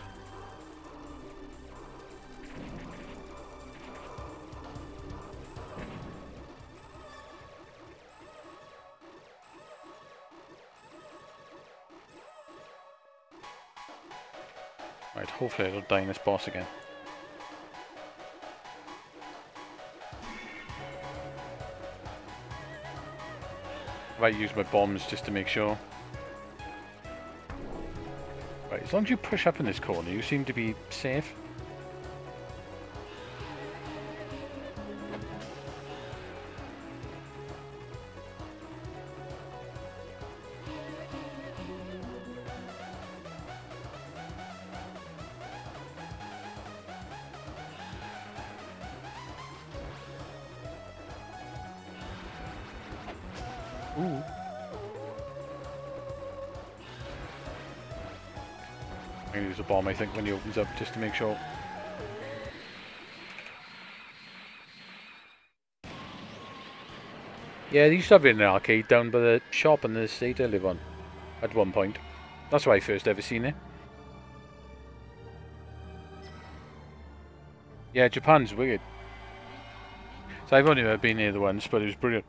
Right, hopefully I don't die in this boss again. Right, use my bombs just to make sure. Right, as long as you push up in this corner, you seem to be safe. Ooh. I'm going to use a bomb, I think, when he opens up, just to make sure. Yeah, they used to have an arcade down by the shop on the estate I live on, at one point. That's where I first ever seen it. Yeah, Japan's wicked. So I've only ever been here the once, but it was brilliant.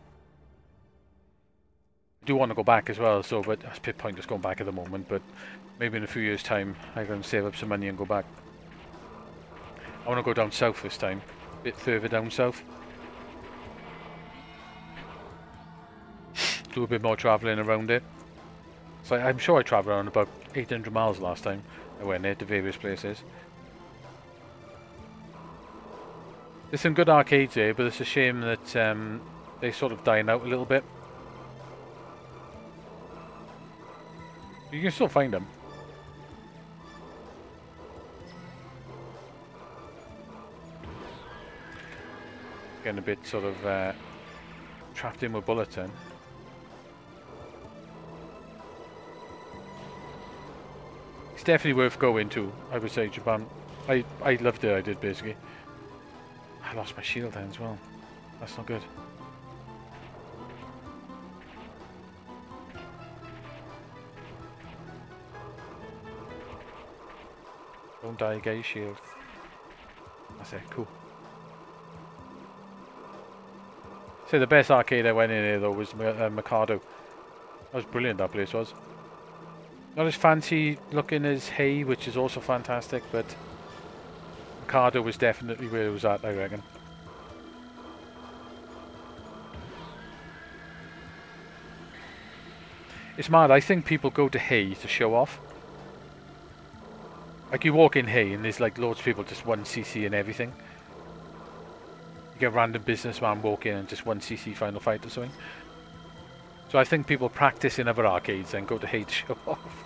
I do want to go back as well, so but it's a bit pointless going back at the moment, but maybe in a few years' time I can save up some money and go back. I want to go down south this time, a bit further down south. Do a bit more travelling around it. So I'm sure I travelled around about 800 miles last time I went there to various places. There's some good arcades here, but it's a shame that they're sort of dying out a little bit. You can still find them. Getting a bit sort of trapped in with bullets then. It's definitely worth going to, I would say, Japan. I loved it, I did basically. I lost my shield then as well. That's not good. Don't die, get your shield. That's it, cool. So the best arcade I went in here though was Mikado. That was brilliant, that place was. Not as fancy looking as Hay, which is also fantastic, but Mikado was definitely where it was at, I reckon. It's mad, I think people go to Hay to show off. Like you walk in Hay and there's like loads of people just 1cc and everything. You get a random businessman walk in and just 1cc Final Fight or something. So I think people practice in other arcades and go to Hay to show off.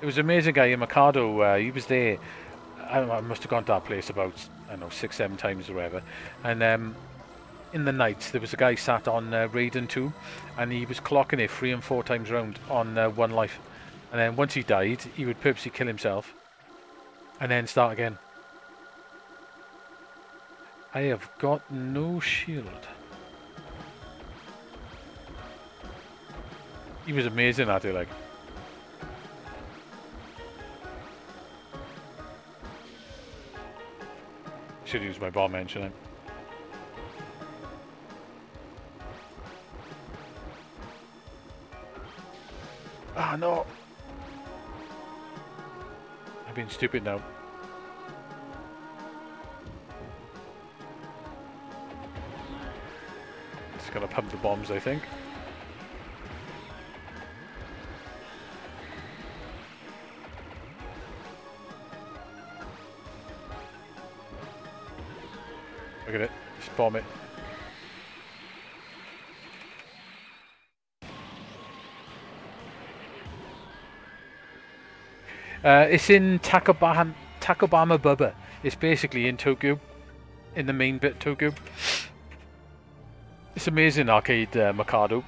There was an amazing guy in Mikado, he was there, I must have gone to that place about, I don't know, 6-7 times or whatever. And in the nights there was a guy sat on Raiden 2 and he was clocking it 3 and 4 times around on 1 life. And then once he died, he would purposely kill himself and then start again. I have got no shield. He was amazing at it, like. Should use my bomb engine. Shouldn't I? Ah, no! I've been stupid now. Just gonna pump the bombs, I think. Look at it, just bomb it. It's in Takobama Bubba. It's basically in Tokyo, in the main bit Tokyo. It's amazing arcade, Mikado.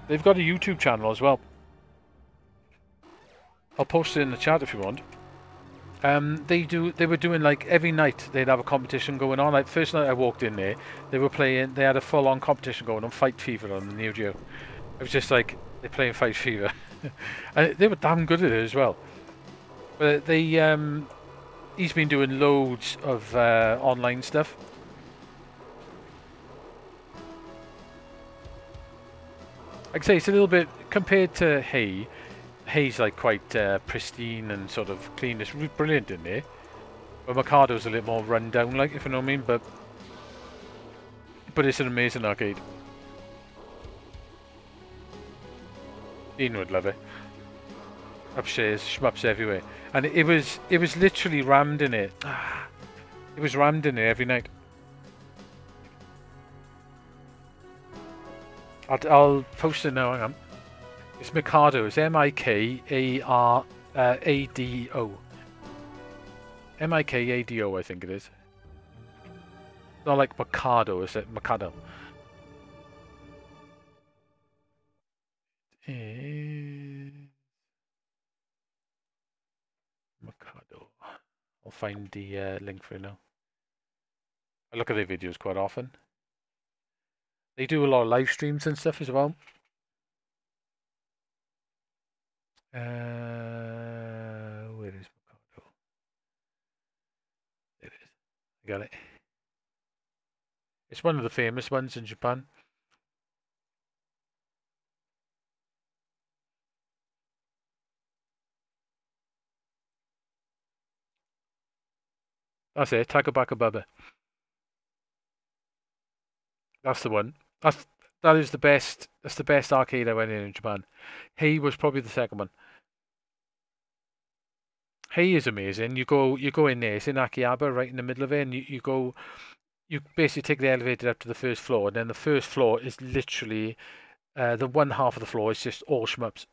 They've got a YouTube channel as well. I'll post it in the chat if you want. They were doing like every night they'd have a competition going on. Like first night I walked in there, they were playing. They had a full-on competition going on, Fight Fever on the Neo Geo. It was just like they're playing Fight Fever, and they were damn good at it as well. But he's been doing loads of online stuff. Like I say, it's a little bit compared to Hay. Hay's like quite pristine and sort of clean. It's brilliant in there. But Mikado's a little more run down, like, if you know what I mean. But it's an amazing arcade. Ian would love it. Upstairs, shmups everywhere, and it was literally rammed in it. It was rammed in it every night. I'll post it now. Hang on. It's Mikado. It's Mikado. Mikado, I think it is. Not like Mikado, is it? Mikado. Mikado. I'll find the link for it now. I look at their videos quite often. They do a lot of live streams and stuff as well. Where is Mikado? There it is. I got it. It's one of the famous ones in Japan. That's it, Takabaka Baba. That's the one. That is the best. That's the best arcade I went in Japan. Hei was probably the second one. Hei is amazing. You go in there. It's in Akihabara, right in the middle of it, and you basically take the elevator up to the first floor, and then the first floor is literally the one half of the floor is just all shmups.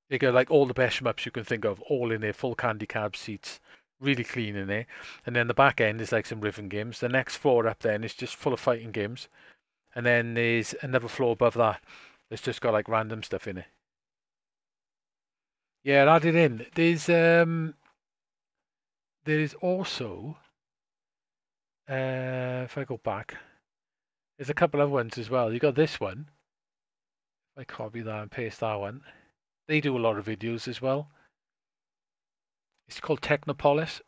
You got like all the best shmups you can think of, all in there, full candy cab seats, really clean in there. And then the back end is like some rhythm games. The next floor up then is just full of fighting games. And then there's another floor above that that's just got like random stuff in it. Yeah, add it in. There's also if I go back, there's a couple of ones as well. You got this one. If I copy that and paste that one. They do a lot of videos as well. It's called Technopolis.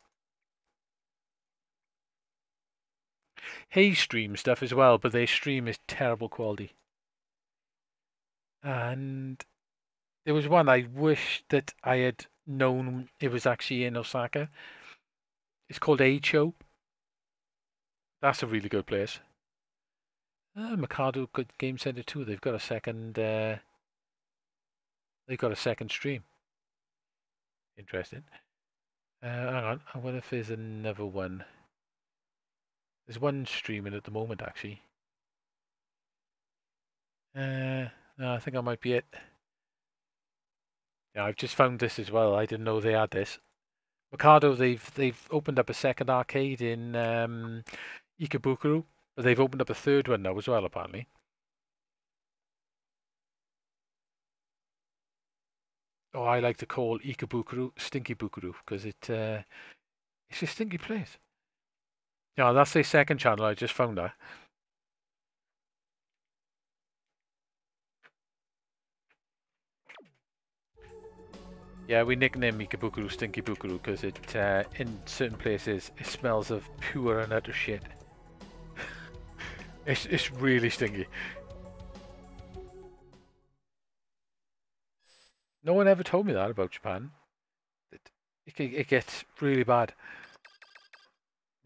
Hey stream stuff as well, but their stream is terrible quality. And there was one I wish that I had known it was actually in Osaka. It's called Eicho. That's a really good place. Mikado Good Game Center too. They've got a second. They've got a second stream. Interesting. Hang on. I wonder if there's another one. There's one streaming at the moment, actually. No, I think that might be it. Yeah, I've just found this as well. I didn't know they had this. Mikado, they've opened up a second arcade in Ikebukuro, but they've opened up a third one now as well, apparently. Oh, I like to call Ikebukuro Stinky Bukuro because it's a stinky place. Yeah, that's their second channel. I just found that. Yeah, we nicknamed Ikebukuro Stinky Bukuro because it in certain places it smells of pure and utter shit. It's really stinky. No one ever told me that about Japan. It gets really bad.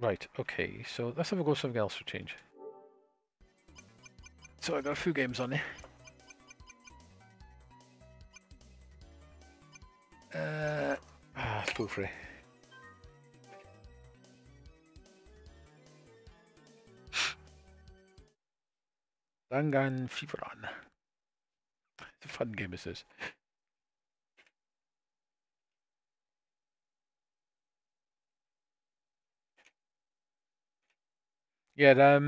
Right, okay, so let's have a go something else for change. So I got a few games on there. Let's go for it. Danganronpa. It's a fun game, this is. Yeah,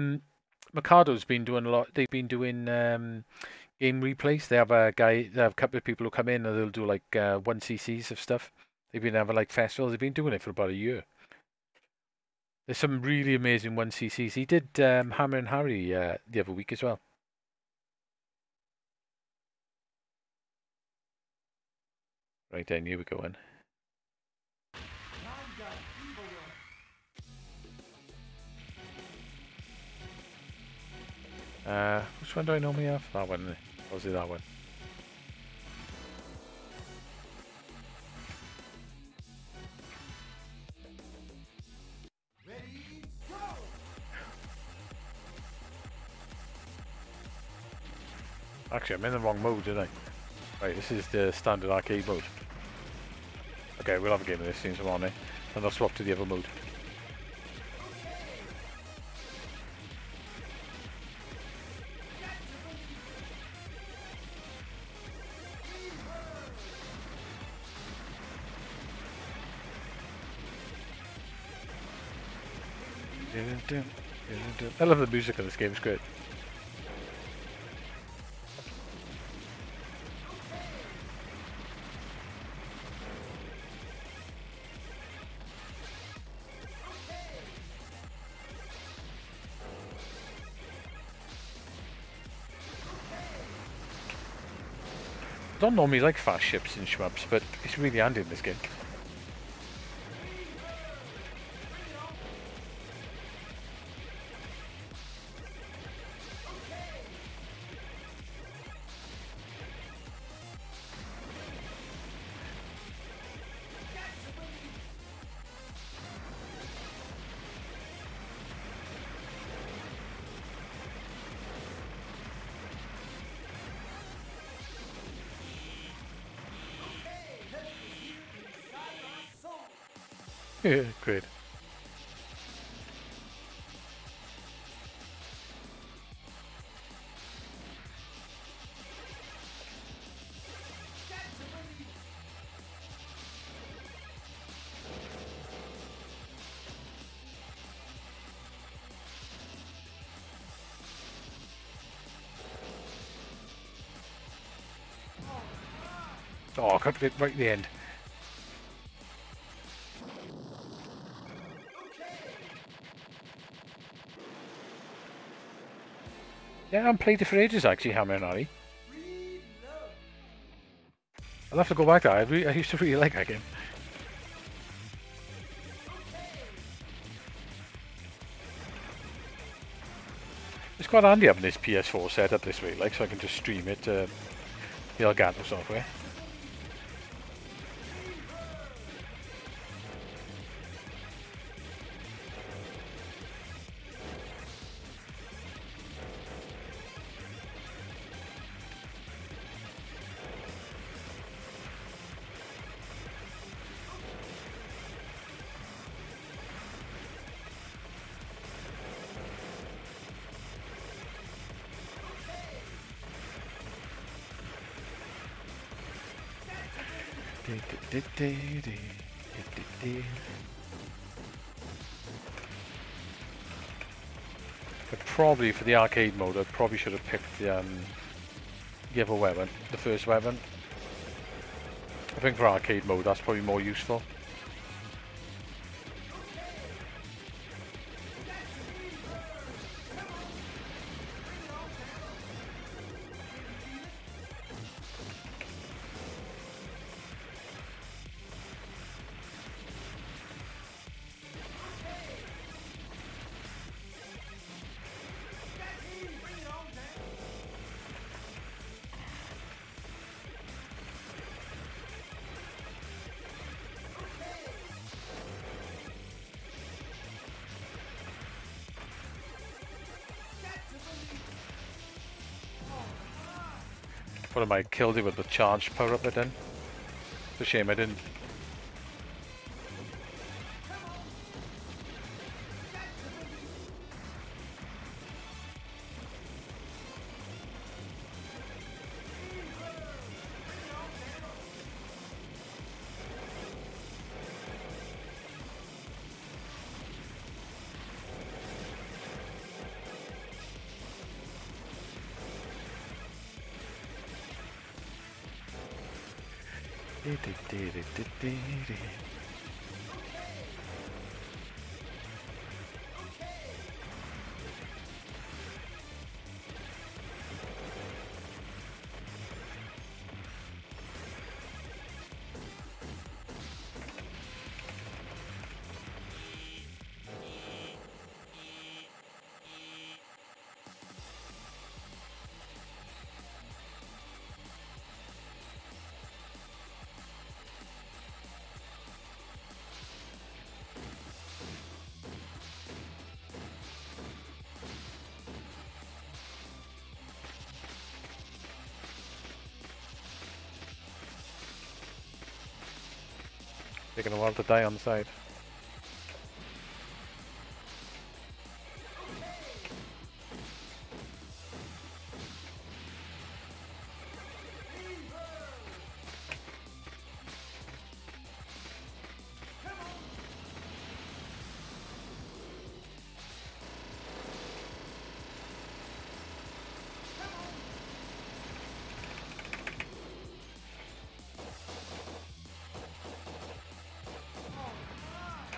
Mikado's been doing a lot. They've been doing game replays. They have a guy. They have a couple of people who come in and they'll do like 1ccs of stuff. They've been having like festivals. They've been doing it for about a year. There's some really amazing 1ccs. He did Hammer and Harry the other week as well. Right then, here we go in. Which one do I normally have? That one. Obviously that one. Actually, I'm in the wrong mode, didn't I? Right, this is the standard arcade mode. Okay, we'll have a game of this since I'm on it, and I'll swap to the other mode. I love the music of this game, it's great. I don't normally like fast ships and shmups, but it's really handy in this game. Yeah, great. Oh, I got it right at the end. Yeah, I haven't played it for ages actually, Hammer and Harry. I'll have to go back there. I used to really like that game. It's quite handy having this PS4 set up this way, like, so I can just stream it to the Elgato software. But probably for the arcade mode, I probably should have picked the other weapon, the first weapon. I think for arcade mode, that's probably more useful. What am I killed it with the charged power up there then? It's a shame I didn't. Taking a while to die on the side.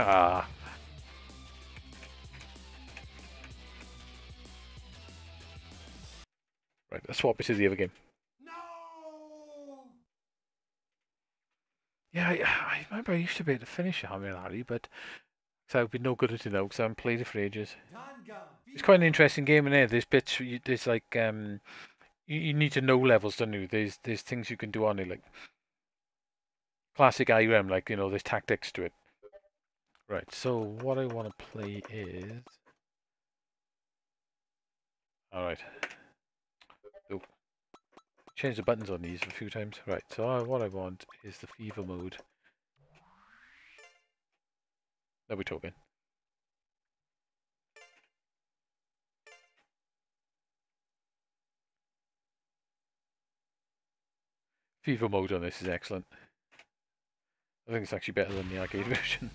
Ah. Right, let's swap it to the other game. No! Yeah, I remember I used to be able to finish Army Larry, but so I've been no good at it now because I haven't played it for ages. It's quite an interesting game in there. There's bits, there's like you need to know levels, don't you? There's things you can do on it, like classic IRM, like there's tactics to it. Right. So what I want to play is, all right. So change the buttons on these a few times. Right. So what I want is the fever mode. That we're talking. Fever mode on this is excellent. I think it's actually better than the arcade version.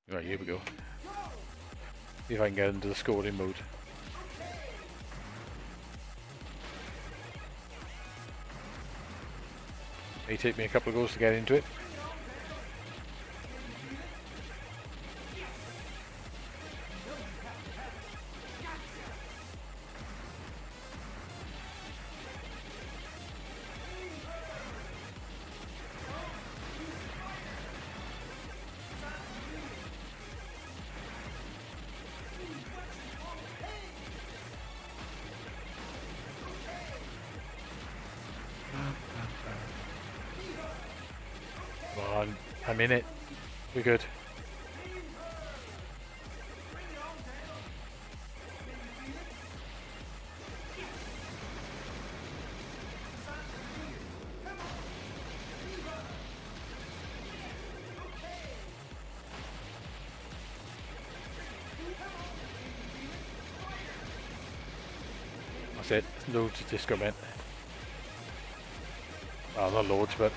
Right, here we go. See if I can get into the scoring mode. May take me a couple of goes to get into it. Come on, I'm in it. We're good. That's it. Loads of disco mint. Well, not loads, but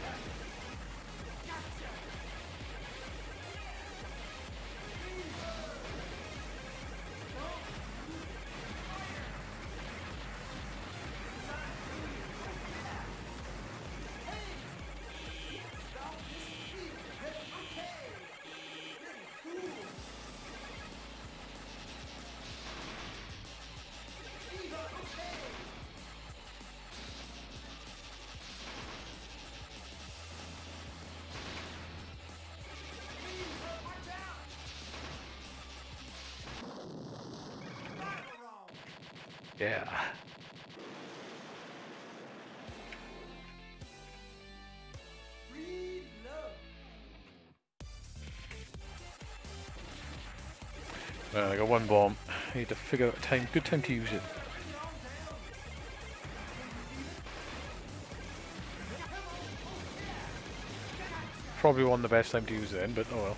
yeah. I got one bomb. I need to figure out a good time to use it. Probably wasn't the best time to use it then, but oh well.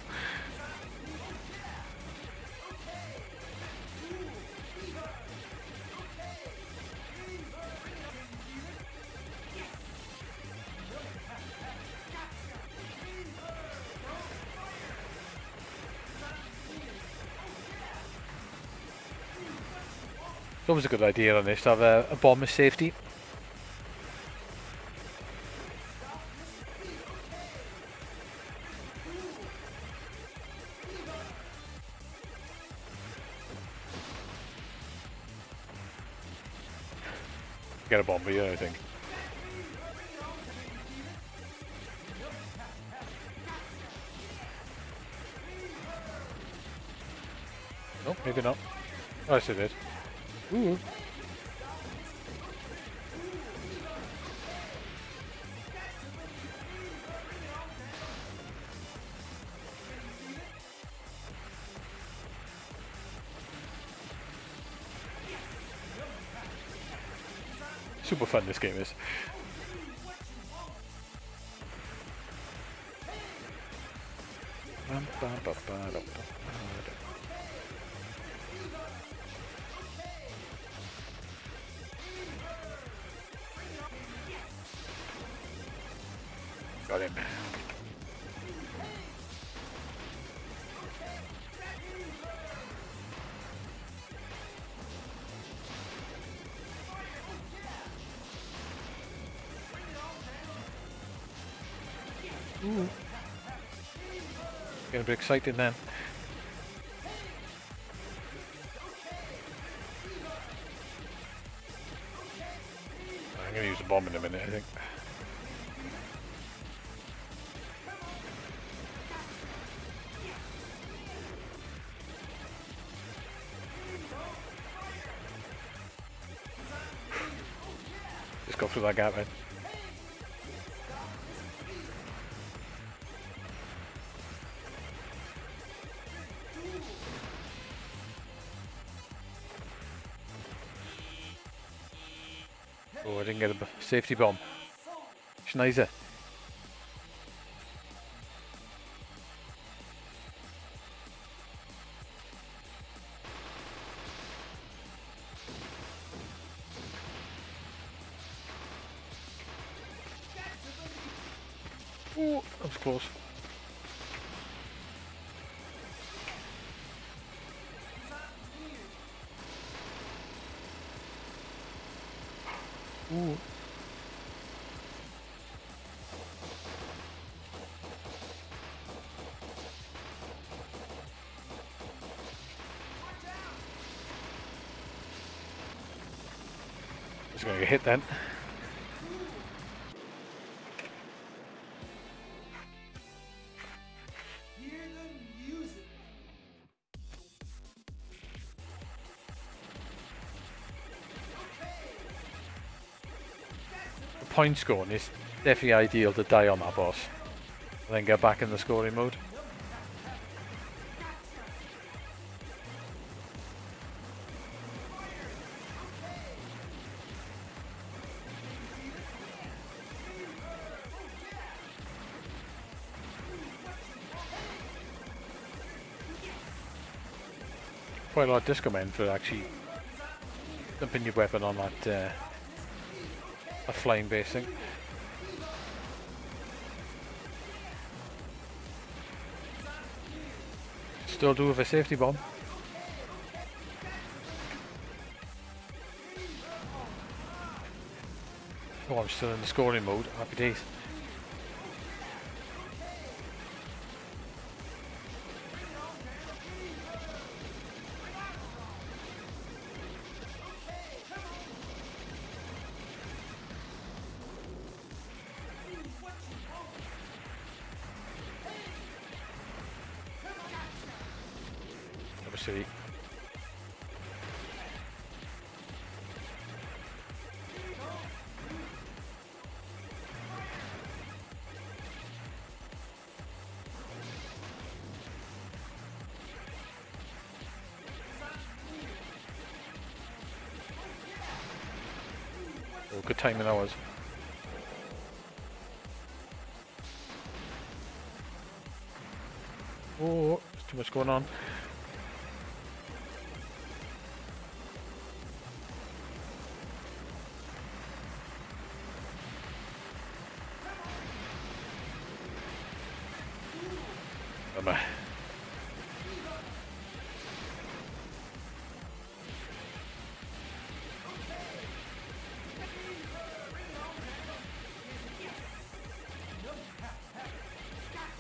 It's always a good idea on this to have a bomb as safety. Get a bomb here, I think. No, maybe not. Oh, yes, it did. Ooh. Super fun this game is. Got him. Ooh. Getting a bit excited then. I'm going to use a bomb in a minute, I think. Just go through that gap, man. Oh, I didn't get a safety bomb. Schneiser. Oh, that was close. Ooh. Just gonna get hit then. The point scoring is definitely ideal to die on that boss and then get back in the scoring mode. Quite a lot of disco men for actually dumping your weapon on that a flying base thing. Still do with a safety bomb. Oh, I'm still in the scoring mode. Happy days. Silly. Oh, good timing that was. Oh, there's too much going on.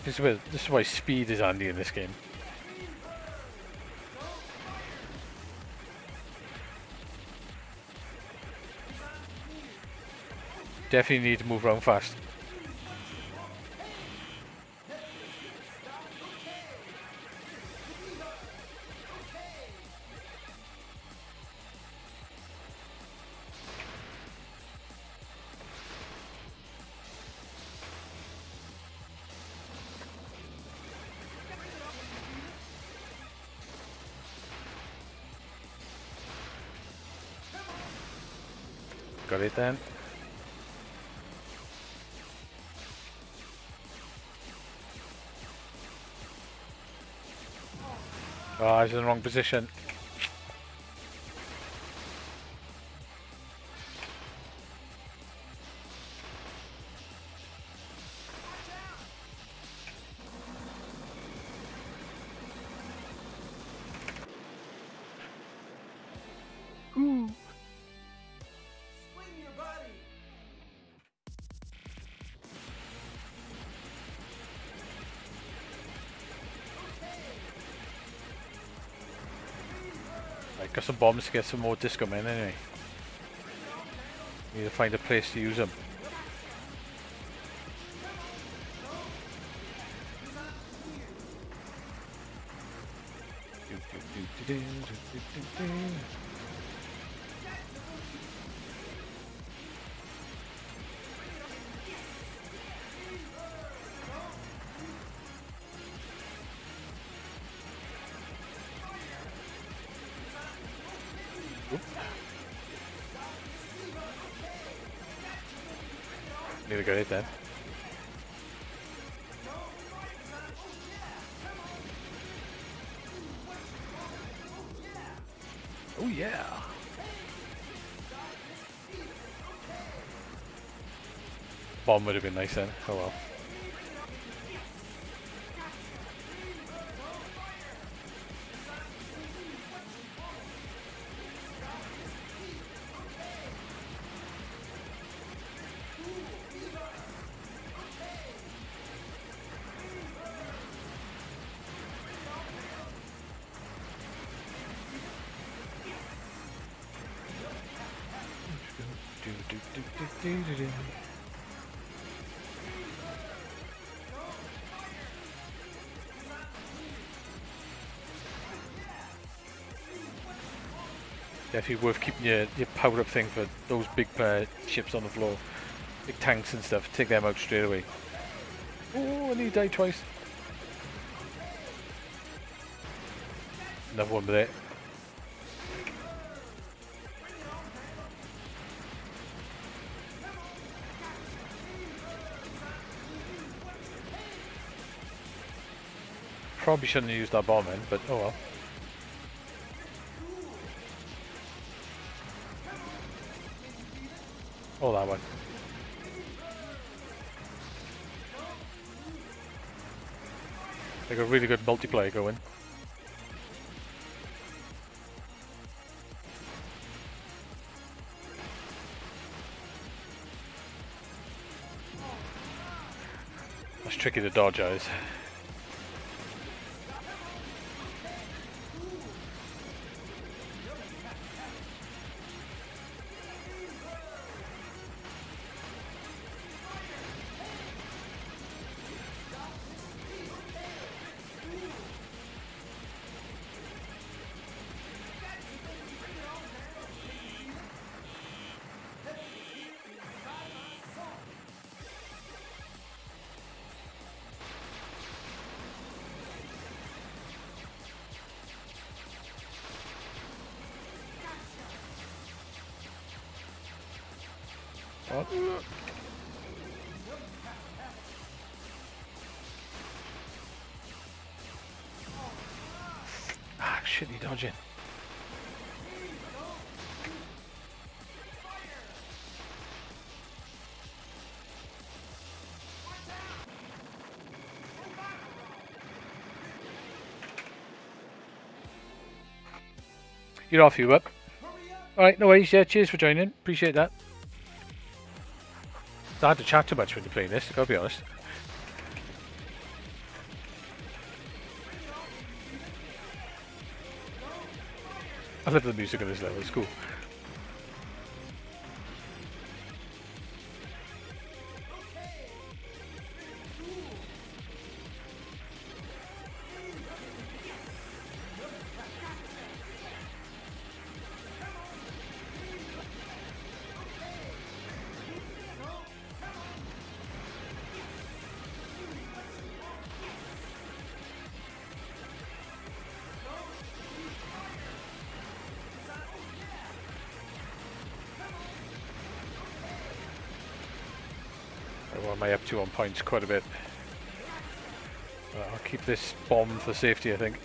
This is why speed is handy in this game. Definitely need to move around fast. Got it then. Oh, I was in the wrong position. Ooh. Right, got some bombs to get some more disco men anyway. Need to find a place to use them. Nearly got it then. Oh yeah! Bomb would have been nice then. Oh well. Definitely worth keeping your power up thing for those big ships on the floor. Big tanks and stuff. Take them out straight away. Oh, I need to die twice. Another one there. Probably shouldn't have used that bomb in, but oh well. Oh, that one. They got really good multiplayer going. That's tricky to dodge, eyes. What? Ah, shit, you dodging. You're off, you up. Alright, no worries, yeah, cheers for joining. Appreciate that. It's hard to chat too much when you're playing this, gotta be honest. I love the music on this level, it's cool. What am I up to on points? Quite a bit. I'll keep this bomb for safety, I think.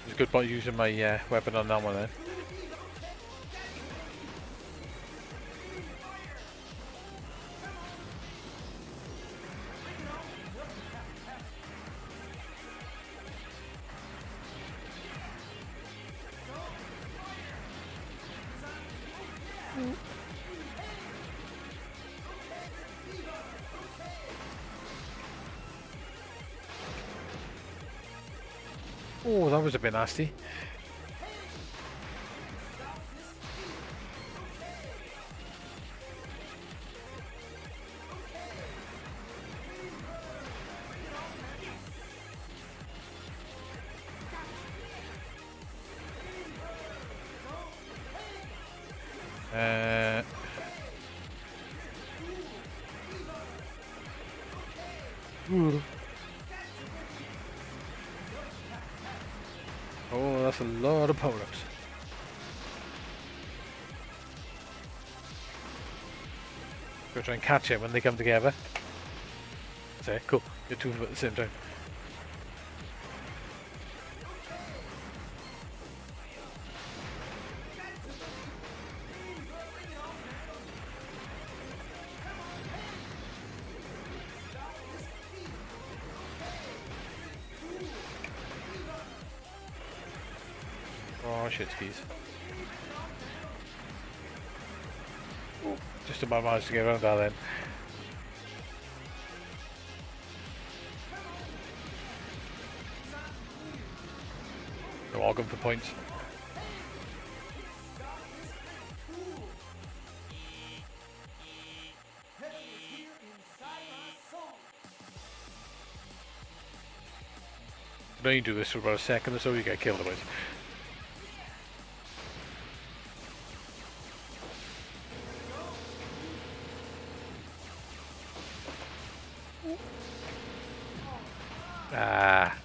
It's a good point using my weapon on that one then. Oh, that was a bit nasty. Oh, that's a lot of power-ups. Go try and catch it when they come together. That's it, cool. Get two of them at the same time. Oh shit skis. Just about managed to get around that then. They're all going for points. Now you do this for about a second or so, you get killed otherwise. Ah.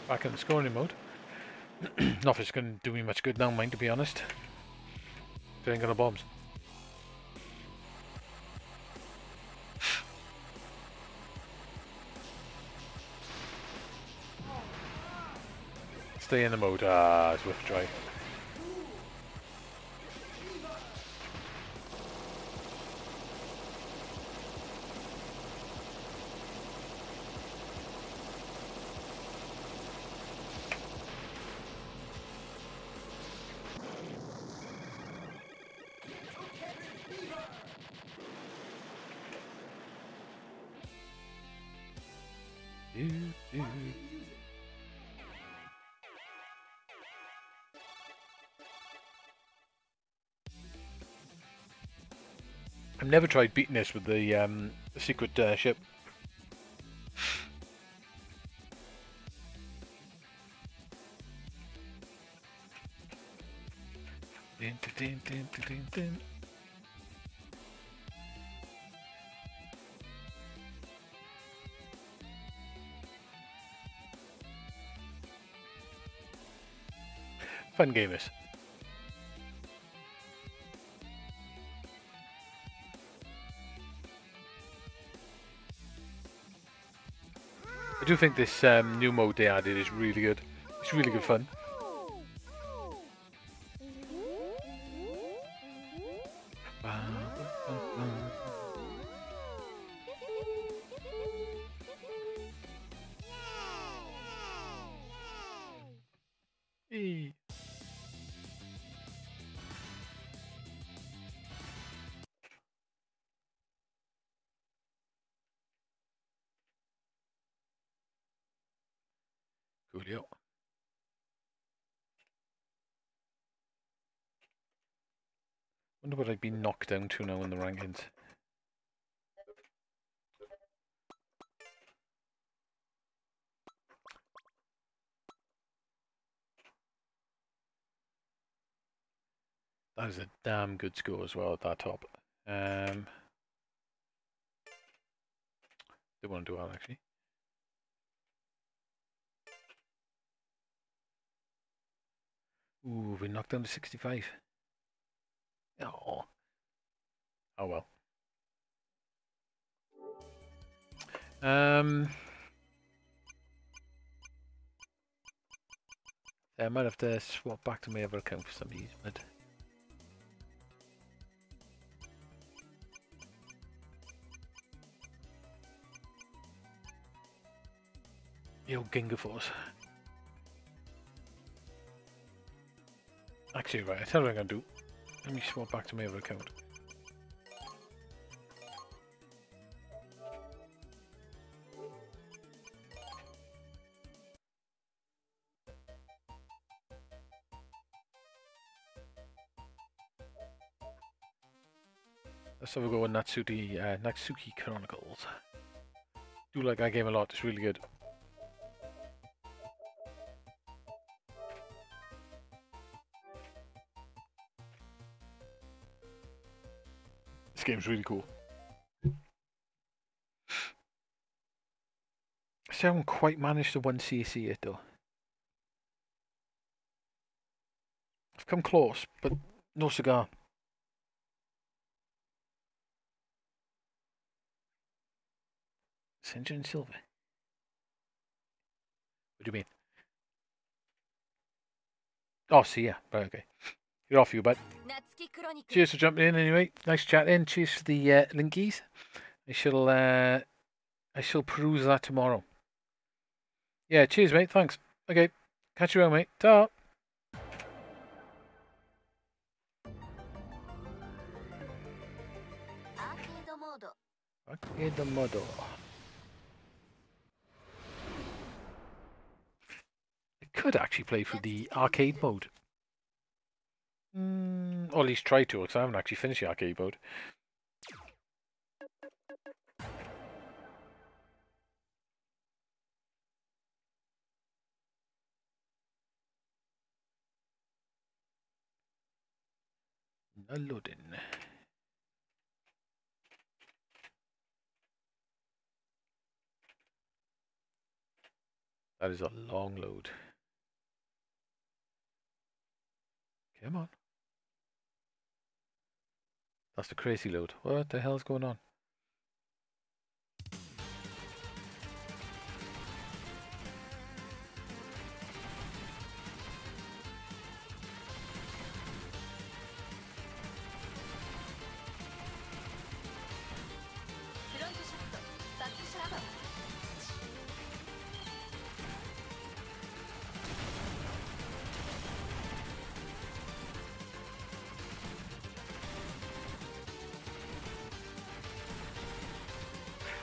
Back in the scoring mode. Not if it's going to do me much good now, mind, to be honest. They ain't gonna bombs. Stay in the mode. Ah, it's worth a try. I've never tried beating this with the secret ship. Din, din, din, din, din, din. Fun game this. I do think this new mode they added is really good. It's really good fun. Hey. Coolio. Wonder what I'd be knocked down to now in the rankings. That is a damn good score as well at that top. They want to do well actually. Ooh, we knocked down to 65. Oh. Oh well. I might have to swap back to my other account for some reason, but yo, Ginga Force. Actually, right, I tell you what I'm gonna do. Let me swap back to my other account. Let's have a go with Natsuki Chronicles. Do like that game a lot, it's really good. This game's really cool. I haven't quite managed to 1CC it though. I've come close, but no cigar. Cinder and Silver. What do you mean? Oh, see, yeah, right, okay. You're off, you bud. Cheers for jumping in anyway. Nice chatting. Cheers for the linkies. I shall peruse that tomorrow. Yeah, cheers, mate. Thanks. Okay, catch you around, mate. Ta. Arcade mode. I could actually play through the arcade mode. Or at least try to, because I haven't actually finished the arcade mode. Loading. That is a long load. Come on. That's the crazy load. What the hell's going on?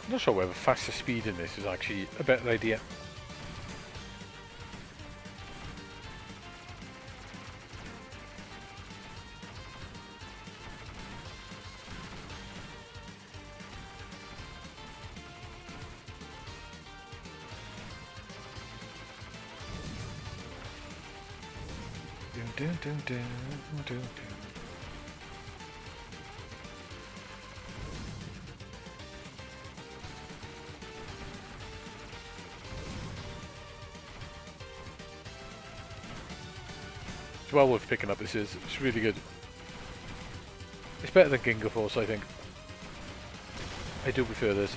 I'm not sure whether faster speed in this is actually a better idea. It's well worth picking up. This is. It's really good. It's better than Ginga Force, I think. I do prefer this.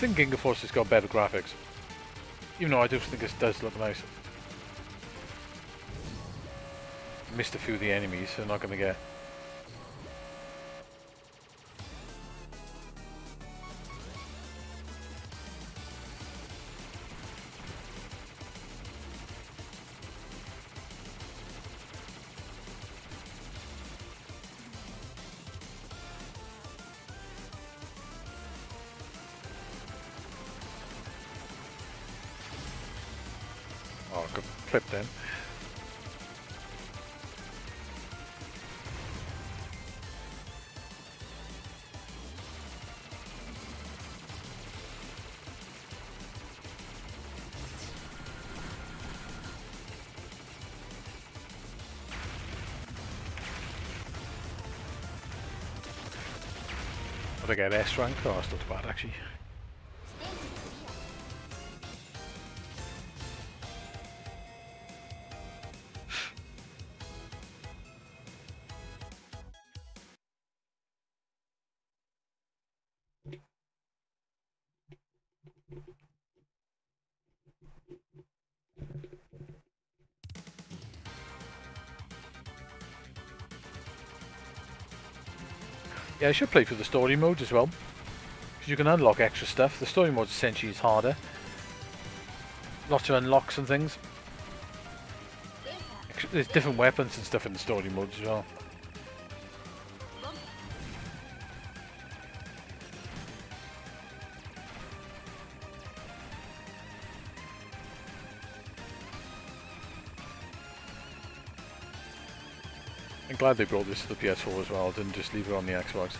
think Ginga Force has got better graphics. Even though I do think this does look nice. Missed a few of the enemies, so not going to get... Oh, got clipped then. But I get S rank? Oh, that's not too bad actually. Yeah, I should play through the story mode as well, because you can unlock extra stuff. The story mode essentially is harder. Lots of unlocks and things. There's different weapons and stuff in the story mode as well. I'm glad they brought this to the PS4 as well, didn't just leave it on the Xbox.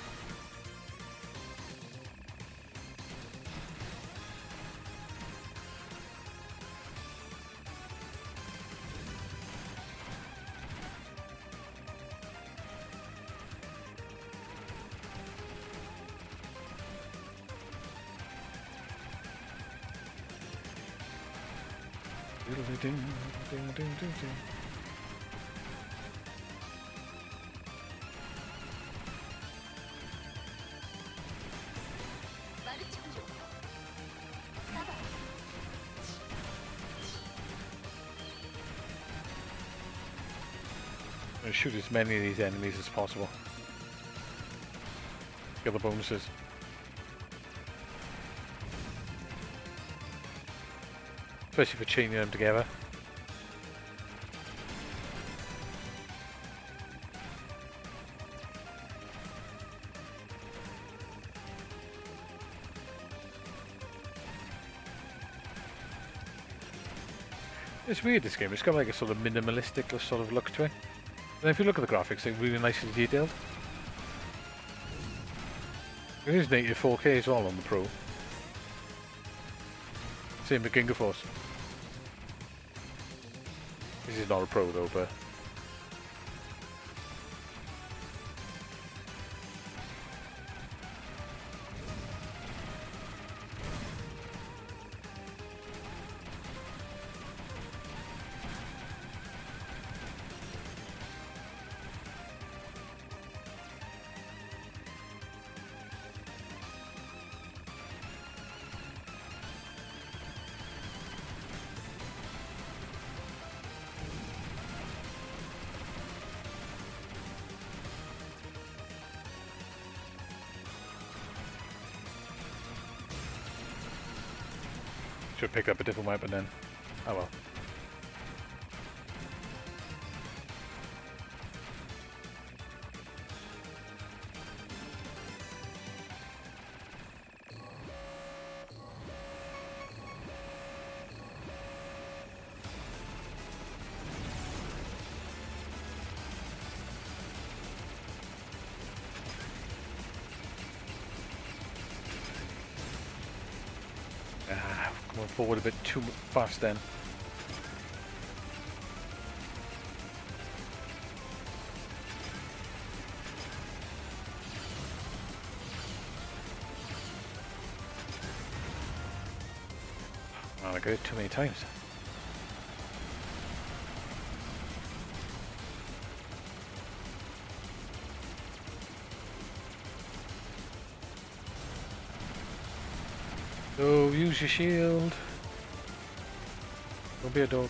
Shoot as many of these enemies as possible. Get the bonuses. Especially for chaining them together. It's weird, this game. It's got like a sort of minimalistic sort of look to it. And if you look at the graphics, they're really nicely detailed. It is native 4K as well on the Pro. Same with Ginga Force. This is not a Pro though, but... Should pick up a different weapon then. Oh well. Going forward a bit too fast then. Oh, I got it too many times. Oh, use your shield. Don't be a dog.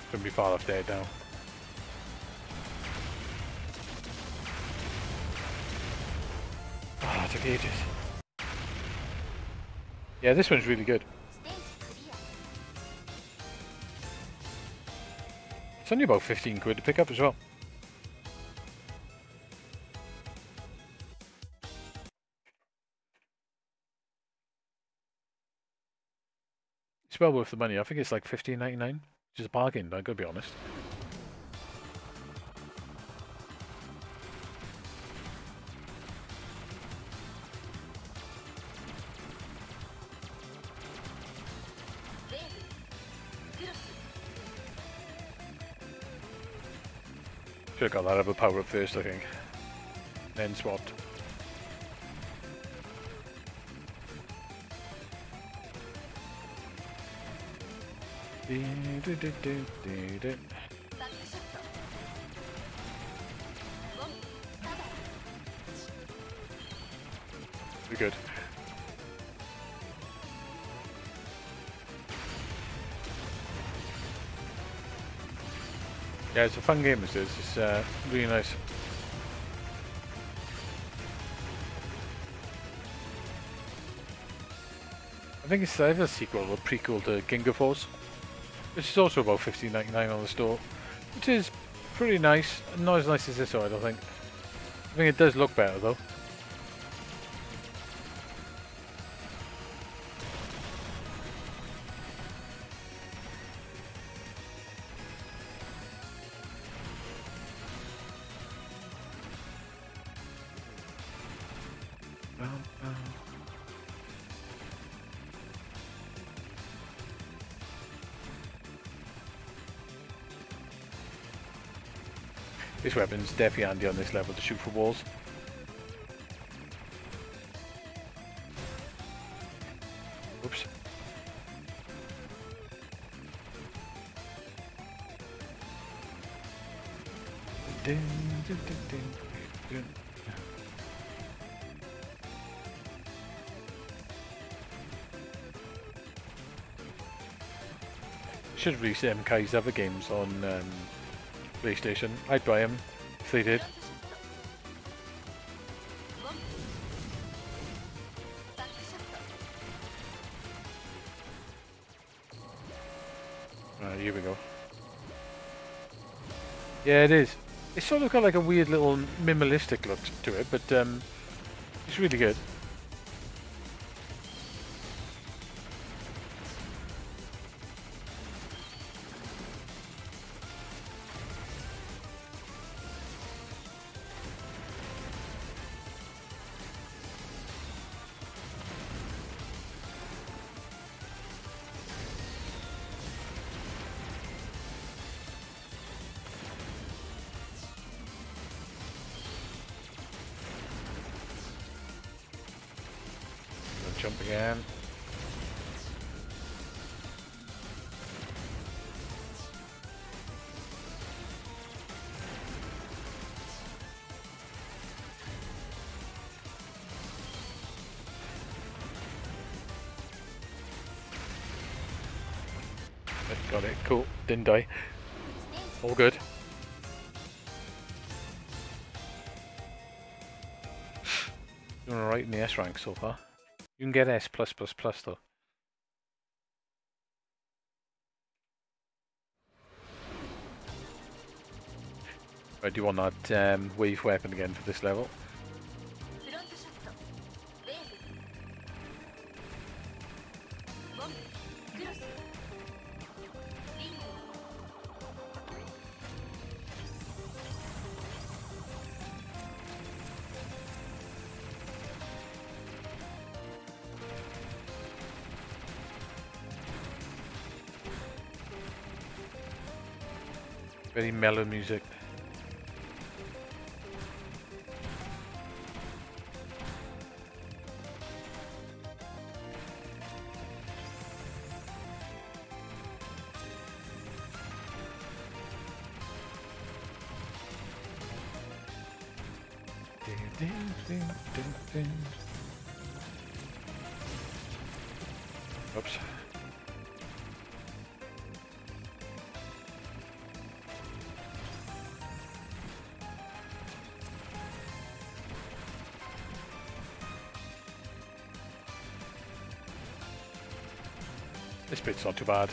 Shouldn't be far off there now. Ah, it took ages. Yeah, this one's really good. It's only about 15 quid to pick up as well. It's well worth the money. I think it's like $15.99, which is a bargain, but I gotta be honest. Should have got that other power up first, I think. Then swapped. We're good. Yeah, it's a fun game, this is. It's really nice. I think it's either a sequel or a prequel to Ginga Force, which is also about $15.99 on the store, which is pretty nice. Not as nice as this one, I don't think. I think it does look better though. This weapon's definitely handy on this level to shoot for walls. Oops. Should release MK's other games on PlayStation. I'd buy them if they did. Here we go. Yeah, it is. It's sort of got like a weird little minimalistic look to it, but it's really good. Jump again. Got it, cool, didn't die. All good. Doing alright in the S rank so far. You can get S++ though. Right, do you want that wave weapon again for this level? Very mellow music. Oops. This bit's not too bad.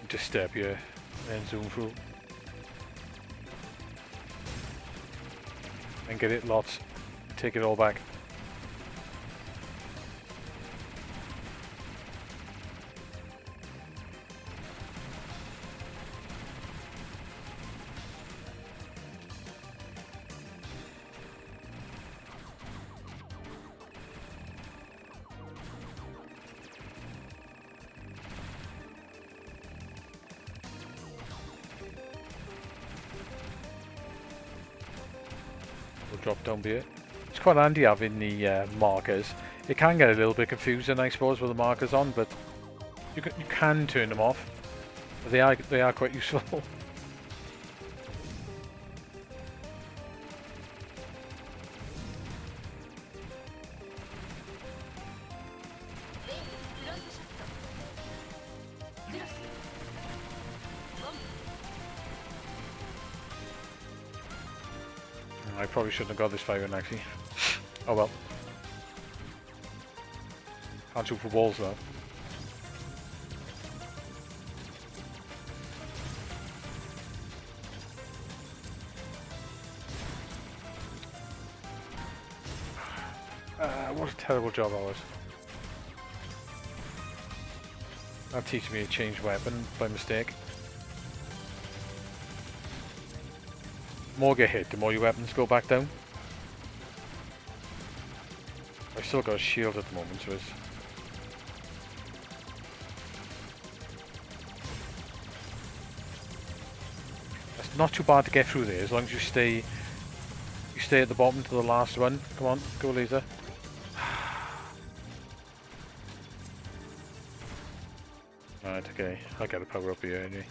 Just stay up here and zoom through. And get it lots. Take it all back. Drop down here. It's quite handy having the markers. It can get a little bit confusing, I suppose, with the markers on, but you can turn them off. They are quite useful. I probably shouldn't have got this fire in, actually. Oh well. Can't shoot for walls though. What a terrible job that was. That teaches me to change weapon by mistake. The more you get hit, the more your weapons go back down. I've still got a shield at the moment, so it's not too bad to get through there as long as you stay at the bottom to the last one. Come on, go laser. Right, okay, I'll get the power up here anyway.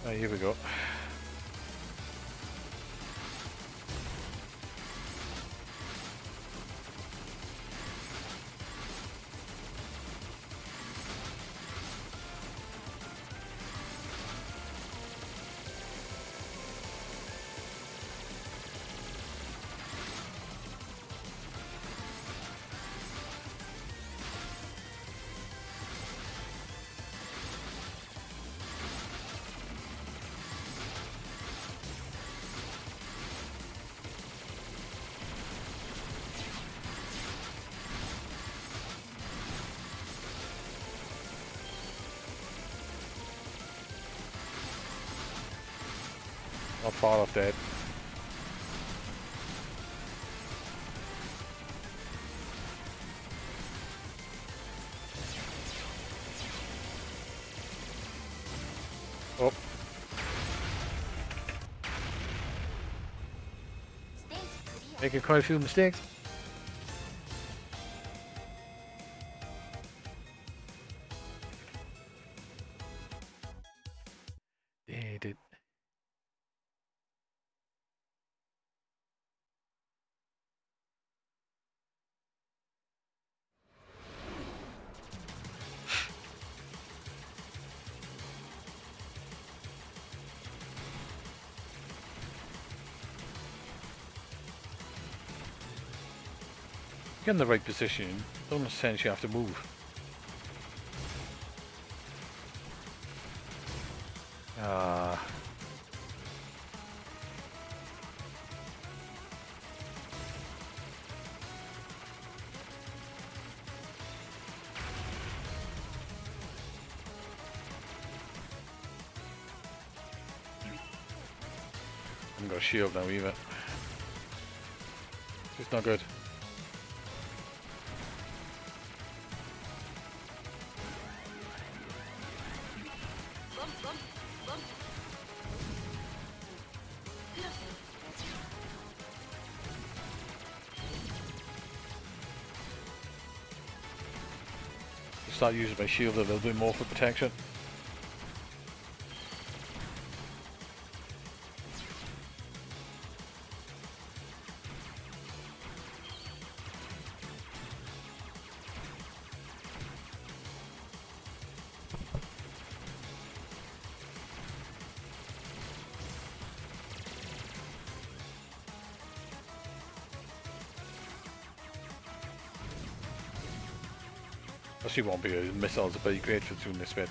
Here we go. Not far off dead. Oh. Making quite a few mistakes. Did it. Get in the right position, don't essentially have to move. I haven't got a shield now either. It's not good. Start using my shield a little bit more for protection. She won't be. Missiles are pretty great for doing this bit.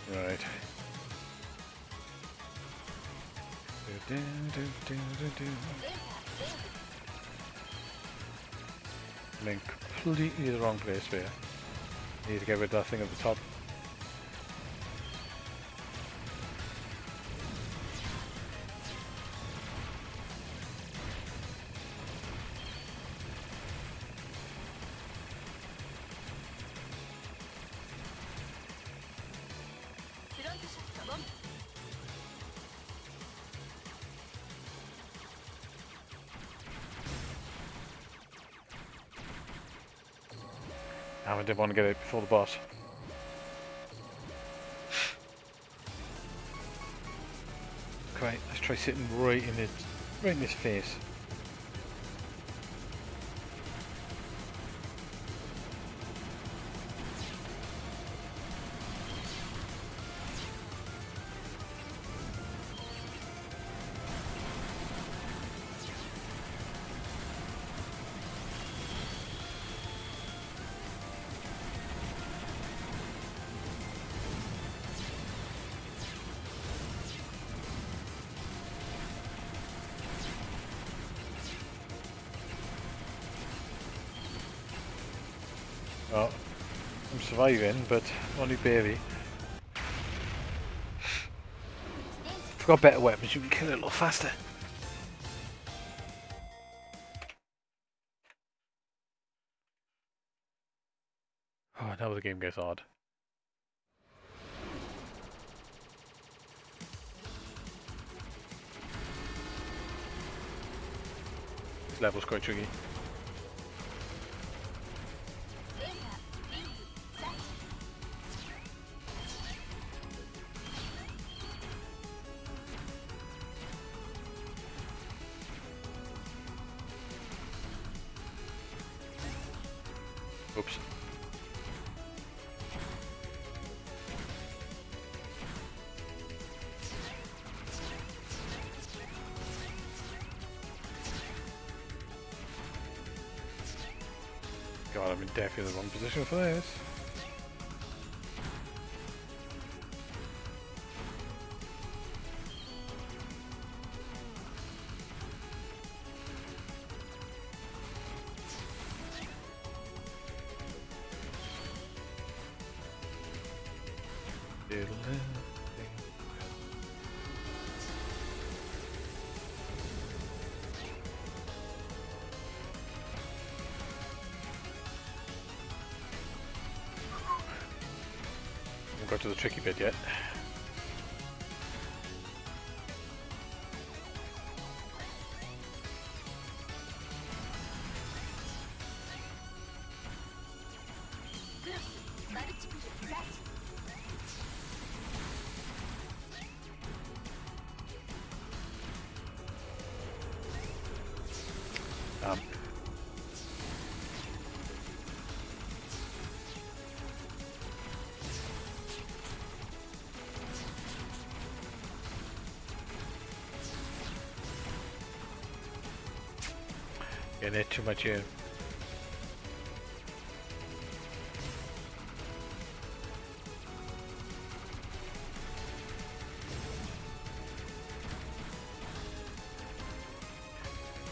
Right. I'm in completely the wrong place here. Need to get rid of that thing at the top. I didn't want to get it before the boss. Okay, let's try sitting right in his face. Oh, I'm surviving, but only barely. If you've got better weapons, you can kill it a little faster. Oh, now the game gets hard. This level's quite tricky. Oops. God, I'm in definitely the wrong position for this. Haven't got to the tricky bit yet. Getting it too much in.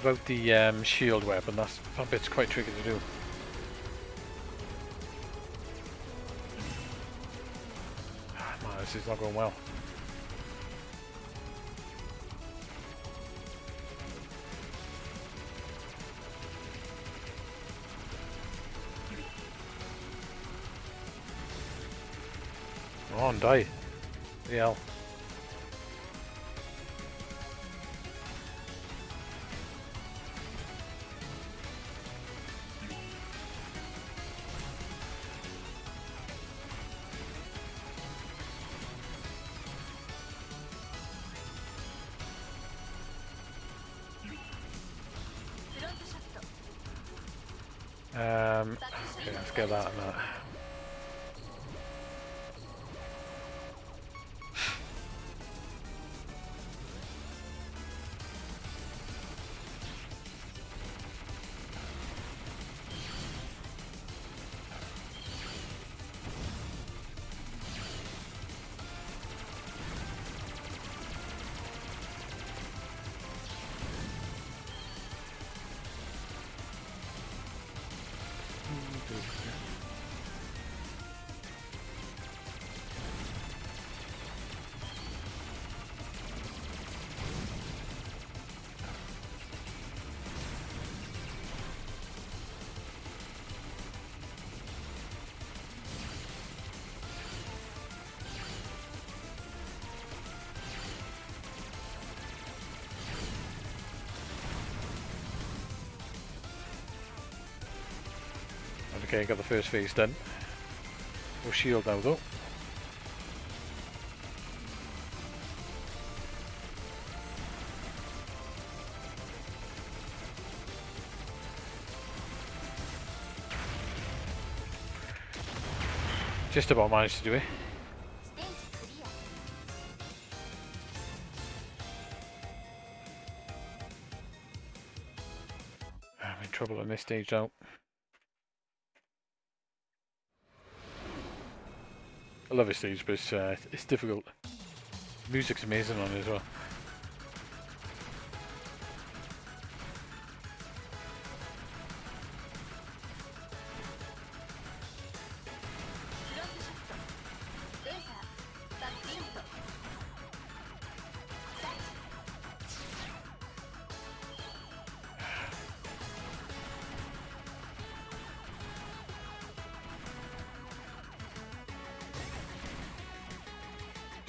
About the shield weapon, that bit's quite tricky to do. Man, this is not going well. Come on, die. The hell. Okay, let's get that and that. Okay, got the first phase done. No shield now though. Just about managed to do it. I'm in trouble on this stage now. I love this stage, but it's difficult. Music's amazing on it as well.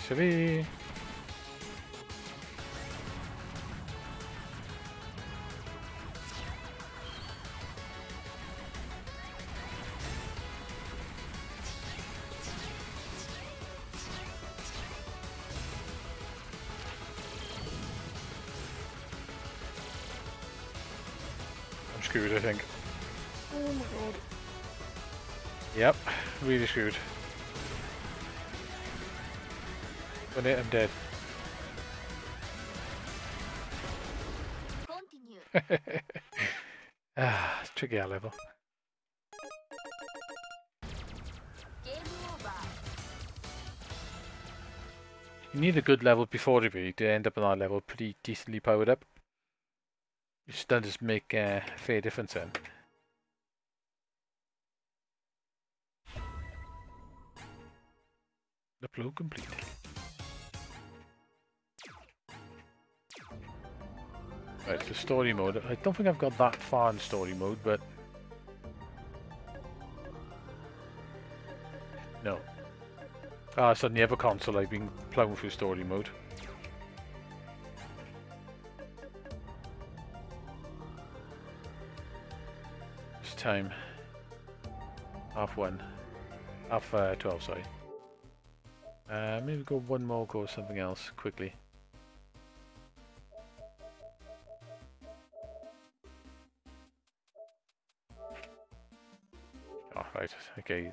Silly. I'm screwed, I think. Oh my god. Yep, really screwed. When I'm dead. Ah, it's tricky that level. You need a good level before the V to end up on that level pretty decently powered up. Which does make a fair difference then. Upload complete. Right, so story mode. I don't think I've got that far in story mode, but... No. Ah, it's on the other console I've been plowing through story mode. It's time. Half 12, sorry. Maybe go one more, go something else quickly. Oh, right, okay.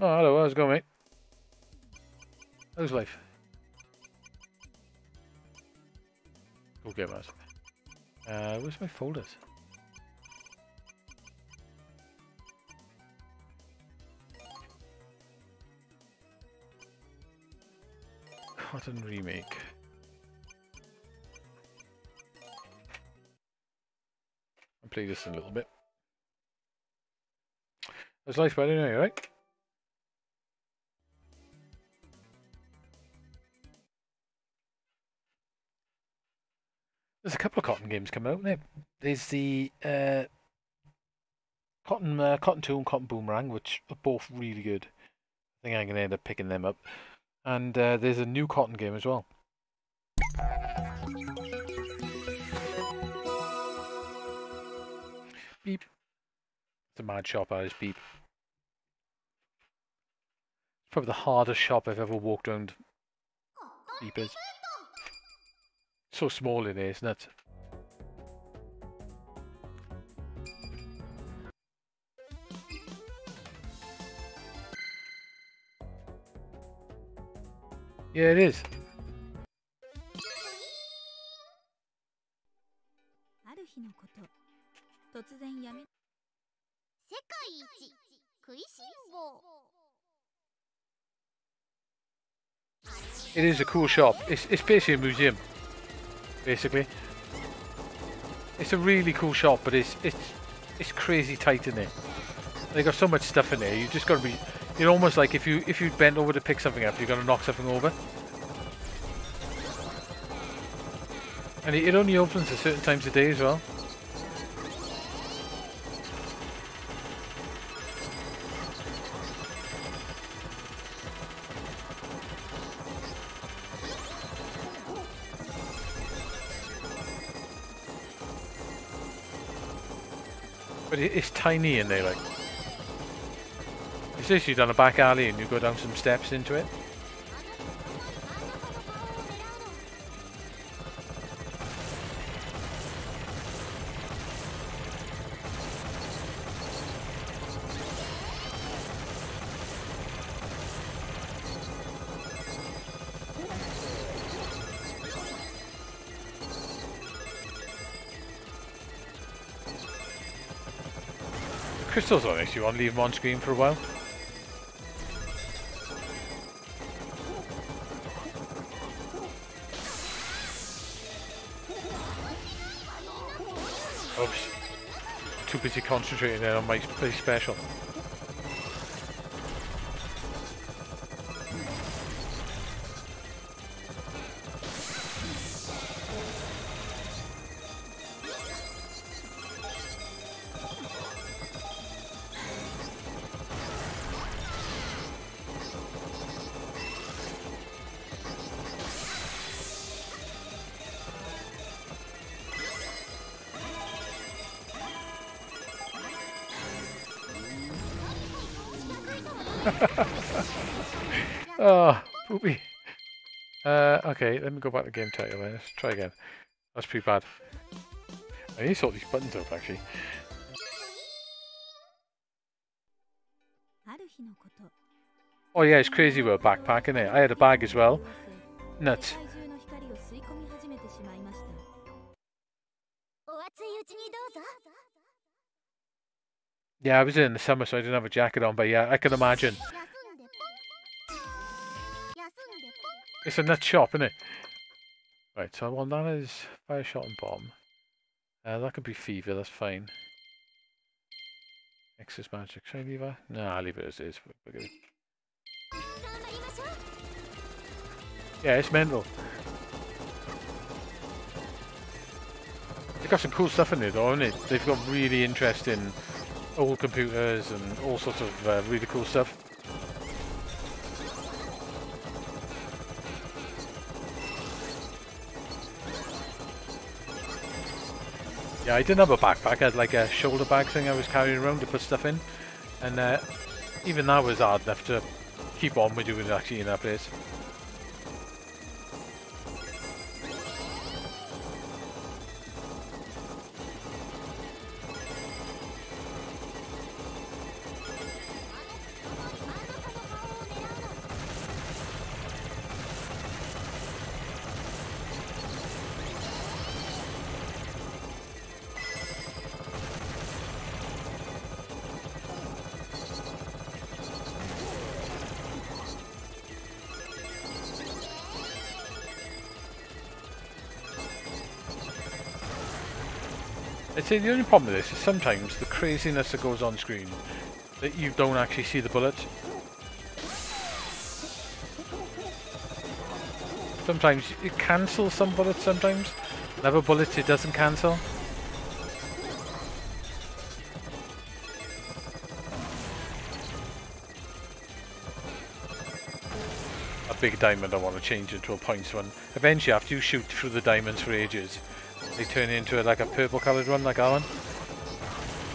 Oh, hello, how's it going, mate? How's life? Go get us. Where's my folders? Cotton remake. I'll play this in a little bit. How's life, by anyway, right? There's a couple of Cotton games coming out there. There's the Cotton 2 and Cotton Boomerang, which are both really good. I think I'm going to end up picking them up. And there's a new Cotton game as well. Beep. It's a mad shop, that is, beep. It's probably the hardest shop I've ever walked around. beepers. So small in here, it's nuts. Yeah, it is. It is a cool shop. It's basically a museum, basically. It's a really cool shop, but it's crazy tight in there. They got so much stuff in there. You just got to be. You're almost like if you bent over to pick something up, you're gonna knock something over. And it only opens at certain times of day as well. But it's tiny in there, like. It's literally down a back alley and you go down some steps into it. Crystals on this, you want to leave them on screen for a while? Oops. Too busy concentrating there on my special. Oh, poopy. Okay, let me go back to game title then. Let's try again. That's pretty bad. I need to sort these buttons out, actually. Oh yeah, it's crazy with a backpack, isn't it? I had a bag as well. Nuts. Yeah, I was in the summer, so I didn't have a jacket on, but yeah, I can imagine. It's a nut shop, isn't it? Right, so one that is fire shot and bomb. That could be fever, that's fine. Excess magic. Should I leave that? No, I'll leave it as is. Yeah, it's mental. They've got some cool stuff in there though, haven't they? They've got really interesting old computers and all sorts of really cool stuff. Yeah, I didn't have a backpack. I had like a shoulder bag thing I was carrying around to put stuff in, and even that was hard enough to keep on with doing actually in that place. I'd say the only problem with this is sometimes the craziness that goes on screen that you don't actually see the bullets. Sometimes it cancels some bullets sometimes, and other bullets it doesn't cancel. A big diamond I want to change into a points one. Eventually after you shoot through the diamonds for ages, they turn into like a purple coloured one like that one,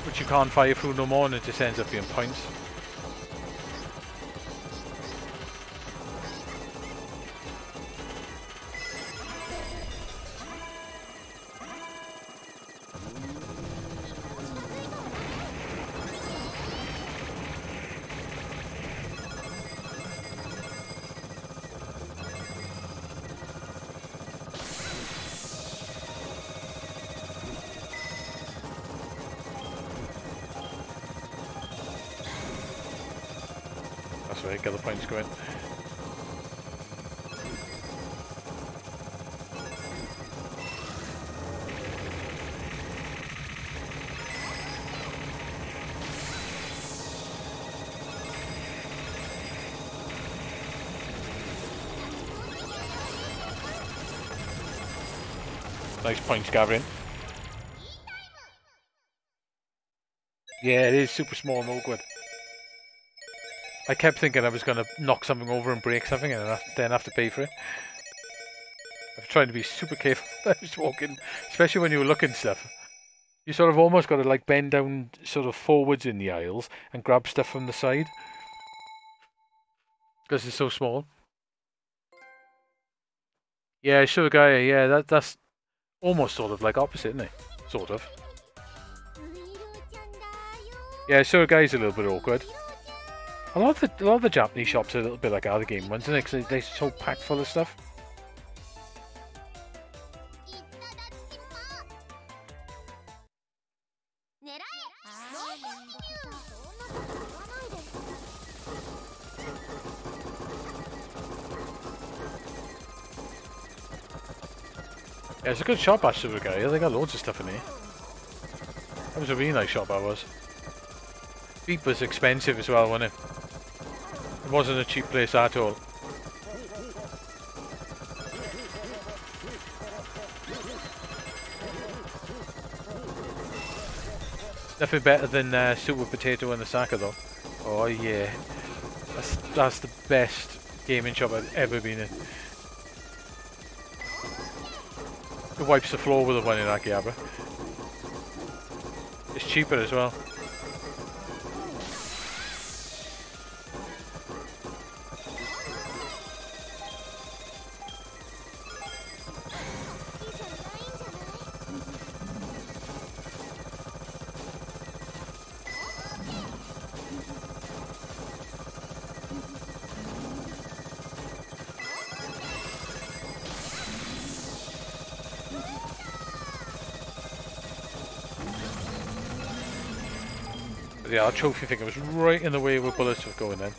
which you can't fire through no more and it just ends up being points. That's right, get the points going. Nice points gathering. Yeah, it is super small and awkward. I kept thinking I was going to knock something over and break something and then have to pay for it. I'm trying to be super careful when I was walking, especially when you were looking stuff. You sort of almost got to like bend down sort of forwards in the aisles and grab stuff from the side. Because it's so small. Yeah, Sugar Guy, yeah, that's almost sort of like opposite, isn't it? Sort of. Yeah, Sugar Guy's a little bit awkward. A lot of the Japanese shops are a little bit like other game ones, isn't it? Because they're so packed full of stuff. Yeah, it's a good shop, actually, guy. They got loads of stuff in here. That was a really nice shop, that was. Beep was expensive as well, wasn't it? It wasn't a cheap place at all. Nothing better than Super Potato and the Saka, though. Oh yeah, that's the best gaming shop I've ever been in. It wipes the floor with the one in Akihabara. It's cheaper as well. Yeah, our trophy thing was right in the way where bullets were going then.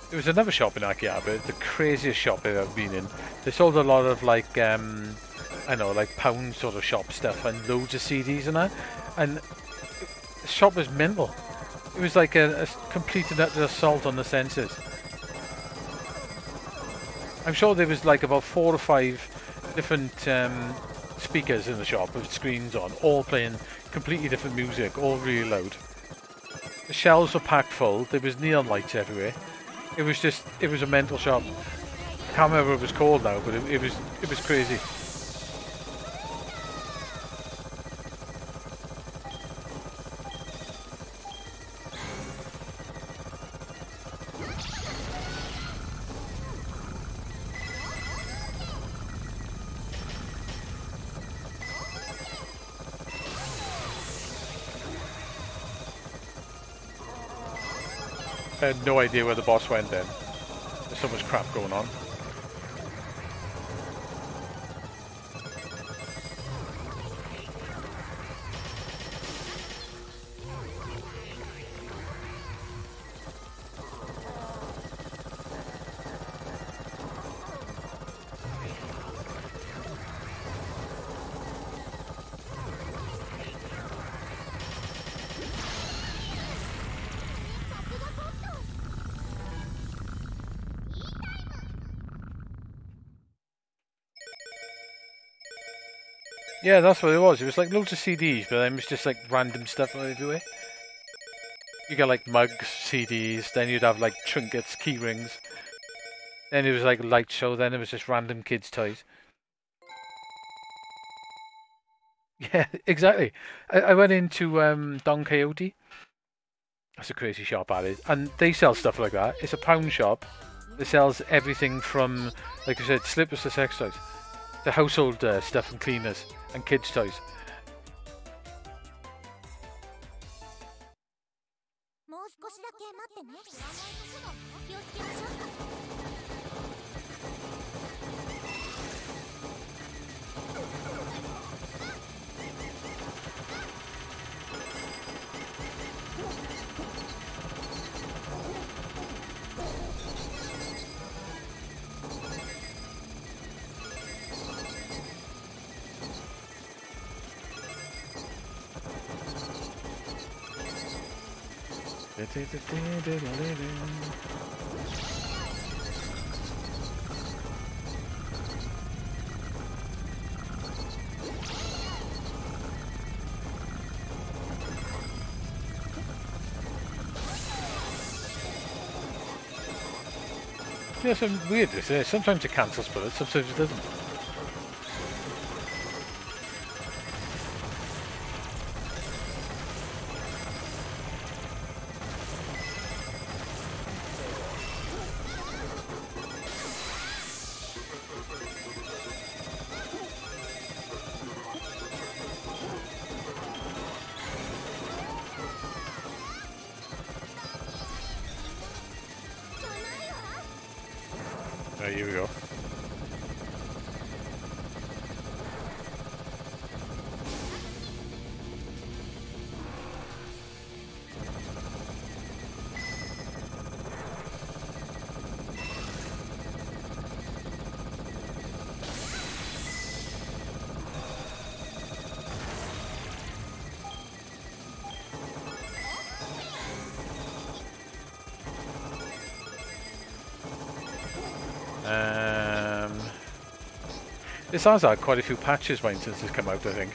There was another shop in Akihabara, the craziest shop I've ever been in. They sold a lot of like, I know, like pound sort of shop stuff and loads of CDs and that. And the shop was mental. It was like a complete and utter assault on the senses. I'm sure there was like about 4 or 5 different speakers in the shop with screens on, all playing completely different music, all really loud. The shelves were packed full, there was neon lights everywhere. It was a mental shop. I can't remember what it was called now, but it was crazy. I had no idea where the boss went then. There's so much crap going on. Yeah, that's what it was. It was like loads of CDs, but then it was just like random stuff everywhere. You got like mugs, CDs, then you'd have like trinkets, key rings. Then it was like a light show, then it was just random kids' toys. Yeah, exactly. I went into Don Quixote. That's a crazy shop, that is. And they sell stuff like that. It's a pound shop that sells everything from, like I said, slippers to sex toys, to household stuff and cleaners and kids' toys. Yeah, some weirdness. Sometimes it cancels bullets, sometimes it doesn't. Here we go. This has had quite a few patches, mine, since it's come out, I think.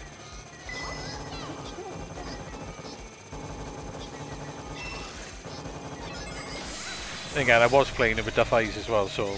Again, I was playing it with Duff Eyes as well, so...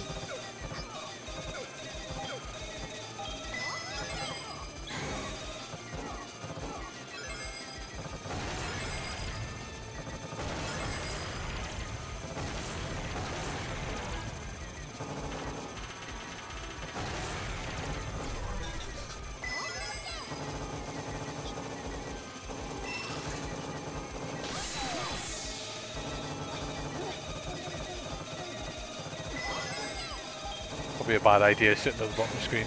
Probably a bad idea sitting at the bottom of the screen.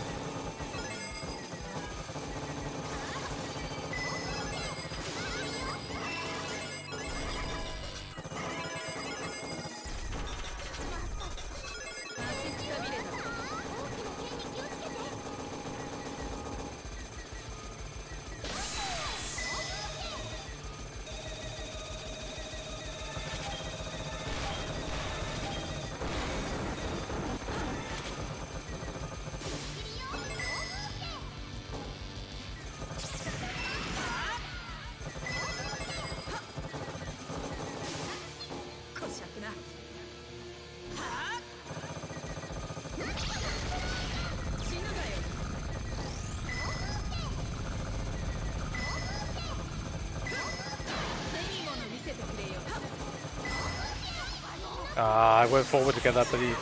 I went forward to get that bloody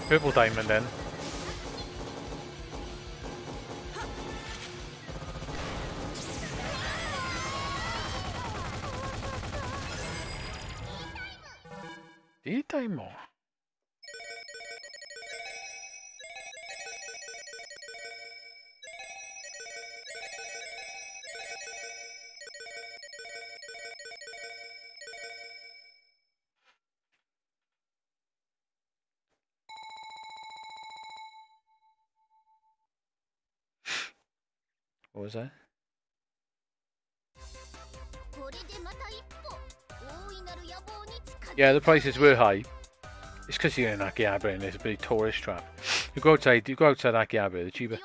purple diamond then. D-Time more. What was that? Yeah, the prices were high. It's because you're in Akihabara and it's a big tourist trap. You go outside Akihabara, the cheaper.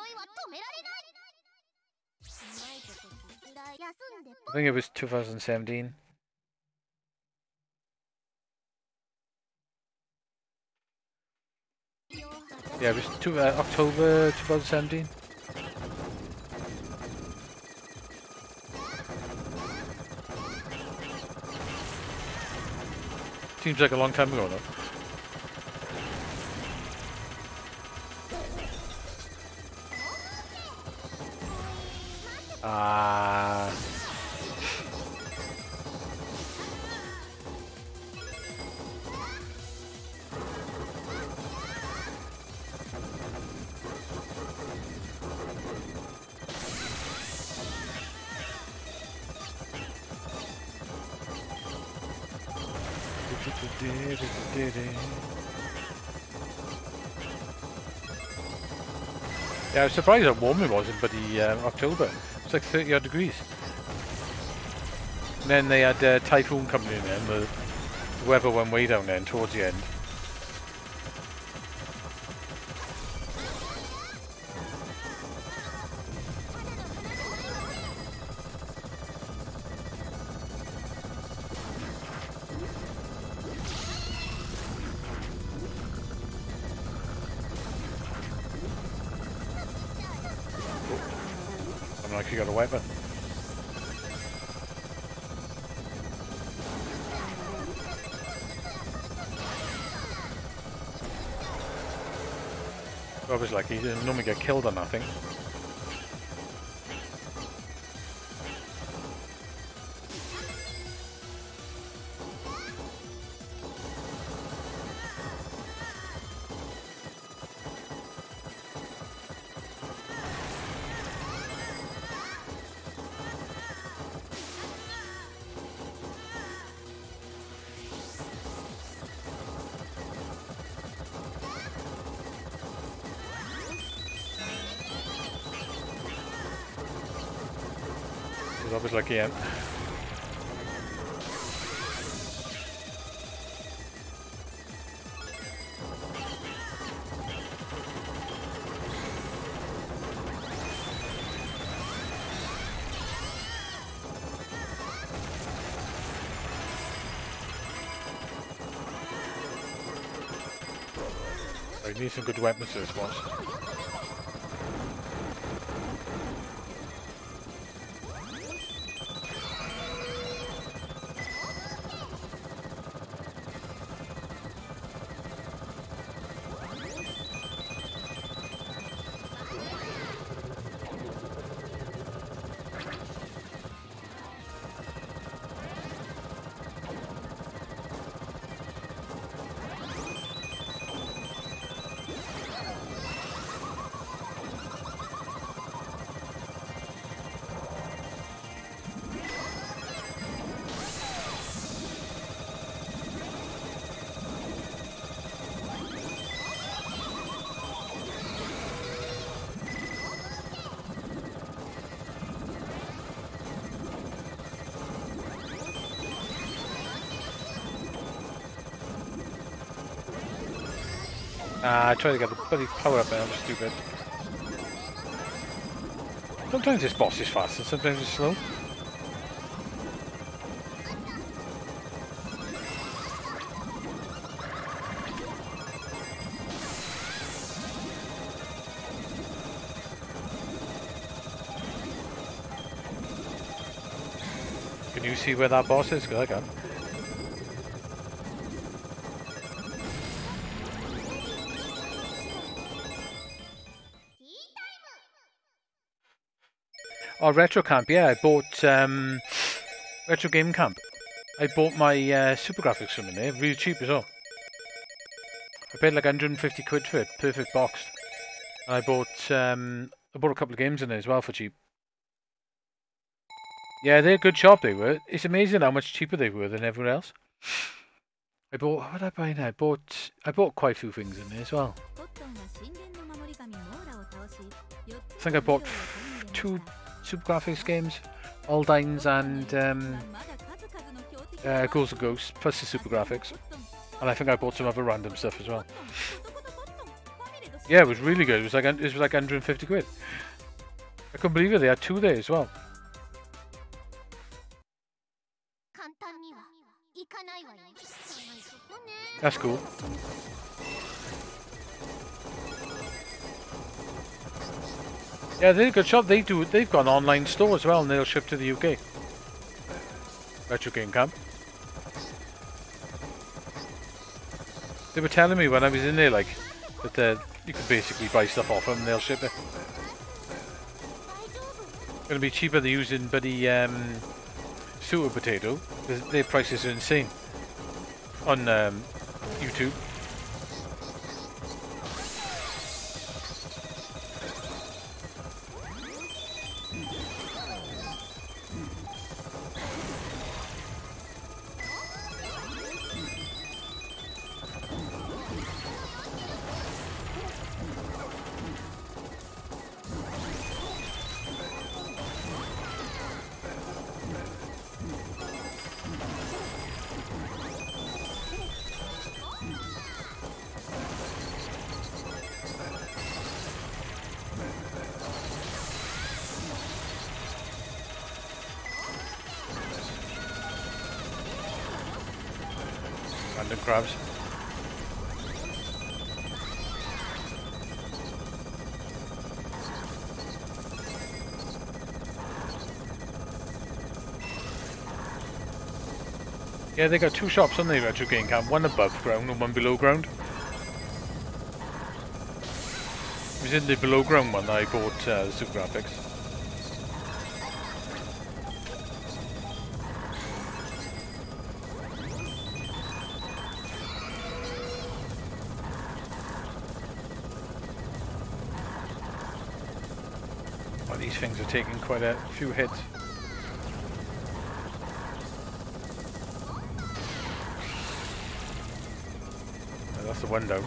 I think it was 2017. Yeah, it was October 2017. Seems like a long time ago, though. Ah. Yeah, I was surprised how warm it was in bloody October. It's like 30 odd degrees. And then they had typhoon coming in and the weather went way down then towards the end. I'm like, you got a weapon. I was like, he didn't normally get killed on nothing. I was like, yeah. I need some good weapons for this boss. I tried to get the bloody power up there, I'm stupid. Sometimes this boss is fast and sometimes it's slow. Can you see where that boss is? Because I can. Oh, Retro Camp, yeah, I bought Retro Game Camp. I bought my Super Graphics from in there, really cheap as well. I paid like 150 quid for it, perfect boxed. And I bought a couple of games in there as well for cheap. Yeah, they're a good shop, they were. It's amazing how much cheaper they were than everywhere else. I bought, what did I buy now? I bought quite a few things in there as well. I think I bought 2 Super Graphics games, Aldines and Ghouls and Ghosts, plus the Super Graphics. And I think I bought some other random stuff as well. Yeah, it was really good. It was like 150 quid. I couldn't believe it. They had 2 there as well. That's cool. Yeah, they're a good shop. They've got an online store as well, and they'll ship to the UK. Retro Game Camp. They were telling me when I was in there, like, that you can basically buy stuff off them and they'll ship it. Gonna be cheaper than using bloody Super Potato. Their prices are insane on YouTube. Random crabs. Yeah, they got two shops on the Retro Game Camp, one above ground and one below ground. It was in the below ground one that I bought the Super Graphics. Well, these things are taking quite a few hits. That's the window.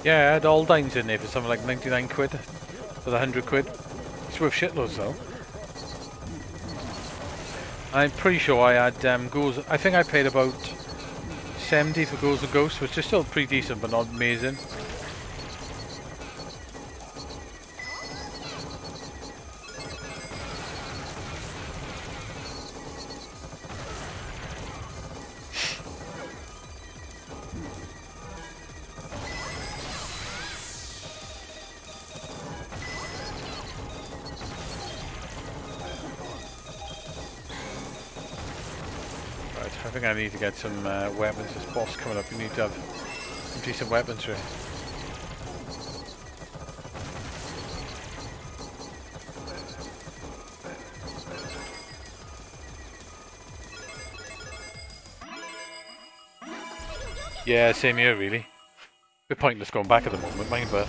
Yeah, I had all dines in there for something like 99 quid for the 100 quid. It's worth shitloads though. I'm pretty sure I had Ghouls. I think I paid about 70 for Ghouls and Ghosts, which is still pretty decent but not amazing. I think I need to get some weapons. This boss coming up, you need to have some decent weaponry. Yeah, same here really. Bit pointless going back at the moment, mine, but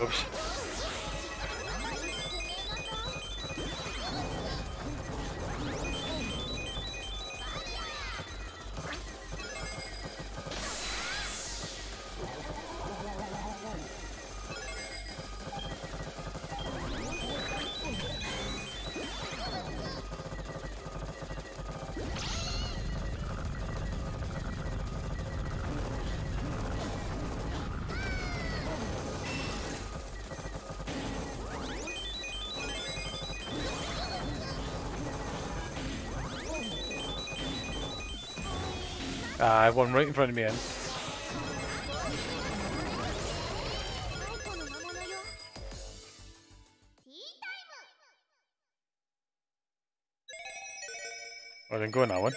oops. I have one right in front of me, Em. I didn't go in that one.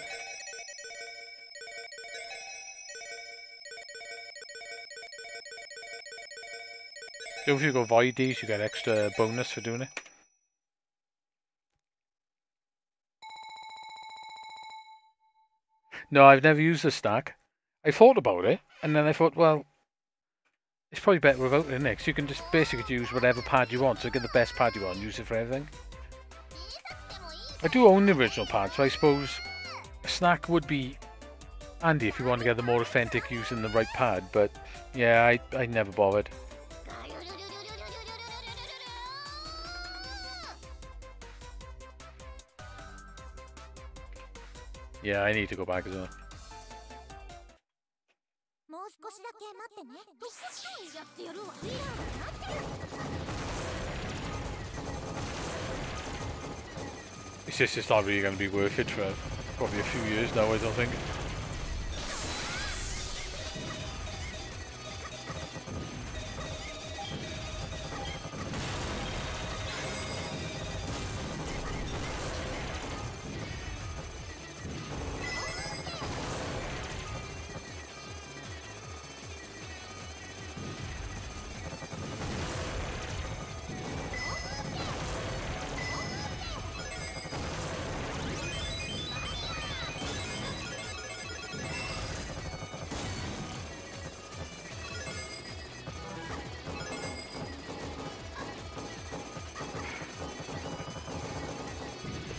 So if you go void these, you get extra bonus for doing it. No, I've never used the stack. I thought about it, and then I thought, well, it's probably better without it, isn't it? 'Cause you can just basically use whatever pad you want, so get the best pad you want and use it for everything. I do own the original pad, so I suppose a snack would be handy if you want to get the more authentic using the right pad, but yeah, I never bothered. Yeah, I need to go back as well. It's just it's not really going to be worth it for probably a few years now, I don't think.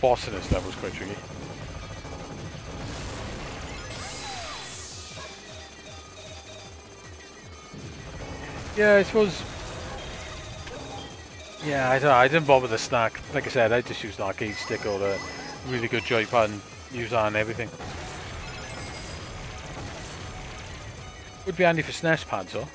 Boss in this level was quite tricky. Yeah, I suppose. Yeah, I didn't bother with the snack. Like I said, I just used an arcade stick or a really good joypad and use that on everything. Would be handy for SNES pads, though.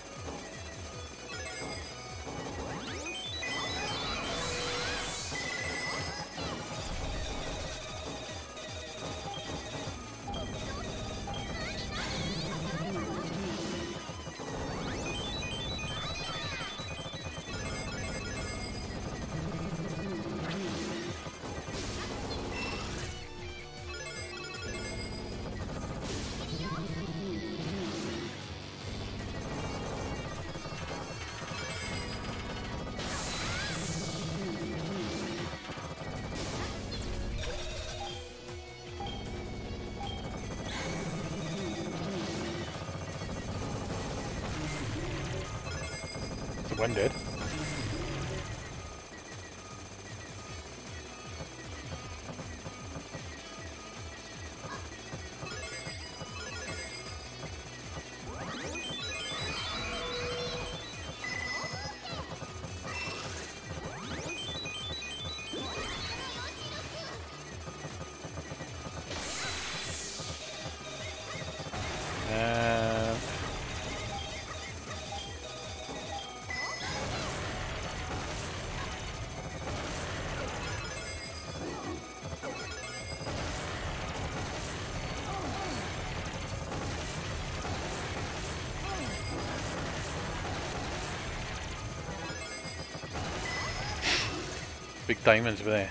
One did. Big diamonds over there.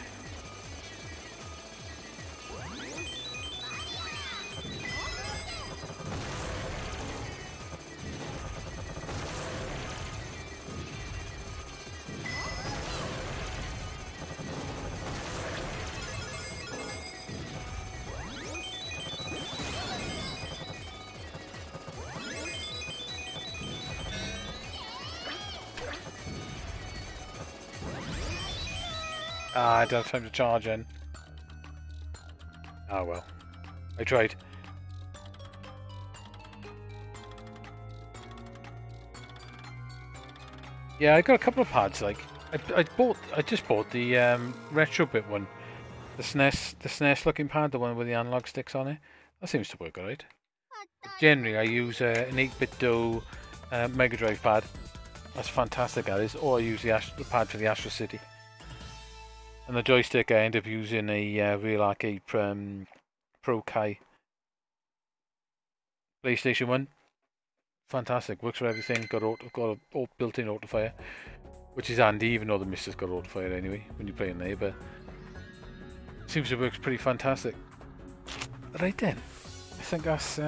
Ah, I don't have time to charge in. Ah well. I tried. Yeah, I got a couple of pads. Like I just bought the Retrobit one, the SNES looking pad, the one with the analog sticks on it. That seems to work alright. Generally, I use an 8-bit Do Mega Drive pad. That's fantastic, that is. Or I use the pad for the Astro City. And the joystick, I end up using a Real Arcade Pro Kai PlayStation 1. Fantastic, works for everything. Got a built-in autofire, which is handy, even though the Mister's got autofire anyway when you play in there. But seems to work pretty fantastic. Right then, I think that's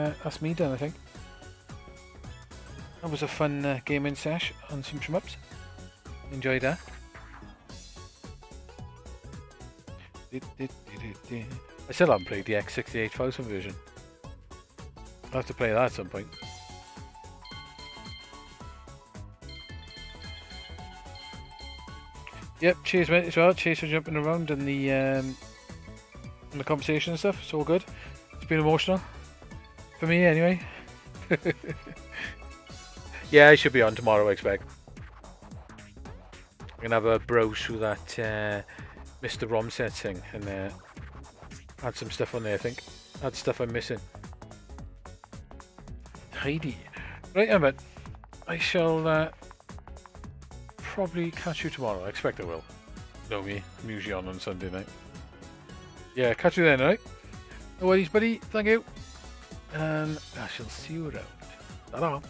me done. I think that was a fun gaming sesh on some shmups. Enjoyed that. I still haven't played the X68000 version. I'll have to play that at some point. Yep, cheers mate as well. Cheers for jumping around in the conversation and stuff. It's all good. It's been emotional. For me anyway. Yeah, I should be on tomorrow, I expect. I'm going to have a browse through that Mr. ROM set thing and add some stuff on there, I think. Add stuff I'm missing. Heidi. Right, Emmett. I shall probably catch you tomorrow. I expect I will. Know me. I'm usually on Sunday night. Yeah, catch you then, alright? No worries, buddy. Thank you. And I shall see you around. Ta-da.